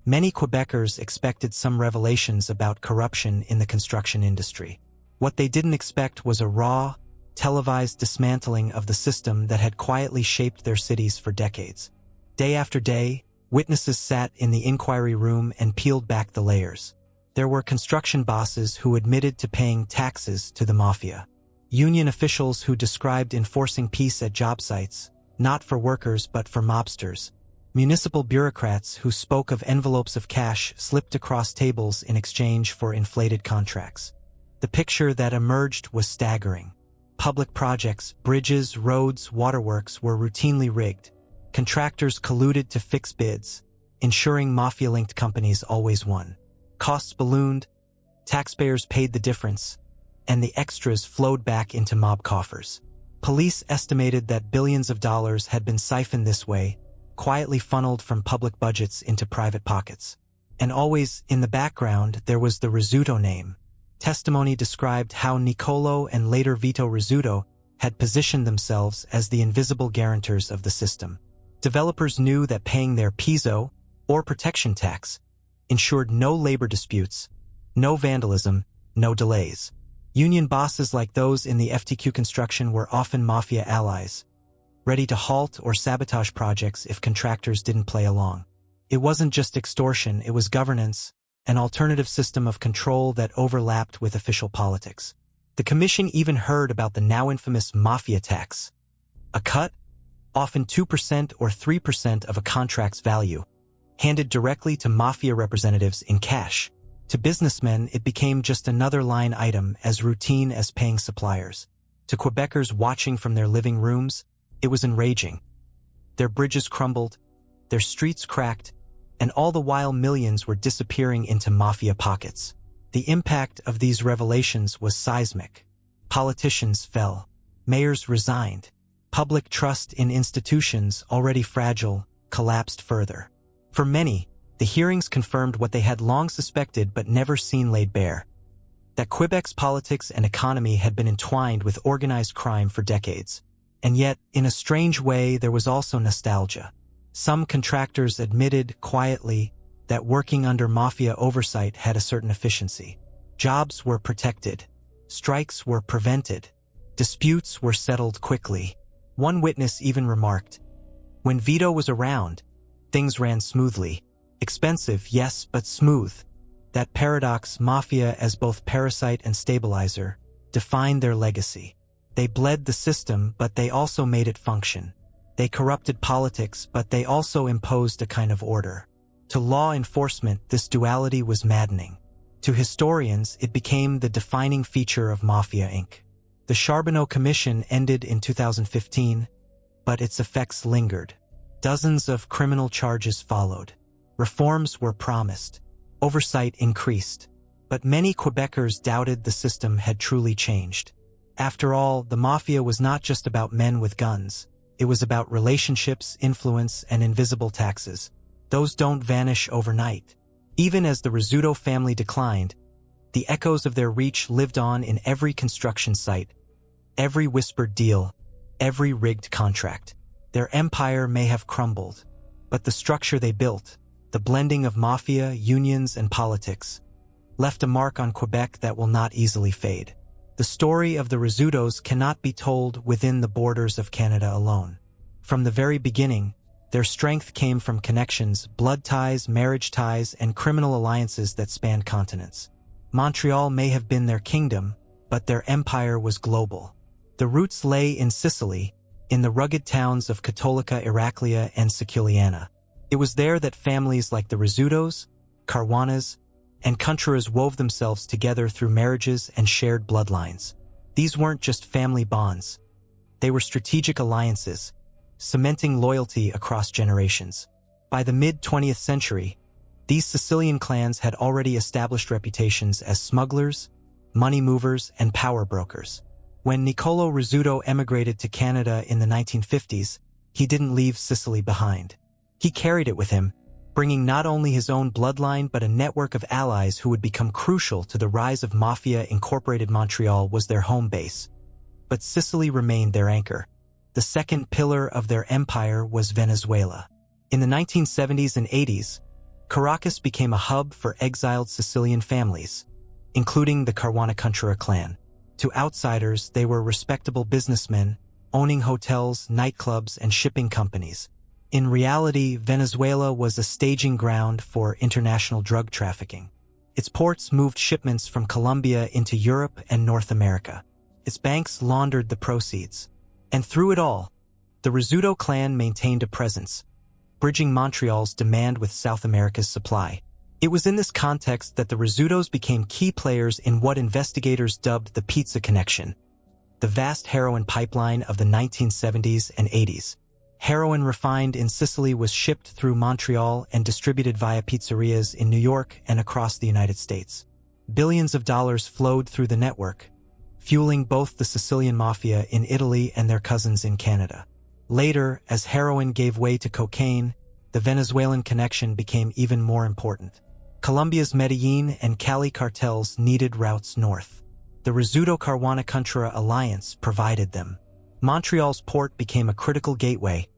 S1: many Quebecers expected some revelations about corruption in the construction industry. What they didn't expect was a raw, televised dismantling of the system that had quietly shaped their cities for decades. Day after day, witnesses sat in the inquiry room and peeled back the layers. There were construction bosses who admitted to paying taxes to the mafia. Union officials who described enforcing peace at job sites, not for workers but for mobsters. Municipal bureaucrats who spoke of envelopes of cash slipped across tables in exchange for inflated contracts. The picture that emerged was staggering. Public projects, bridges, roads, waterworks were routinely rigged. Contractors colluded to fix bids, ensuring mafia-linked companies always won. Costs ballooned, taxpayers paid the difference, and the extras flowed back into mob coffers. Police estimated that billions of dollars had been siphoned this way, quietly funneled from public budgets into private pockets. And always, in the background, there was the Rizzuto name. Testimony described how Nicolo and later Vito Rizzuto had positioned themselves as the invisible guarantors of the system. Developers knew that paying their piso, or protection tax, ensured no labor disputes, no vandalism, no delays. Union bosses like those in the FTQ construction were often mafia allies, ready to halt or sabotage projects if contractors didn't play along. It wasn't just extortion, it was governance, an alternative system of control that overlapped with official politics. The commission even heard about the now infamous mafia tax, a cut, often 2% or 3% of a contract's value, handed directly to mafia representatives in cash. To businessmen, it became just another line item as routine as paying suppliers. To Quebecers watching from their living rooms, it was enraging. Their bridges crumbled, their streets cracked, and all the while millions were disappearing into mafia pockets. The impact of these revelations was seismic. Politicians fell. Mayors resigned. Public trust in institutions, already fragile, collapsed further. For many, the hearings confirmed what they had long suspected but never seen laid bare: that Quebec's politics and economy had been entwined with organized crime for decades. And yet, in a strange way, there was also nostalgia. Some contractors admitted quietly that working under mafia oversight had a certain efficiency. Jobs were protected. Strikes were prevented. Disputes were settled quickly. One witness even remarked, "When Vito was around, things ran smoothly. Expensive, yes, but smooth." That paradox, mafia as both parasite and stabilizer, defined their legacy. They bled the system, but they also made it function. They corrupted politics, but they also imposed a kind of order. To law enforcement, this duality was maddening. To historians, it became the defining feature of Mafia Inc. The Charbonneau Commission ended in 2015, but its effects lingered. Dozens of criminal charges followed. Reforms were promised. Oversight increased. But many Quebecers doubted the system had truly changed. After all, the mafia was not just about men with guns. It was about relationships, influence, and invisible taxes. Those don't vanish overnight. Even as the Rizzuto family declined, the echoes of their reach lived on in every construction site, every whispered deal, every rigged contract. Their empire may have crumbled, but the structure they built, the blending of mafia, unions, and politics, left a mark on Quebec that will not easily fade. The story of the Rizzutos cannot be told within the borders of Canada alone. From the very beginning, their strength came from connections, blood ties, marriage ties, and criminal alliances that spanned continents. Montreal may have been their kingdom, but their empire was global. The roots lay in Sicily, in the rugged towns of Cattolica, Heraclea, and Siciliana. It was there that families like the Rizzutos, Caruanas, and Contreras wove themselves together through marriages and shared bloodlines. These weren't just family bonds. They were strategic alliances, cementing loyalty across generations. By the mid-20th century, these Sicilian clans had already established reputations as smugglers, money movers, and power brokers. When Nicolo Rizzuto emigrated to Canada in the 1950s, he didn't leave Sicily behind. He carried it with him, bringing not only his own bloodline but a network of allies who would become crucial to the rise of Mafia Incorporated. Montreal was their home base, but Sicily remained their anchor. The second pillar of their empire was Venezuela. In the 1970s and 80s, Caracas became a hub for exiled Sicilian families, including the Caruana clan. To outsiders, they were respectable businessmen, owning hotels, nightclubs, and shipping companies. In reality, Venezuela was a staging ground for international drug trafficking. Its ports moved shipments from Colombia into Europe and North America. Its banks laundered the proceeds. And through it all, the Rizzuto clan maintained a presence, bridging Montreal's demand with South America's supply. It was in this context that the Rizzutos became key players in what investigators dubbed the Pizza Connection, the vast heroin pipeline of the 1970s and 80s. Heroin refined in Sicily was shipped through Montreal and distributed via pizzerias in New York and across the United States. Billions of dollars flowed through the network, fueling both the Sicilian Mafia in Italy and their cousins in Canada. Later, as heroin gave way to cocaine, the Venezuelan connection became even more important. Colombia's Medellin and Cali cartels needed routes north. The Rizzuto-Caruana alliance provided them. Montreal's port became a critical gateway,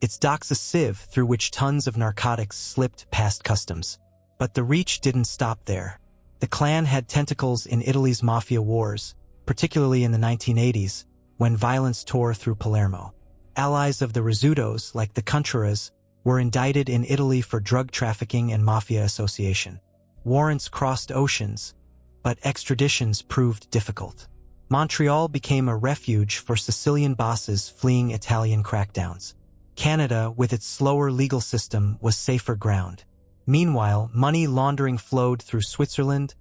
S1: its docks a sieve through which tons of narcotics slipped past customs. But the reach didn't stop there. The clan had tentacles in Italy's mafia wars, particularly in the 1980s, when violence tore through Palermo. Allies of the Rizzutos, like the Contras, were indicted in Italy for drug trafficking and mafia association. Warrants crossed oceans, but extraditions proved difficult. Montreal became a refuge for Sicilian bosses fleeing Italian crackdowns. Canada, with its slower legal system, was safer ground. Meanwhile, money laundering flowed through Switzerland,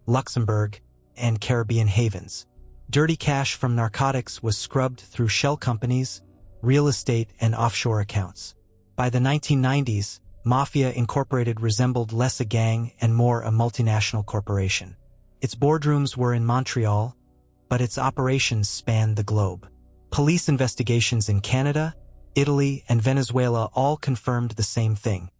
S1: Luxembourg, and Caribbean havens. Dirty cash from narcotics was scrubbed through shell companies, real estate, and offshore accounts. By the 1990s, Mafia Incorporated resembled less a gang and more a multinational corporation. Its boardrooms were in Montreal, but its operations spanned the globe. Police investigations in Canada, Italy, and Venezuela all confirmed the same thing.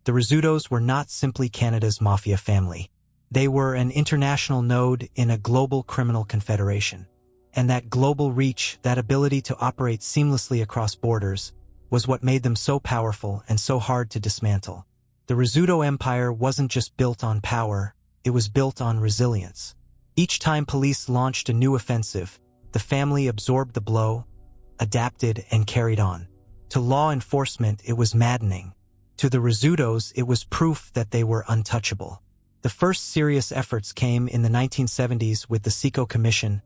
S1: The Rizzutos were not simply Canada's mafia family. They were an international node in a global criminal confederation. And that global reach, that ability to operate seamlessly across borders, was what made them so powerful and so hard to dismantle. The Rizzuto empire wasn't just built on power, it was built on resilience. Each time police launched a new offensive, the family absorbed the blow, adapted, and carried on. To law enforcement, it was maddening. To the Rizzutos, it was proof that they were untouchable. The first serious efforts came in the 1970s with the SICO Commission,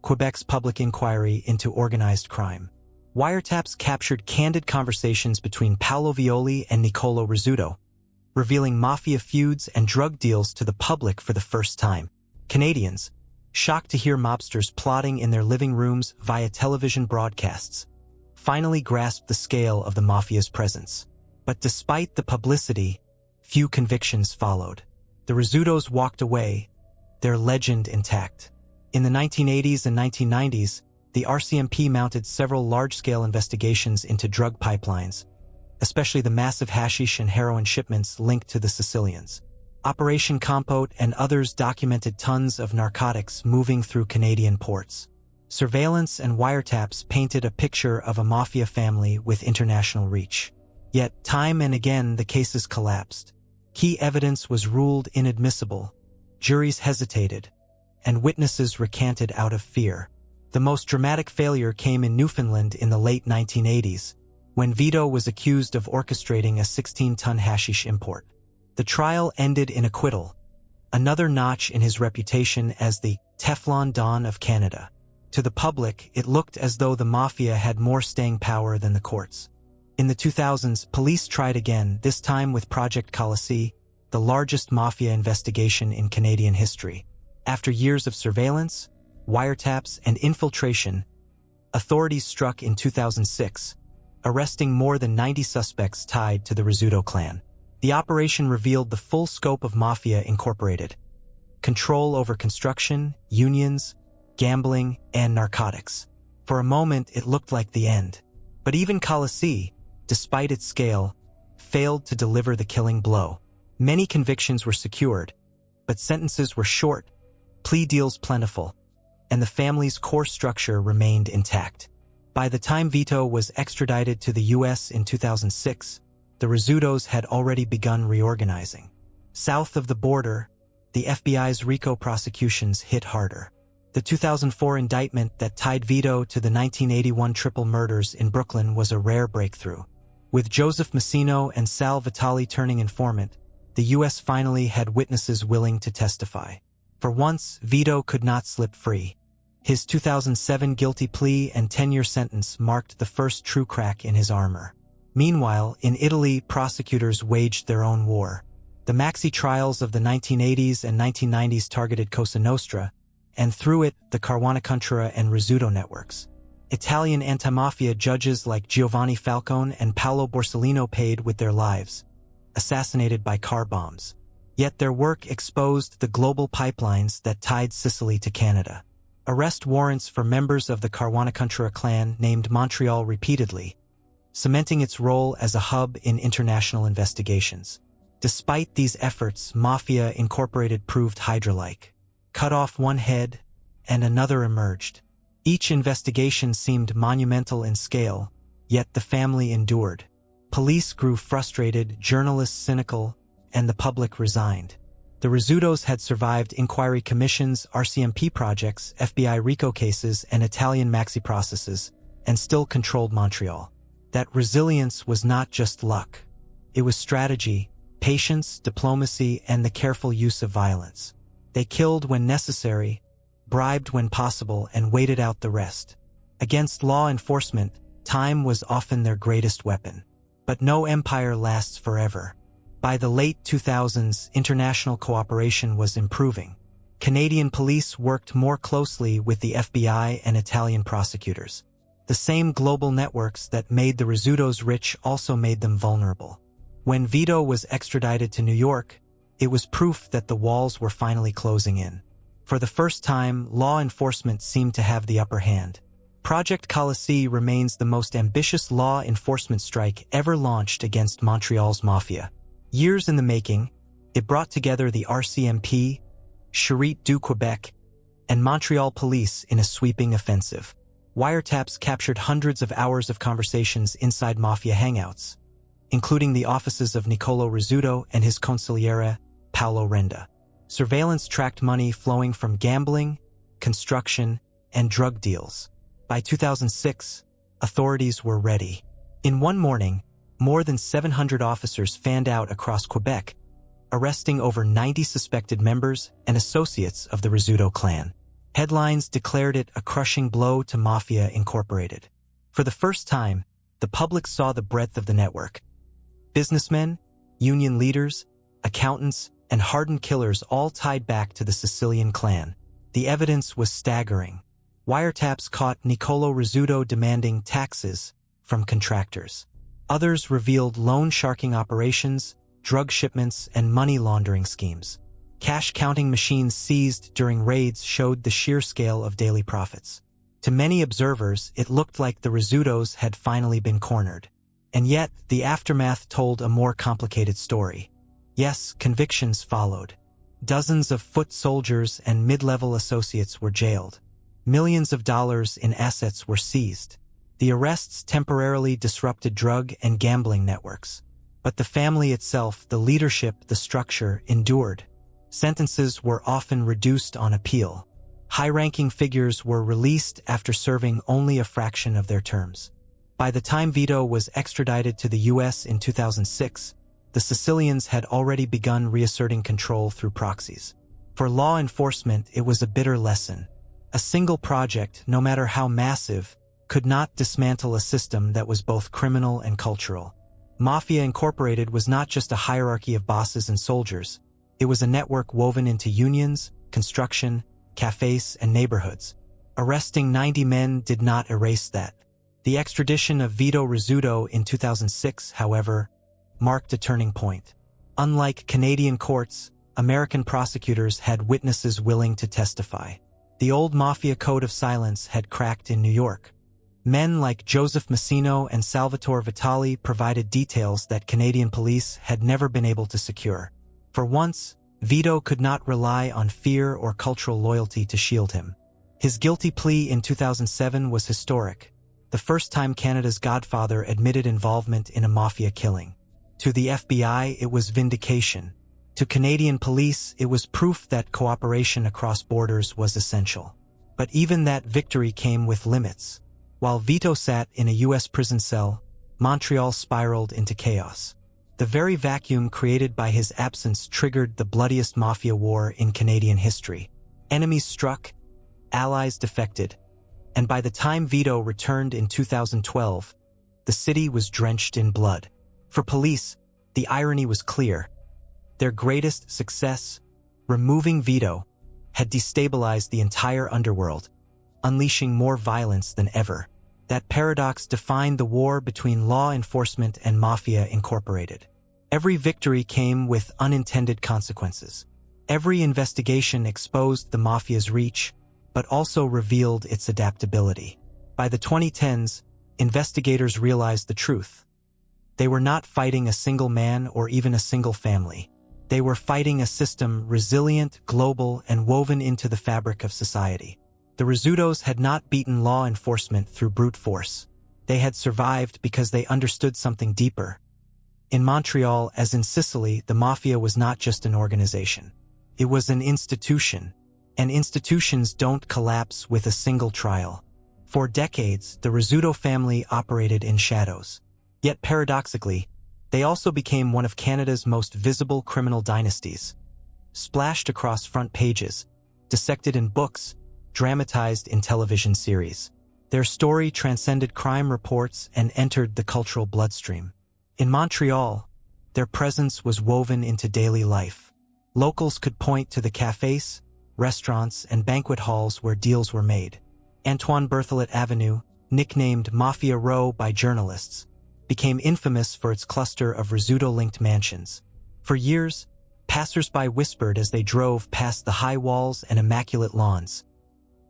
S1: Quebec's public inquiry into organized crime. Wiretaps captured candid conversations between Paolo Violi and Nicolo Rizzuto, revealing mafia feuds and drug deals to the public for the first time. Canadians, shocked to hear mobsters plotting in their living rooms via television broadcasts, finally grasped the scale of the mafia's presence. But despite the publicity, few convictions followed. The Rizzutos walked away, their legend intact. In the 1980s and 1990s, the RCMP mounted several large-scale investigations into drug pipelines, especially the massive hashish and heroin shipments linked to the Sicilians. Operation Compote and others documented tons of narcotics moving through Canadian ports. Surveillance and wiretaps painted a picture of a mafia family with international reach. Yet, time and again, the cases collapsed. Key evidence was ruled inadmissible, juries hesitated, and witnesses recanted out of fear. The most dramatic failure came in Newfoundland in the late 1980s, when Vito was accused of orchestrating a 16-ton hashish import. The trial ended in acquittal, another notch in his reputation as the Teflon Don of Canada. To the public, it looked as though the mafia had more staying power than the courts. In the 2000s, police tried again, this time with Project Colisée, the largest mafia investigation in Canadian history. After years of surveillance, wiretaps, and infiltration, authorities struck in 2006, arresting more than 90 suspects tied to the Rizzuto clan. The operation revealed the full scope of Mafia Incorporated: control over construction, unions, gambling, and narcotics. For a moment, it looked like the end. But even Colisée, despite its scale, failed to deliver the killing blow. Many convictions were secured, but sentences were short, plea deals plentiful, and the family's core structure remained intact. By the time Vito was extradited to the U.S. in 2006, the Rizzutos had already begun reorganizing. South of the border, the FBI's RICO prosecutions hit harder. The 2004 indictment that tied Vito to the 1981 triple murders in Brooklyn was a rare breakthrough. With Joseph Massino and Sal Vitale turning informant, the U.S. finally had witnesses willing to testify. For once, Vito could not slip free. His 2007 guilty plea and 10-year sentence marked the first true crack in his armor. Meanwhile, in Italy, prosecutors waged their own war. The maxi trials of the 1980s and 1990s targeted Cosa Nostra, and through it, the Caruana and Rizzuto networks. Italian anti-mafia judges like Giovanni Falcone and Paolo Borsellino paid with their lives, assassinated by car bombs. Yet their work exposed the global pipelines that tied Sicily to Canada. Arrest warrants for members of the Caruana clan named Montreal repeatedly, cementing its role as a hub in international investigations. Despite these efforts, Mafia Incorporated proved Hydra-like. Cut off one head, and another emerged. Each investigation seemed monumental in scale, yet the family endured. Police grew frustrated, journalists cynical, and the public resigned. The Rizzutos had survived inquiry commissions, RCMP projects, FBI RICO cases, and Italian maxi processes, and still controlled Montreal. That resilience was not just luck. It was strategy, patience, diplomacy, and the careful use of violence. They killed when necessary, bribed when possible, and waited out the rest. Against law enforcement, time was often their greatest weapon. But no empire lasts forever. By the late 2000s, international cooperation was improving. Canadian police worked more closely with the FBI and Italian prosecutors. The same global networks that made the Rizzutos rich also made them vulnerable. When Vito was extradited to New York, it was proof that the walls were finally closing in. For the first time, law enforcement seemed to have the upper hand. Project Colisée remains the most ambitious law enforcement strike ever launched against Montreal's Mafia. Years in the making, it brought together the RCMP, Charité du Québec, and Montreal police in a sweeping offensive. Wiretaps captured hundreds of hours of conversations inside Mafia hangouts, including the offices of Nicolo Rizzuto and his consigliere, Paolo Renda. Surveillance tracked money flowing from gambling, construction, and drug deals. By 2006, authorities were ready. In one morning, more than 700 officers fanned out across Quebec, arresting over 90 suspected members and associates of the Rizzuto clan. Headlines declared it a crushing blow to Mafia Incorporated. For the first time, the public saw the breadth of the network. Businessmen, union leaders, accountants, and hardened killers all tied back to the Sicilian clan. The evidence was staggering. Wiretaps caught Nicolo Rizzuto demanding taxes from contractors. Others revealed loan-sharking operations, drug shipments, and money laundering schemes. Cash-counting machines seized during raids showed the sheer scale of daily profits. To many observers, it looked like the Rizzutos had finally been cornered. And yet, the aftermath told a more complicated story. Yes, convictions followed. Dozens of foot soldiers and mid-level associates were jailed. Millions of dollars in assets were seized. The arrests temporarily disrupted drug and gambling networks. But the family itself, the leadership, the structure, endured. Sentences were often reduced on appeal. High-ranking figures were released after serving only a fraction of their terms. By the time Vito was extradited to the U.S. in 2006, the Sicilians had already begun reasserting control through proxies. For law enforcement, it was a bitter lesson. A single project, no matter how massive, could not dismantle a system that was both criminal and cultural. Mafia Incorporated was not just a hierarchy of bosses and soldiers. It was a network woven into unions, construction, cafes, and neighborhoods. Arresting 90 men did not erase that. The extradition of Vito Rizzuto in 2006, however, marked a turning point. Unlike Canadian courts, American prosecutors had witnesses willing to testify. The old Mafia code of silence had cracked in New York. Men like Joseph Massino and Salvatore Vitali provided details that Canadian police had never been able to secure. For once, Vito could not rely on fear or cultural loyalty to shield him. His guilty plea in 2007 was historic, the first time Canada's Godfather admitted involvement in a mafia killing. To the FBI, it was vindication. To Canadian police, it was proof that cooperation across borders was essential. But even that victory came with limits. While Vito sat in a U.S. prison cell, Montreal spiraled into chaos. The very vacuum created by his absence triggered the bloodiest mafia war in Canadian history. Enemies struck, allies defected, and by the time Vito returned in 2012, the city was drenched in blood. For police, the irony was clear. Their greatest success, removing Vito, had destabilized the entire underworld, unleashing more violence than ever. That paradox defined the war between law enforcement and Mafia Incorporated. Every victory came with unintended consequences. Every investigation exposed the Mafia's reach, but also revealed its adaptability. By the 2010s, investigators realized the truth. They were not fighting a single man or even a single family. They were fighting a system resilient, global, and woven into the fabric of society. The Rizzutos had not beaten law enforcement through brute force. They had survived because they understood something deeper. In Montreal, as in Sicily, the Mafia was not just an organization. It was an institution, and institutions don't collapse with a single trial. For decades, the Rizzuto family operated in shadows. Yet paradoxically, they also became one of Canada's most visible criminal dynasties. Splashed across front pages, dissected in books, dramatized in television series. Their story transcended crime reports and entered the cultural bloodstream. In Montreal, their presence was woven into daily life. Locals could point to the cafes, restaurants, and banquet halls where deals were made. Antoine Berthelot Avenue, nicknamed Mafia Row by journalists, became infamous for its cluster of Rizzuto-linked mansions. For years, passers-by whispered as they drove past the high walls and immaculate lawns.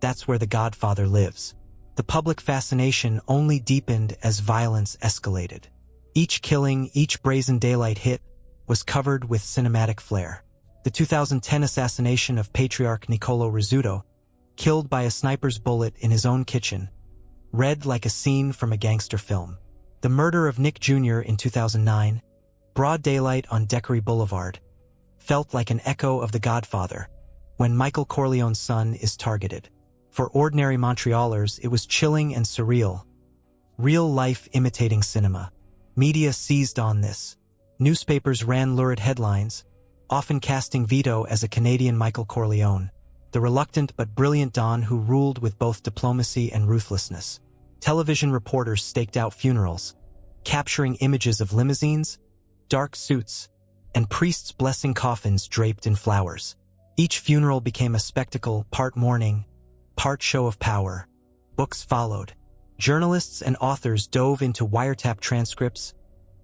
S1: That's where the Godfather lives. The public fascination only deepened as violence escalated. Each killing, each brazen daylight hit, was covered with cinematic flair. The 2010 assassination of patriarch Nicolo Rizzuto, killed by a sniper's bullet in his own kitchen, read like a scene from a gangster film. The murder of Nick Jr. in 2009, broad daylight on Decory Boulevard, felt like an echo of The Godfather, when Michael Corleone's son is targeted. For ordinary Montrealers, it was chilling and surreal. Real life imitating cinema. Media seized on this. Newspapers ran lurid headlines, often casting Vito as a Canadian Michael Corleone, the reluctant but brilliant Don who ruled with both diplomacy and ruthlessness. Television reporters staked out funerals, capturing images of limousines, dark suits, and priests blessing coffins draped in flowers. Each funeral became a spectacle, part mourning, part show of power. Books followed. Journalists and authors dove into wiretap transcripts,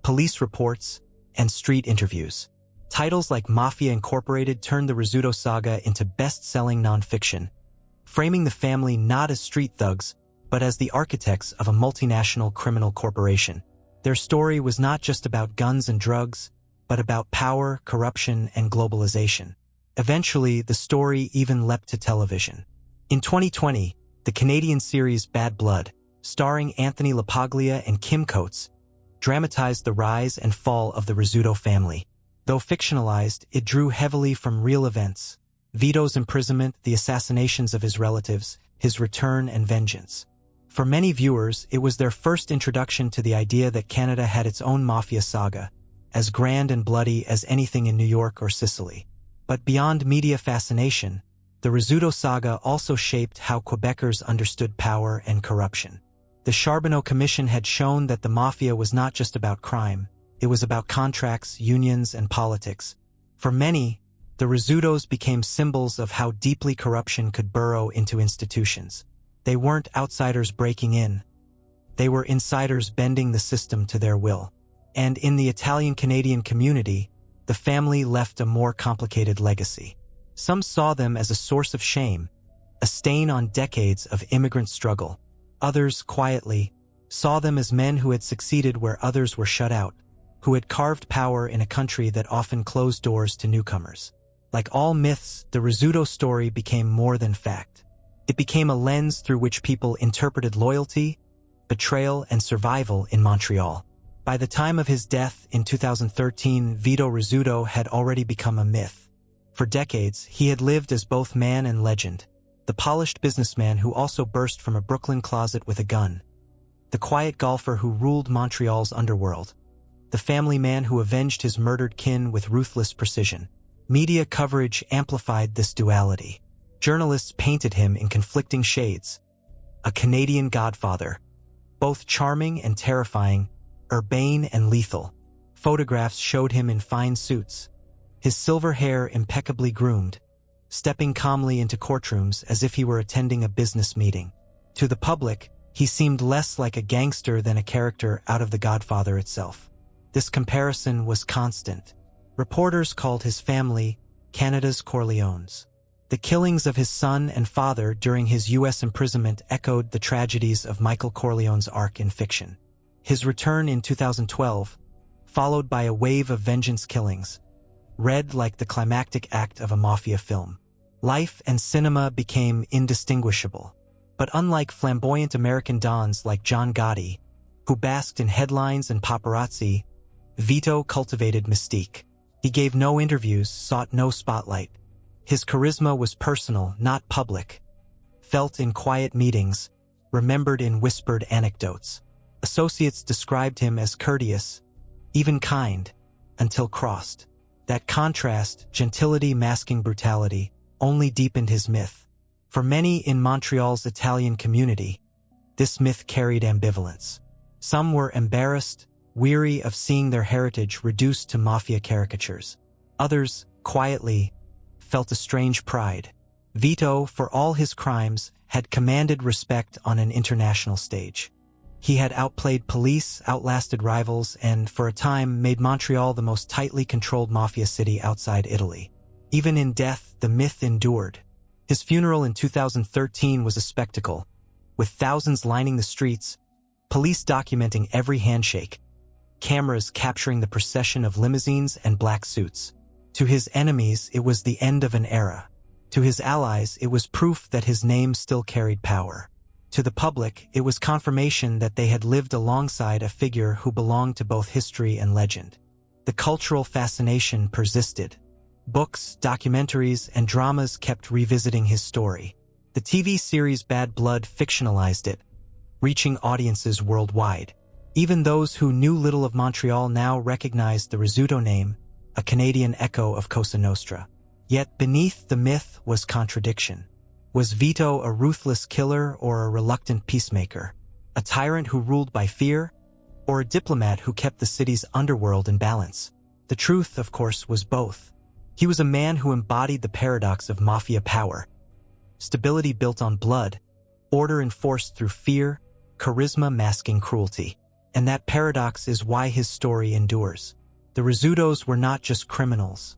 S1: police reports, and street interviews. Titles like Mafia Incorporated turned the Rizzuto saga into best-selling nonfiction, framing the family not as street thugs, but as the architects of a multinational criminal corporation. Their story was not just about guns and drugs, but about power, corruption, and globalization. Eventually, the story even leapt to television. In 2020, the Canadian series Bad Blood, starring Anthony LaPaglia and Kim Coates, dramatized the rise and fall of the Rizzuto family. Though fictionalized, it drew heavily from real events: Vito's imprisonment, the assassinations of his relatives, his return and vengeance. For many viewers, it was their first introduction to the idea that Canada had its own mafia saga, as grand and bloody as anything in New York or Sicily. But beyond media fascination, the Rizzuto saga also shaped how Quebecers understood power and corruption. The Charbonneau Commission had shown that the mafia was not just about crime, it was about contracts, unions, and politics. For many, the Rizzutos became symbols of how deeply corruption could burrow into institutions. They weren't outsiders breaking in. They were insiders bending the system to their will. And in the Italian-Canadian community, the family left a more complicated legacy. Some saw them as a source of shame, a stain on decades of immigrant struggle. Others, quietly, saw them as men who had succeeded where others were shut out, who had carved power in a country that often closed doors to newcomers. Like all myths, the Rizzuto story became more than fact. It became a lens through which people interpreted loyalty, betrayal, and survival in Montreal. By the time of his death in 2013, Vito Rizzuto had already become a myth. For decades, he had lived as both man and legend, the polished businessman who also burst from a Brooklyn closet with a gun, the quiet golfer who ruled Montreal's underworld, the family man who avenged his murdered kin with ruthless precision. Media coverage amplified this duality. Journalists painted him in conflicting shades: a Canadian godfather, both charming and terrifying, urbane and lethal. Photographs showed him in fine suits, his silver hair impeccably groomed, stepping calmly into courtrooms as if he were attending a business meeting. To the public, he seemed less like a gangster than a character out of The Godfather itself. This comparison was constant. Reporters called his family Canada's Corleones. The killings of his son and father during his U.S. imprisonment echoed the tragedies of Michael Corleone's arc in fiction. His return in 2012, followed by a wave of vengeance killings, read like the climactic act of a mafia film. Life and cinema became indistinguishable. But unlike flamboyant American dons like John Gotti, who basked in headlines and paparazzi, Vito cultivated mystique. He gave no interviews, sought no spotlight. His charisma was personal, not public, felt in quiet meetings, remembered in whispered anecdotes. Associates described him as courteous, even kind, until crossed. That contrast, gentility masking brutality, only deepened his myth. For many in Montreal's Italian community, this myth carried ambivalence. Some were embarrassed, weary of seeing their heritage reduced to mafia caricatures. Others, quietly, felt a strange pride. Vito, for all his crimes, had commanded respect on an international stage. He had outplayed police, outlasted rivals, and, for a time, made Montreal the most tightly controlled mafia city outside Italy. Even in death, the myth endured. His funeral in 2013 was a spectacle, with thousands lining the streets, police documenting every handshake, cameras capturing the procession of limousines and black suits. To his enemies, it was the end of an era. To his allies, it was proof that his name still carried power. To the public, it was confirmation that they had lived alongside a figure who belonged to both history and legend. The cultural fascination persisted. Books, documentaries, and dramas kept revisiting his story. The TV series Bad Blood fictionalized it, reaching audiences worldwide. Even those who knew little of Montreal now recognized the Rizzuto name, a Canadian echo of Cosa Nostra. Yet beneath the myth was contradiction. Was Vito a ruthless killer or a reluctant peacemaker? A tyrant who ruled by fear? Or a diplomat who kept the city's underworld in balance? The truth, of course, was both. He was a man who embodied the paradox of mafia power. Stability built on blood, order enforced through fear, charisma masking cruelty. And that paradox is why his story endures. The Rizzutos were not just criminals.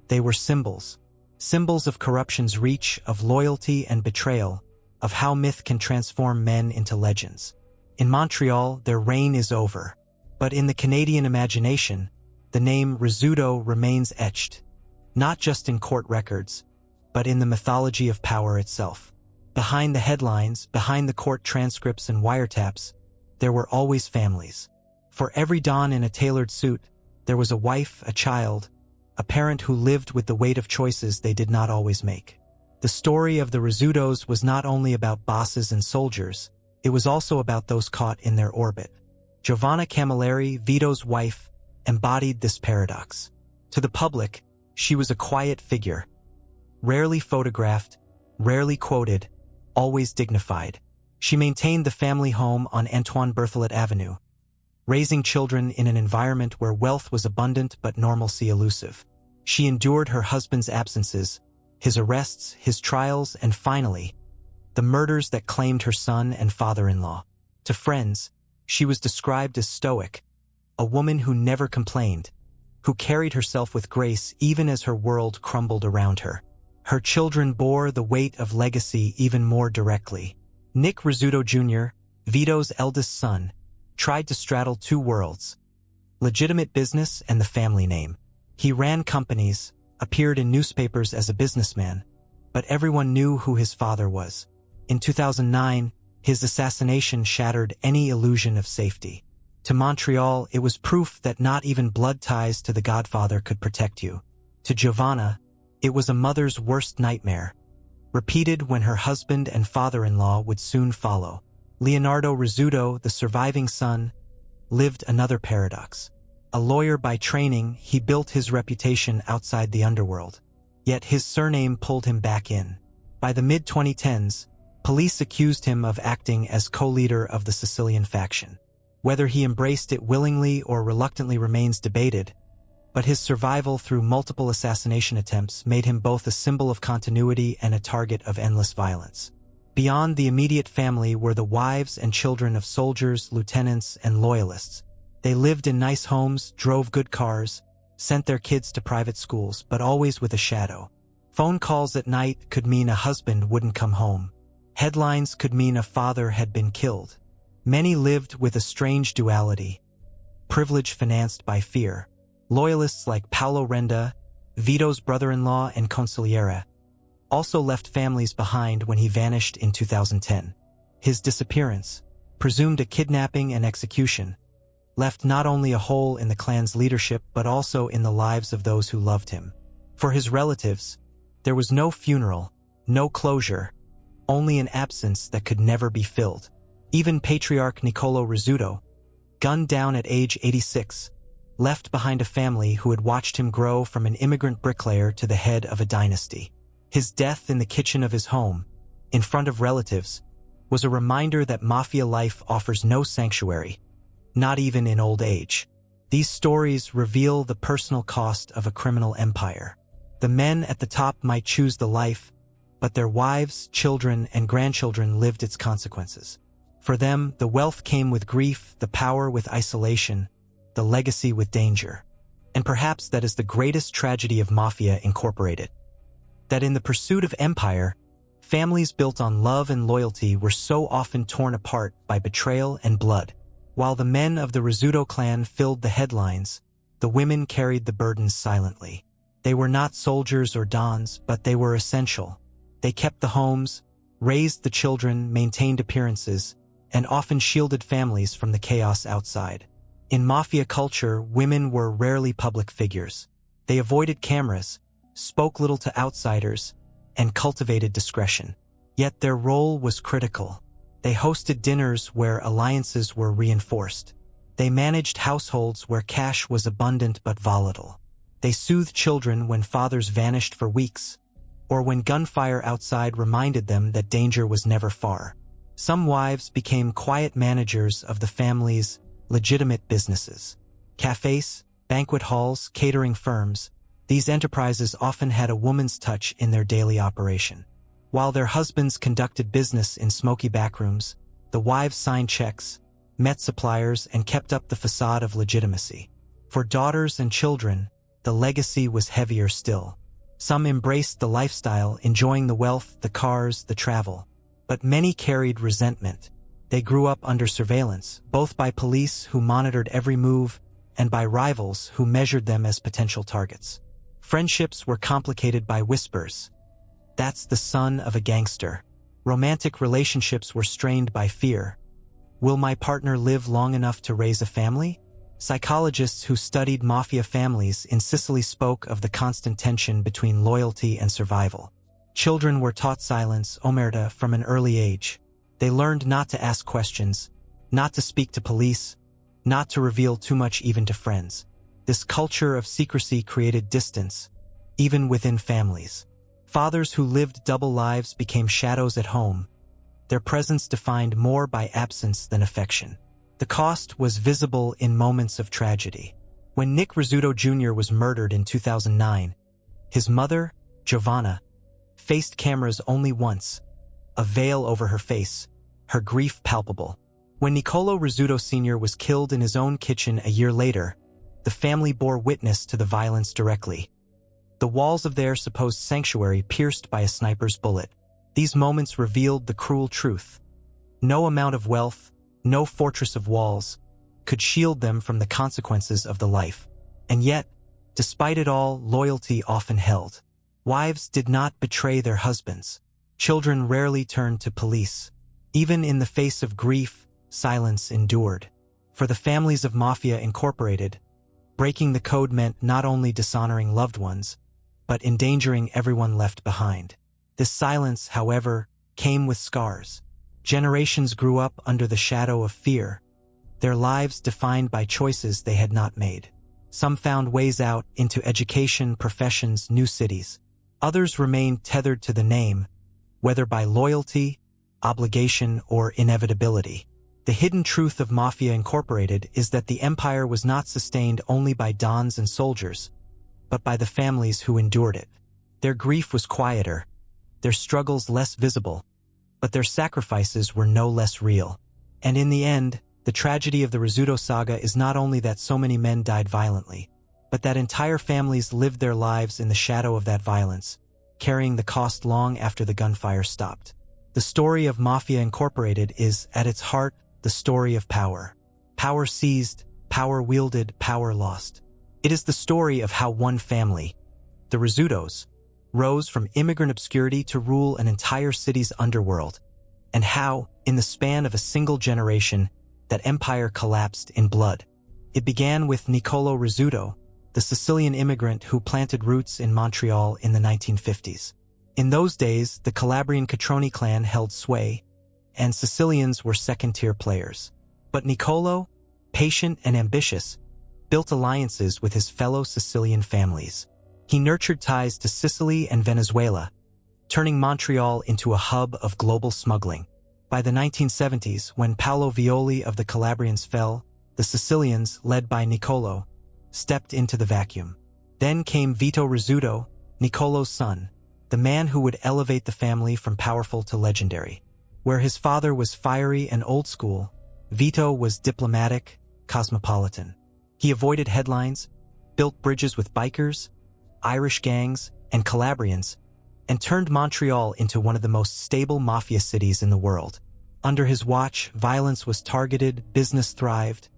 S1: They were symbols. Symbols of corruption's reach, of loyalty and betrayal, of how myth can transform men into legends. In Montreal, their reign is over. But in the Canadian imagination, the name Rizzuto remains etched, not just in court records, but in the mythology of power itself. Behind the headlines, behind the court transcripts and wiretaps, there were always families. For every don in a tailored suit, there was a wife, a child, a parent who lived with the weight of choices they did not always make. The story of the Rizzutos was not only about bosses and soldiers, it was also about those caught in their orbit. Giovanna Camilleri, Vito's wife, embodied this paradox. To the public, she was a quiet figure, rarely photographed, rarely quoted, always dignified. She maintained the family home on Antoine Berthelot Avenue, raising children in an environment where wealth was abundant but normalcy elusive. She endured her husband's absences, his arrests, his trials, and finally, the murders that claimed her son and father-in-law. To friends, she was described as stoic, a woman who never complained, who carried herself with grace even as her world crumbled around her. Her children bore the weight of legacy even more directly. Nick Rizzuto Jr., Vito's eldest son, tried to straddle two worlds, legitimate business and the family name. He ran companies, appeared in newspapers as a businessman, but everyone knew who his father was. In 2009, his assassination shattered any illusion of safety. To Montreal, it was proof that not even blood ties to the Godfather could protect you. To Giovanna, it was a mother's worst nightmare, repeated when her husband and father-in-law would soon follow. Leonardo Rizzuto, the surviving son, lived another paradox. A lawyer by training, he built his reputation outside the underworld. Yet his surname pulled him back in. By the mid-2010s, police accused him of acting as co-leader of the Sicilian faction. Whether he embraced it willingly or reluctantly remains debated, but his survival through multiple assassination attempts made him both a symbol of continuity and a target of endless violence. Beyond the immediate family were the wives and children of soldiers, lieutenants, and loyalists. They lived in nice homes, drove good cars, sent their kids to private schools, but always with a shadow. Phone calls at night could mean a husband wouldn't come home. Headlines could mean a father had been killed. Many lived with a strange duality. Privilege financed by fear. Loyalists like Paolo Renda, Vito's brother-in-law and consigliere, also left families behind when he vanished in 2010. His disappearance, presumed a kidnapping and execution, left not only a hole in the clan's leadership but also in the lives of those who loved him. For his relatives, there was no funeral, no closure, only an absence that could never be filled. Even patriarch Nicolo Rizzuto, gunned down at age 86, left behind a family who had watched him grow from an immigrant bricklayer to the head of a dynasty. His death in the kitchen of his home, in front of relatives, was a reminder that mafia life offers no sanctuary, not even in old age. These stories reveal the personal cost of a criminal empire. The men at the top might choose the life, but their wives, children, and grandchildren lived its consequences. For them, the wealth came with grief, the power with isolation, the legacy with danger. And perhaps that is the greatest tragedy of Mafia Incorporated. That in the pursuit of empire, families built on love and loyalty were so often torn apart by betrayal and blood. While the men of the Rizzuto clan filled the headlines, the women carried the burdens silently. They were not soldiers or dons, but they were essential. They kept the homes, raised the children, maintained appearances, and often shielded families from the chaos outside. In mafia culture, women were rarely public figures. They avoided cameras, spoke little to outsiders, and cultivated discretion. Yet their role was critical. They hosted dinners where alliances were reinforced. They managed households where cash was abundant but volatile. They soothed children when fathers vanished for weeks, or when gunfire outside reminded them that danger was never far. Some wives became quiet managers of the family's legitimate businesses. Cafes, banquet halls, catering firms, these enterprises often had a woman's touch in their daily operation. While their husbands conducted business in smoky backrooms, the wives signed checks, met suppliers, and kept up the facade of legitimacy. For daughters and children, the legacy was heavier still. Some embraced the lifestyle, enjoying the wealth, the cars, the travel. But many carried resentment. They grew up under surveillance, both by police who monitored every move and by rivals who measured them as potential targets. Friendships were complicated by whispers. That's the son of a gangster. Romantic relationships were strained by fear. Will my partner live long enough to raise a family? Psychologists who studied mafia families in Sicily spoke of the constant tension between loyalty and survival. Children were taught silence, omerta, from an early age. They learned not to ask questions, not to speak to police, not to reveal too much even to friends. This culture of secrecy created distance, even within families. Fathers who lived double lives became shadows at home, their presence defined more by absence than affection. The cost was visible in moments of tragedy. When Nick Rizzuto Jr. was murdered in 2009, his mother, Giovanna, faced cameras only once, a veil over her face, her grief palpable. When Nicolo Rizzuto Sr. was killed in his own kitchen a year later, the family bore witness to the violence directly. The walls of their supposed sanctuary pierced by a sniper's bullet. These moments revealed the cruel truth. No amount of wealth, no fortress of walls, could shield them from the consequences of the life. And yet, despite it all, loyalty often held. Wives did not betray their husbands. Children rarely turned to police. Even in the face of grief, silence endured. For the families of Mafia Incorporated, breaking the code meant not only dishonoring loved ones, but endangering everyone left behind. This silence, however, came with scars. Generations grew up under the shadow of fear, their lives defined by choices they had not made. Some found ways out into education, professions, new cities. Others remained tethered to the name, whether by loyalty, obligation, or inevitability. The hidden truth of Mafia Incorporated is that the empire was not sustained only by dons and soldiers, but by the families who endured it. Their grief was quieter, their struggles less visible, but their sacrifices were no less real. And in the end, the tragedy of the Rizzuto saga is not only that so many men died violently, but that entire families lived their lives in the shadow of that violence, carrying the cost long after the gunfire stopped. The story of Mafia Incorporated is, at its heart, the story of power. Power seized, power wielded, power lost. It is the story of how one family, the Rizzutos, rose from immigrant obscurity to rule an entire city's underworld, and how, in the span of a single generation, that empire collapsed in blood. It began with Nicolo Rizzuto, the Sicilian immigrant who planted roots in Montreal in the 1950s. In those days, the Calabrian Catroni clan held sway, and Sicilians were second-tier players. But Nicolo, patient and ambitious, built alliances with his fellow Sicilian families. He nurtured ties to Sicily and Venezuela, turning Montreal into a hub of global smuggling. By the 1970s, when Paolo Violi of the Calabrians fell, the Sicilians, led by Nicolo, stepped into the vacuum. Then came Vito Rizzuto, Nicolo's son, the man who would elevate the family from powerful to legendary. Where his father was fiery and old school, Vito was diplomatic, cosmopolitan. He avoided headlines, built bridges with bikers, Irish gangs, and Calabrians, and turned Montreal into one of the most stable mafia cities in the world. Under his watch, violence was targeted, business thrived,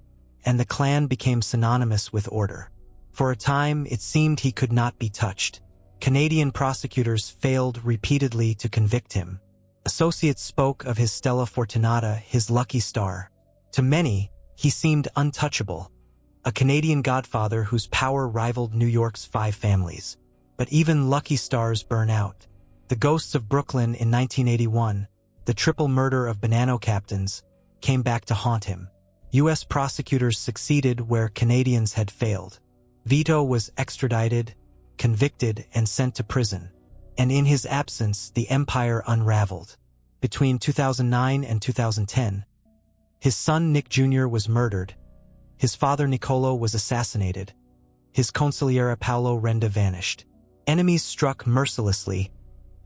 S1: and the clan became synonymous with order. For a time, it seemed he could not be touched. Canadian prosecutors failed repeatedly to convict him. Associates spoke of his Stella Fortunata, his lucky star. To many, he seemed untouchable, a Canadian godfather whose power rivaled New York's 5 families. But even lucky stars burn out. The ghosts of Brooklyn in 1981, the triple murder of Bonanno captains, came back to haunt him. U.S. prosecutors succeeded where Canadians had failed. Vito was extradited, convicted, and sent to prison. And in his absence, the empire unraveled. Between 2009 and 2010, his son Nick Jr. was murdered. His father Nicolo was assassinated. His consigliere Paolo Renda vanished. Enemies struck mercilessly,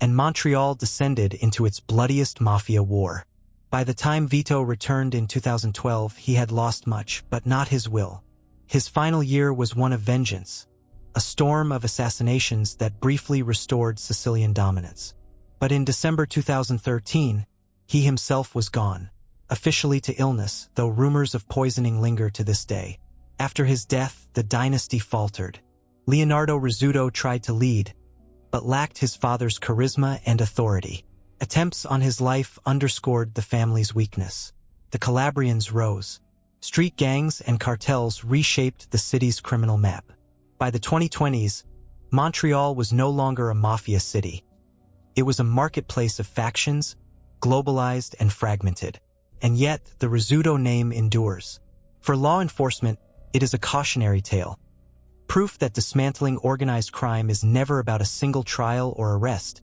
S1: and Montreal descended into its bloodiest mafia war. By the time Vito returned in 2012, he had lost much, but not his will. His final year was one of vengeance, a storm of assassinations that briefly restored Sicilian dominance. But in December 2013, he himself was gone, officially to illness, though rumors of poisoning linger to this day. After his death, the dynasty faltered. Leonardo Rizzuto tried to lead, but lacked his father's charisma and authority. Attempts on his life underscored the family's weakness. The Calabrians rose. Street gangs and cartels reshaped the city's criminal map. By the 2020s, Montreal was no longer a mafia city. It was a marketplace of factions, globalized and fragmented. And yet, the Rizzuto name endures. For law enforcement, it is a cautionary tale. Proof that dismantling organized crime is never about a single trial or arrest,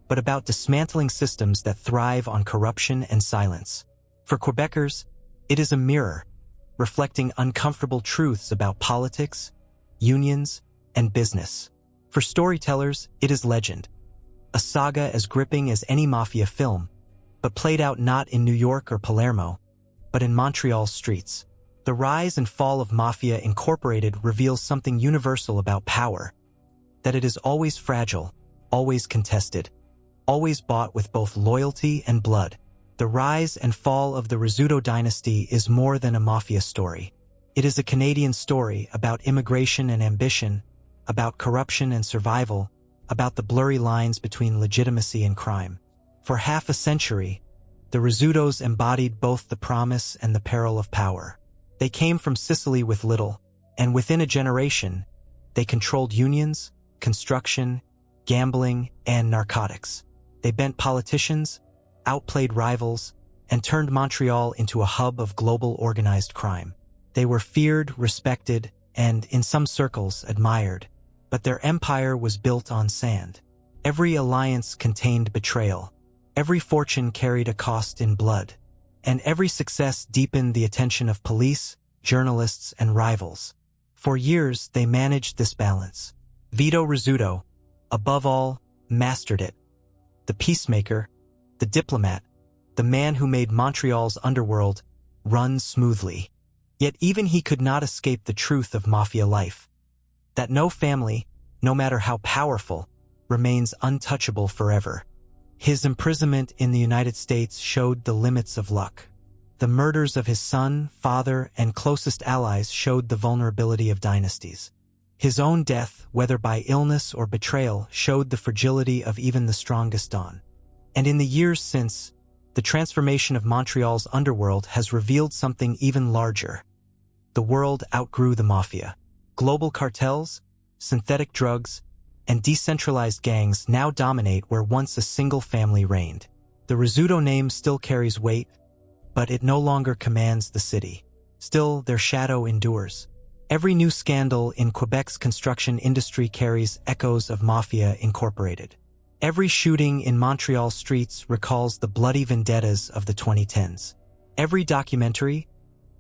S1: but about dismantling systems that thrive on corruption and silence. For Quebecers, it is a mirror, reflecting uncomfortable truths about politics, unions, and business. For storytellers, it is legend, a saga as gripping as any mafia film, but played out not in New York or Palermo, but in Montreal's streets. The rise and fall of Mafia Incorporated reveals something universal about power, that it is always fragile, always contested, always bought with both loyalty and blood. The rise and fall of the Rizzuto dynasty is more than a mafia story. It is a Canadian story about immigration and ambition, about corruption and survival, about the blurry lines between legitimacy and crime. For half a century, the Rizzutos embodied both the promise and the peril of power. They came from Sicily with little, and within a generation, they controlled unions, construction, gambling, and narcotics. They bent politicians, outplayed rivals, and turned Montreal into a hub of global organized crime. They were feared, respected, and, in some circles, admired. But their empire was built on sand. Every alliance contained betrayal. Every fortune carried a cost in blood. And every success deepened the attention of police, journalists, and rivals. For years, they managed this balance. Vito Rizzuto, above all, mastered it. The peacemaker, the diplomat, the man who made Montreal's underworld run smoothly. Yet even he could not escape the truth of mafia life. That no family, no matter how powerful, remains untouchable forever. His imprisonment in the United States showed the limits of luck. The murders of his son, father, and closest allies showed the vulnerability of dynasties. His own death, whether by illness or betrayal, showed the fragility of even the strongest dawn. And in the years since, the transformation of Montreal's underworld has revealed something even larger. The world outgrew the mafia. Global cartels, synthetic drugs, and decentralized gangs now dominate where once a single family reigned. The Rizzuto name still carries weight, but it no longer commands the city. Still, their shadow endures. Every new scandal in Quebec's construction industry carries echoes of Mafia Incorporated. Every shooting in Montreal streets recalls the bloody vendettas of the 2010s. Every documentary,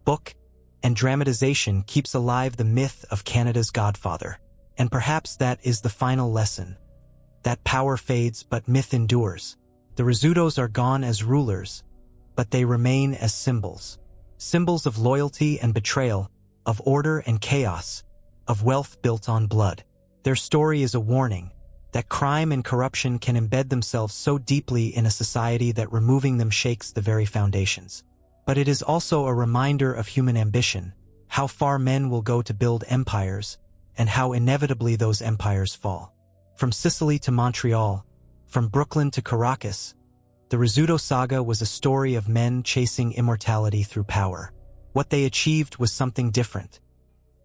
S1: book, and dramatization keeps alive the myth of Canada's Godfather. And perhaps that is the final lesson. That power fades, but myth endures. The Rizzutos are gone as rulers, but they remain as symbols. Symbols of loyalty and betrayal, of order and chaos, of wealth built on blood. Their story is a warning that crime and corruption can embed themselves so deeply in a society that removing them shakes the very foundations. But it is also a reminder of human ambition, how far men will go to build empires, and how inevitably those empires fall. From Sicily to Montreal, from Brooklyn to Caracas, the Rizzuto saga was a story of men chasing immortality through power. What they achieved was something different.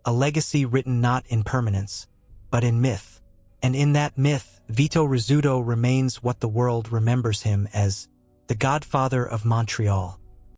S1: A legacy written not in permanence, but in myth. And in that myth, Vito Rizzuto remains what the world remembers him as, the Godfather of Montreal.